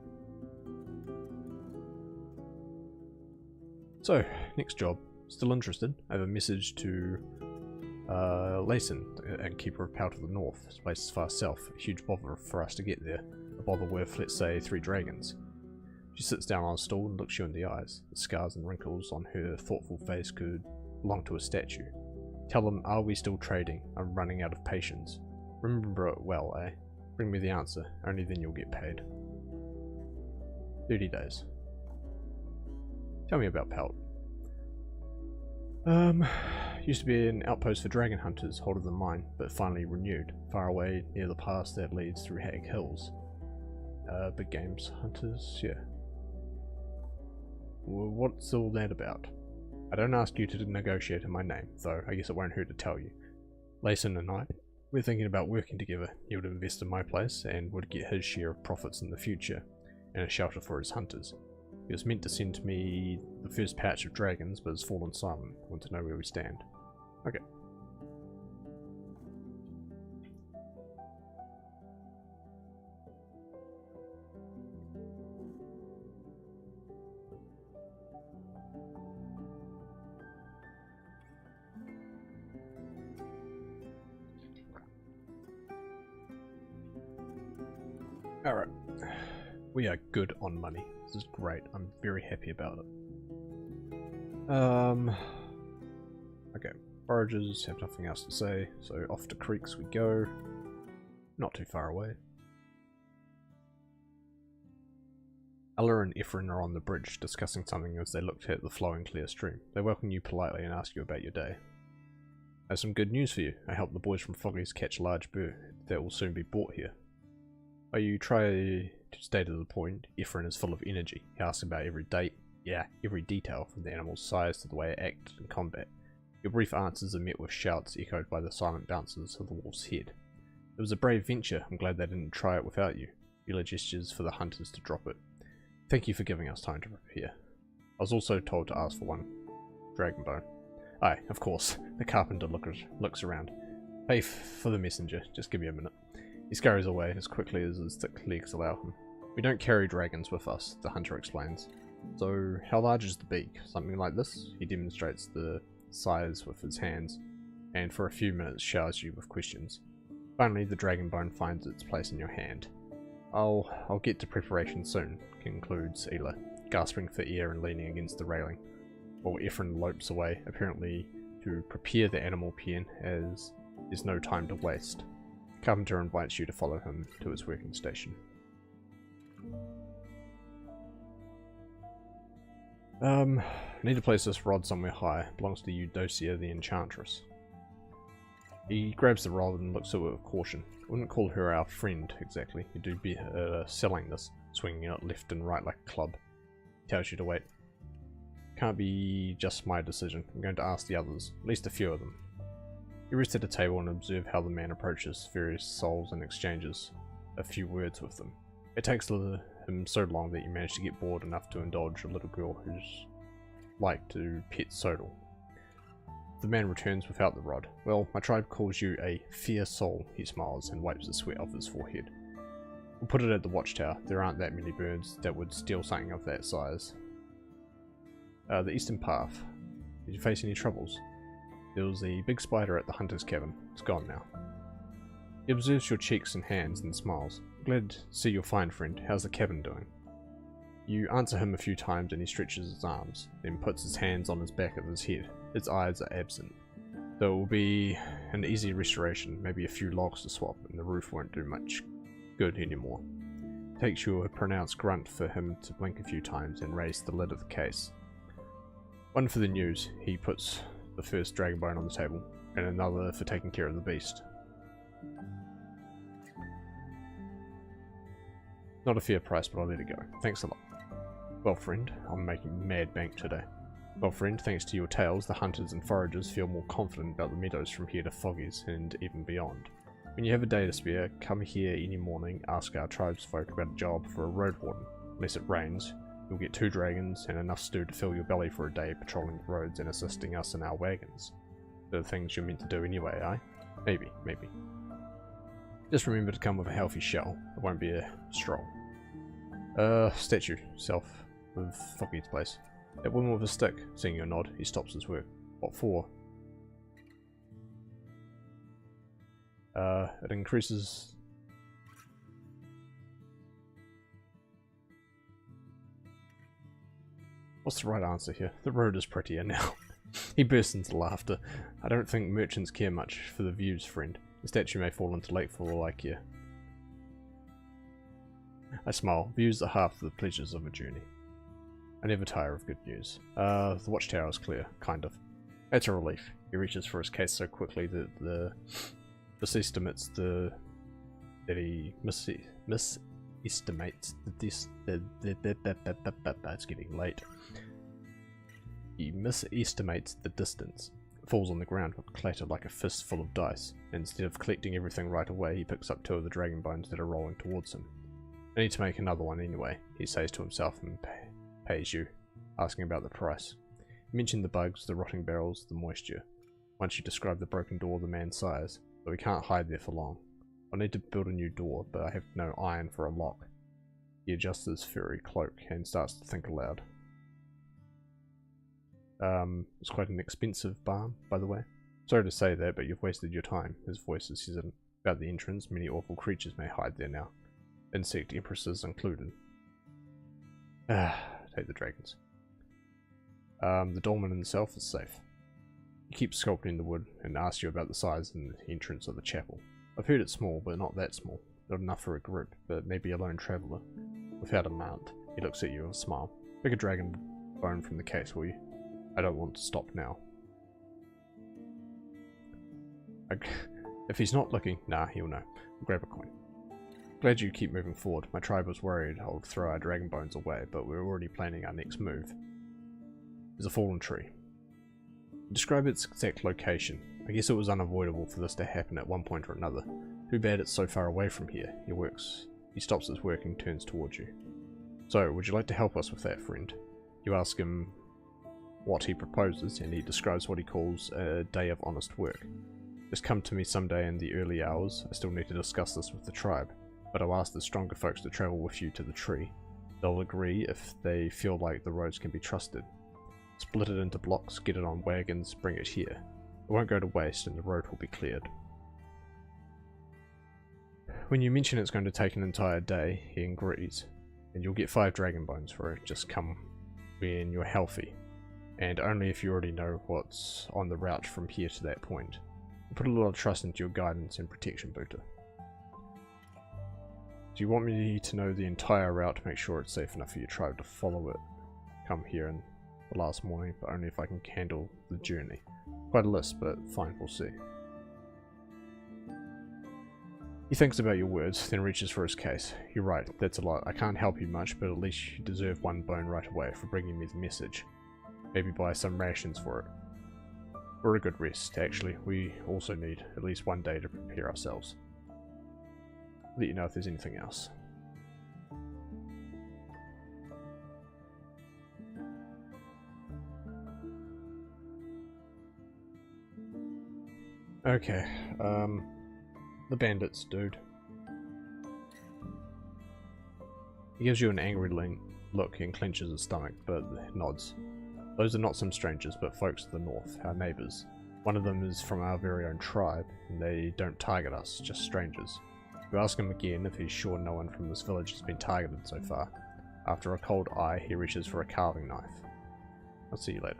So, next job. Still interested? I have a message to Layson, and Keeper of Power to the north. This place is far south. A huge bother for us to get there. A bother worth, let's say, 3 dragons. She sits down on a stool and looks you in the eyes. The scars and wrinkles on her thoughtful face could belong to a statue. Tell them, are we still trading? I'm running out of patience. Remember it well, eh? Bring me the answer. Only then you'll get paid. 30 days. Tell me about Pelt. Used to be an outpost for dragon hunters, older than mine, but finally renewed, far away near the pass that leads through Hag Hills. Big games, hunters, yeah. Well, what's all that about? I don't ask you to negotiate in my name, though I guess it won't hurt to tell you. Layson and I, we're thinking about working together. He would invest in my place and would get his share of profits in the future, and a shelter for his hunters. He was meant to send me the first patch of dragons, but has fallen silent. I want to know where we stand. Okay. Alright. We are good on money. This is great. I'm very happy about it. Okay. Foragers have nothing else to say, so off to creeks we go. Not too far away. Ella and Ephraim are on the bridge discussing something as they looked at the flowing clear stream. They welcome you politely and ask you about your day. I have some good news for you. I helped the boys from Foggy's catch a large bird that will soon be brought here. While you try to stay to the point, Ephraim is full of energy. He asks about every detail, from the animal's size to the way it acted in combat. Your brief answers are met with shouts echoed by the silent bounces of the wolf's head. It was a brave venture. I'm glad they didn't try it without you. Ella gestures for the hunters to drop it. Thank you for giving us time to prepare. I was also told to ask for one dragon bone. Aye, of course. The carpenter looks around. Pay for the messenger. Just give me a minute. He scurries away as quickly as his thick legs allow him. We don't carry dragons with us, the hunter explains. So, how large is the beak? Something like this? He demonstrates the size with his hands, and for a few minutes showers you with questions. Finally, the dragon bone finds its place in your hand. I'll get to preparation soon, concludes Ela, gasping for air and leaning against the railing, while Ephraim lopes away, apparently to prepare the animal pen, as there's no time to waste. Carpenter invites you to follow him to his working station. I need to place this rod somewhere high. It belongs to Eudocia the Enchantress. He grabs the rod and looks at it with caution. I wouldn't call her our friend, exactly. You do be selling this, swinging it left and right like a club. He tells you to wait. Can't be just my decision. I'm going to ask the others, at least a few of them. You rest at a table and observe how the man approaches various souls and exchanges a few words with them. It takes him so long that you manage to get bored enough to indulge a little girl who's like to pet Sodal. The man returns without the rod. Well, my tribe calls you a fair soul, he smiles and wipes the sweat off his forehead. We'll put it at the watchtower. There aren't that many birds that would steal something of that size. The eastern path. Did you face any troubles? There was a big spider at the hunter's cabin. It's gone now. He observes your cheeks and hands and smiles. Glad to see you're fine, friend. How's the cabin doing? You answer him a few times and he stretches his arms, then puts his hands on his back of his head. His eyes are absent. Though it will be an easy restoration, maybe a few logs to swap, and the roof won't do much good anymore. It takes you a pronounced grunt for him to blink a few times and raise the lid of the case. One for the news. He puts the first dragon bone on the table, and another for taking care of the beast. Not a fair price, but I'll let it go. Thanks a lot. Well, friend, I'm making mad bank today. Well, friend, thanks to your tales, the hunters and foragers feel more confident about the meadows from here to Foggy's and even beyond. When you have a day to spare, come here any morning, ask our tribesfolk about a job for a Roadwarden. Unless it rains, you'll get 2 dragons and enough stew to fill your belly for a day patrolling the roads and assisting us in our wagons. They're the things you're meant to do anyway, eh? Maybe. Just remember to come with a healthy shell. It won't be a stroll. Statue. Self of Foggy's place. That woman with a stick. Seeing your nod, he stops his work. What for? It increases... What's the right answer here? The road is prettier now. He bursts into laughter. I don't think merchants care much for the views, friend. The statue may fall into lakefall like you. I smile. Views are half the pleasures of a journey. I never tire of good news. The watchtower is clear, kind of. That's a relief. He reaches for his case so quickly that this estimates that he misestimates it's getting late. He misestimates the distance. It falls on the ground with a clatter like a fist full of dice. Instead of collecting everything right away, he picks up 2 of the dragon bones that are rolling towards him. I need to make another one anyway, he says to himself and pays you, asking about the price. He mentioned the bugs, the rotting barrels, the moisture. Once you describe the broken door, the man sighs, but we can't hide there for long. I need to build a new door, but I have no iron for a lock. He adjusts his furry cloak and starts to think aloud. It's quite an expensive barn, by the way. Sorry to say that, but you've wasted your time. His voice is hesitant. About the entrance, many awful creatures may hide there now. Insect empresses included. Take the dragons. The dolmen himself is safe. He keeps sculpting the wood and asks you about the size and the entrance of the chapel. I've heard it's small, but not that small. Not enough for a group, but maybe a lone traveller. Without a mount, he looks at you with a smile. Pick a dragon bone from the case, will you? I don't want to stop now. If he's not looking, nah, he'll know. Grab a coin. Glad you keep moving forward. My tribe was worried I'll throw our dragon bones away, but we're already planning our next move. There's a fallen tree. Describe its exact location. I guess it was unavoidable for this to happen at one point or another. Too bad it's so far away from here. He stops his work and turns towards you. So, would you like to help us with that, friend? You ask him what he proposes, and he describes what he calls a day of honest work. Just come to me someday in the early hours. I still need to discuss this with the tribe, but I'll ask the stronger folks to travel with you to the tree. They'll agree if they feel like the roads can be trusted. Split it into blocks, get it on wagons, bring it here. It won't go to waste and the road will be cleared. When you mention it's going to take an entire day, he agrees, and you'll get 5 dragon bones for it. Just come when you're healthy, and only if you already know what's on the route from here to that point. Put a lot of trust into your guidance and protection, Buddha. Do you want me to know the entire route to make sure it's safe enough for your tribe to follow it? Come here in the last morning, but only if I can handle the journey. Quite a list, but fine, we'll see. He thinks about your words, then reaches for his case. You're right, that's a lot. I can't help you much, but at least you deserve 1 bone right away for bringing me the message. Maybe buy some rations for it. Or a good rest, actually. We also need at least 1 day to prepare ourselves. I'll let you know if there's anything else. Okay, the bandits, dude. He gives you an angry look and clenches his stomach, but nods. Those are not some strangers, but folks to the north, our neighbours. One of them is from our very own tribe, and they don't target us, just strangers. You ask him again if he's sure no one from this village has been targeted so far. After a cold eye, he reaches for a carving knife. I'll see you later.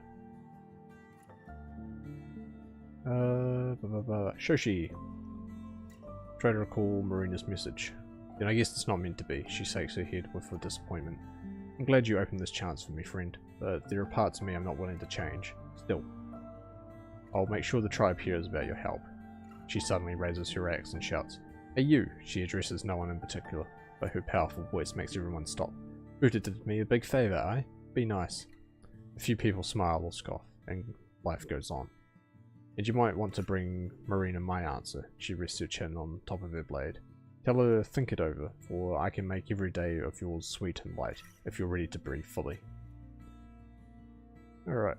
Shoshi. Try to recall Marina's message. Then I guess it's not meant to be. She shakes her head with disappointment. I'm glad you opened this chance for me, friend, but there are parts of me I'm not willing to change. Still, I'll make sure the tribe hears about your help. She suddenly raises her axe and shouts, Hey you! She addresses no one in particular, but her powerful voice makes everyone stop. Buddha did me a big favour, eh? Be nice. A few people smile or scoff, and life goes on. And you might want to bring Marina my answer. She rests her chin on top of her blade. Tell her to think it over, for I can make every day of yours sweet and light, if you're ready to breathe fully. Alright.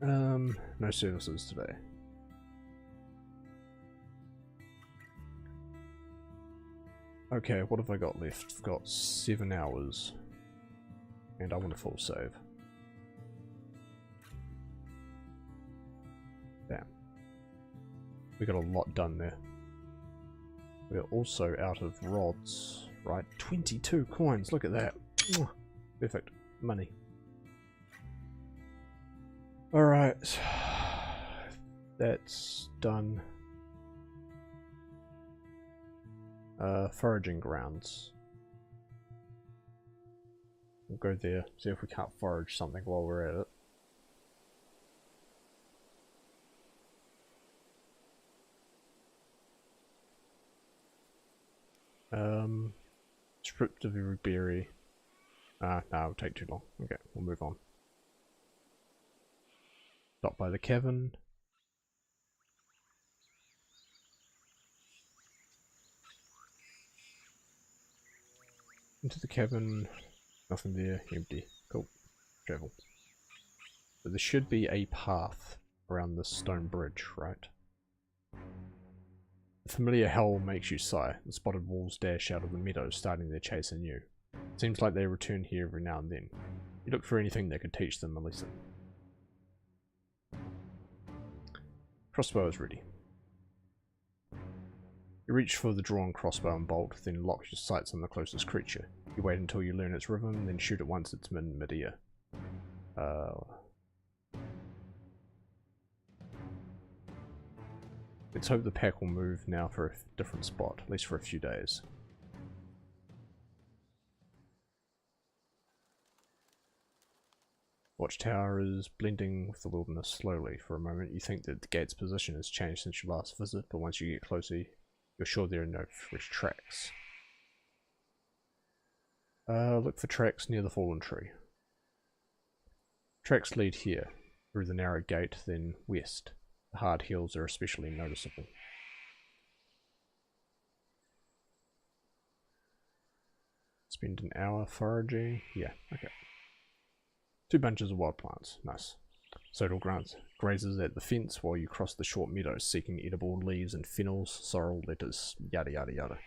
No services today. Okay, what have I got left? I've got 7 hours. And I want a full save. Damn. We got a lot done there. We're also out of rods, right? 22 coins, look at that. Perfect. Money. Alright. That's done. Foraging grounds. We'll go there, see if we can't forage something while we're at it. Stripped of every berry. No, it'll take too long. Okay, we'll move on. Stop by the cavern. Into the cavern. Nothing there. Empty. Cool. Travel. So there should be a path around this stone bridge, right? The familiar howl makes you sigh. The spotted wolves dash out of the meadows, starting their chase anew. It seems like they return here every now and then. You look for anything that could teach them a lesson. Crossbow is ready. You reach for the drawn crossbow and bolt, then lock your sights on the closest creature. You wait until you learn its rhythm, then shoot it once it's mid-ear. Let's hope the pack will move now for a different spot, at least for a few days. Watchtower is blending with the wilderness slowly. For a moment you think that the gate's position has changed since your last visit, but once you get closer, you're sure there are no fresh tracks. Look for tracks near the fallen tree. Tracks lead here, through the narrow gate, then west. The hard hills are especially noticeable. Spend an hour foraging. Yeah, okay. 2 bunches of wild plants. Nice. Sodal grazes at the fence while you cross the short meadows seeking edible leaves and fennels, sorrel, lettuce, yada yada yada.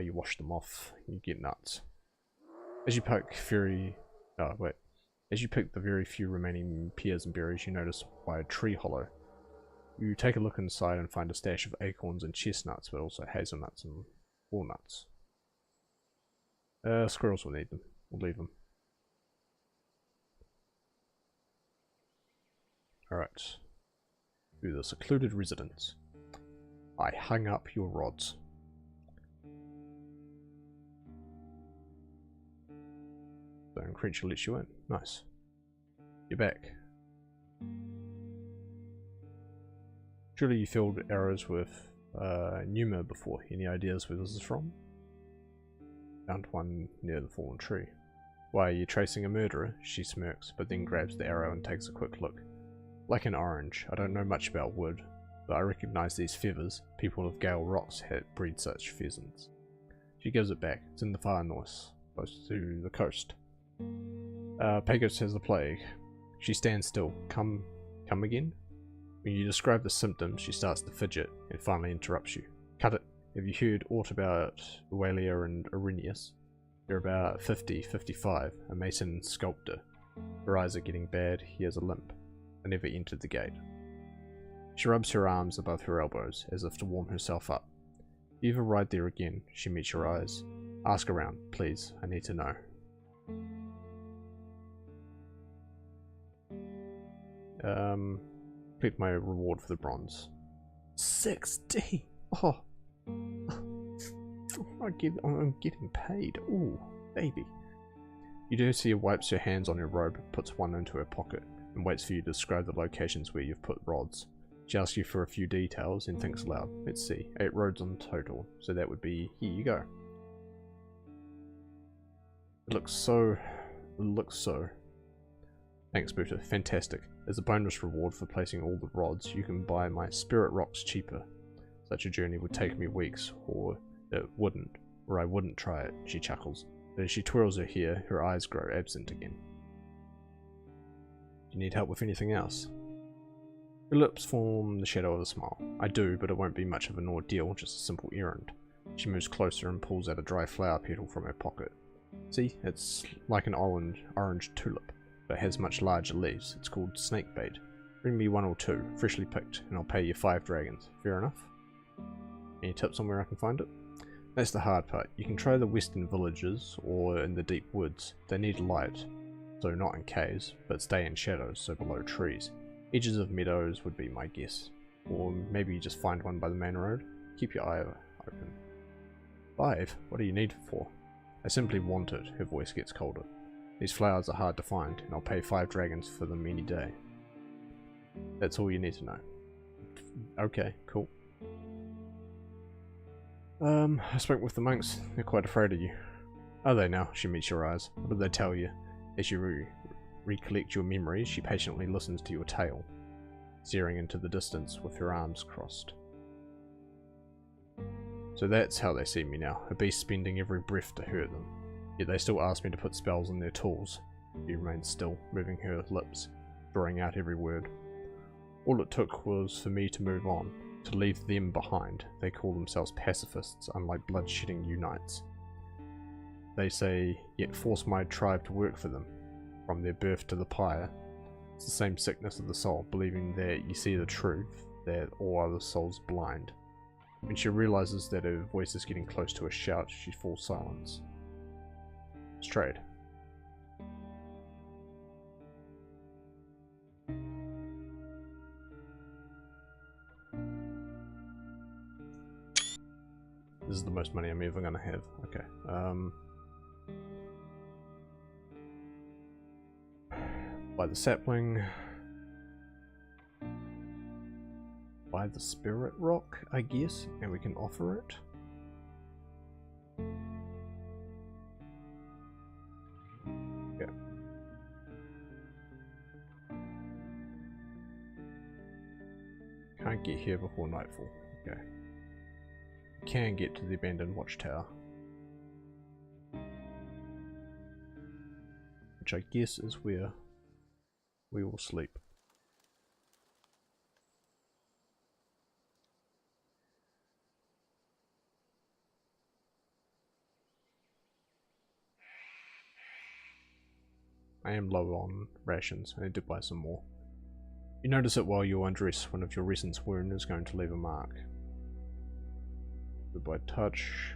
You wash them off, you get nuts. As you pick the very few remaining pears and berries, you notice by a tree hollow. You take a look inside and find a stash of acorns and chestnuts, but also hazelnuts and walnuts. Squirrels will need them. We'll leave them. Alright. To the secluded residence. I hung up your rods. Stone creature lets you in. Nice. You're back. Surely you filled arrows with Numa before. Any ideas where this is from? Found one near the fallen tree. Why, are you tracing a murderer? She smirks, but then grabs the arrow and takes a quick look. Like an orange. I don't know much about wood, but I recognize these feathers. People of Gale Rocks breed such pheasants. She gives it back. It's in the far north, close to the coast. Pagos has the plague. She stands still. Come again? When you describe the symptoms, she starts to fidget and finally interrupts you. Cut it. Have you heard aught about Aurelia and Arrhenius? They're about 50, 55, a mason and sculptor. Her eyes are getting bad, he has a limp. I never entered the gate. She rubs her arms above her elbows, as if to warm herself up. If you ever ride there again, she meets your eyes. Ask around, please, I need to know. Click my reward for the bronze. 60! Oh! I'm getting paid. Ooh, baby. You do see her wipes her hands on her robe, puts one into her pocket, and waits for you to describe the locations where you've put rods. She asks you for a few details and thinks aloud. Let's see, 8 rods in total, so that would be, here you go. It looks so. Thanks, Buta. Fantastic. As a bonus reward for placing all the rods, you can buy my spirit rocks cheaper. Such a journey would take me weeks, or it wouldn't, or I wouldn't try it, she chuckles. But as she twirls her hair, her eyes grow absent again. Do you need help with anything else? Her lips form the shadow of a smile. I do, but it won't be much of an ordeal, just a simple errand. She moves closer and pulls out a dry flower petal from her pocket. See, it's like an orange tulip, but has much larger leaves. It's called snakebait. Bring me 1 or 2, freshly picked, and I'll pay you 5 dragons. Fair enough? Any tips on where I can find it? That's the hard part. You can try the western villages, or in the deep woods. They need light, so not in caves, but stay in shadows, so below trees. Edges of meadows would be my guess. Or maybe you just find one by the main road. Keep your eye open. 5? What do you need it for? I simply want it. Her voice gets colder. These flowers are hard to find, and I'll pay 5 dragons for them any day. That's all you need to know. Okay, cool. I spoke with the monks. They're quite afraid of you. Are they now? She meets your eyes. What did they tell you? As you recollect your memories, she patiently listens to your tale, staring into the distance with her arms crossed. So that's how they see me now, a beast spending every breath to hurt them. Yet they still ask me to put spells on their tools. She remains still, moving her lips, drawing out every word. All it took was for me to move on, to leave them behind. They call themselves pacifists, unlike bloodshedding unites. They say, yet force my tribe to work for them, from their birth to the pyre. It's the same sickness of the soul, believing that you see the truth, that all other souls blind. When she realizes that her voice is getting close to a shout, she falls silent. Straight. This is the most money I'm ever gonna have. Okay. Buy the sapling. Buy the spirit rock, I guess, and we can offer it. Yeah. Can't get here before nightfall. Okay. Can get to the abandoned watchtower, which I guess is where we will sleep. I am low on rations. I need to buy some more. You notice it while you undress. One of your recent wounds is going to leave a mark. Goodbye touch.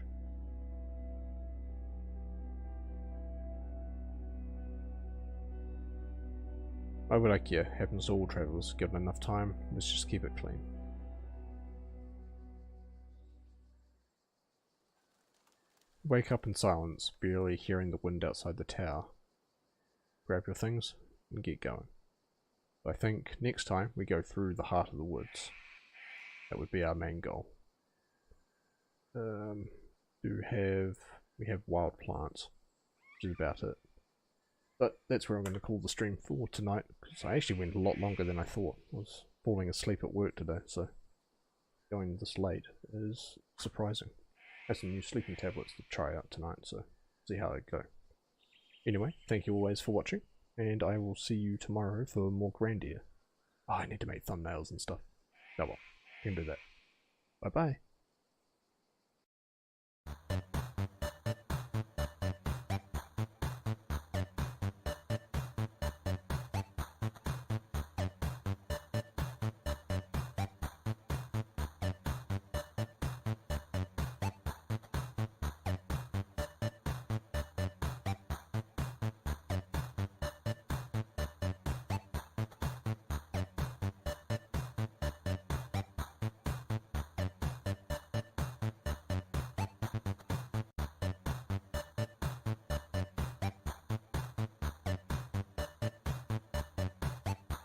Why would I care? Happens to all travellers. Given enough time, let's just keep it clean. Wake up in silence, barely hearing the wind outside the tower. Grab your things and get going. I think next time we go through the heart of the woods. That would be our main goal. We have wild plants, which is about it. But that's where I'm going to call the stream for tonight, because I actually went a lot longer than I thought. I was falling asleep at work today, so going this late is surprising. I have some new sleeping tablets to try out tonight, so see how they go. Anyway, thank you always for watching, and I will see you tomorrow for more Grandia. Oh, I need to make thumbnails and stuff. Oh well, I can do that. Bye bye.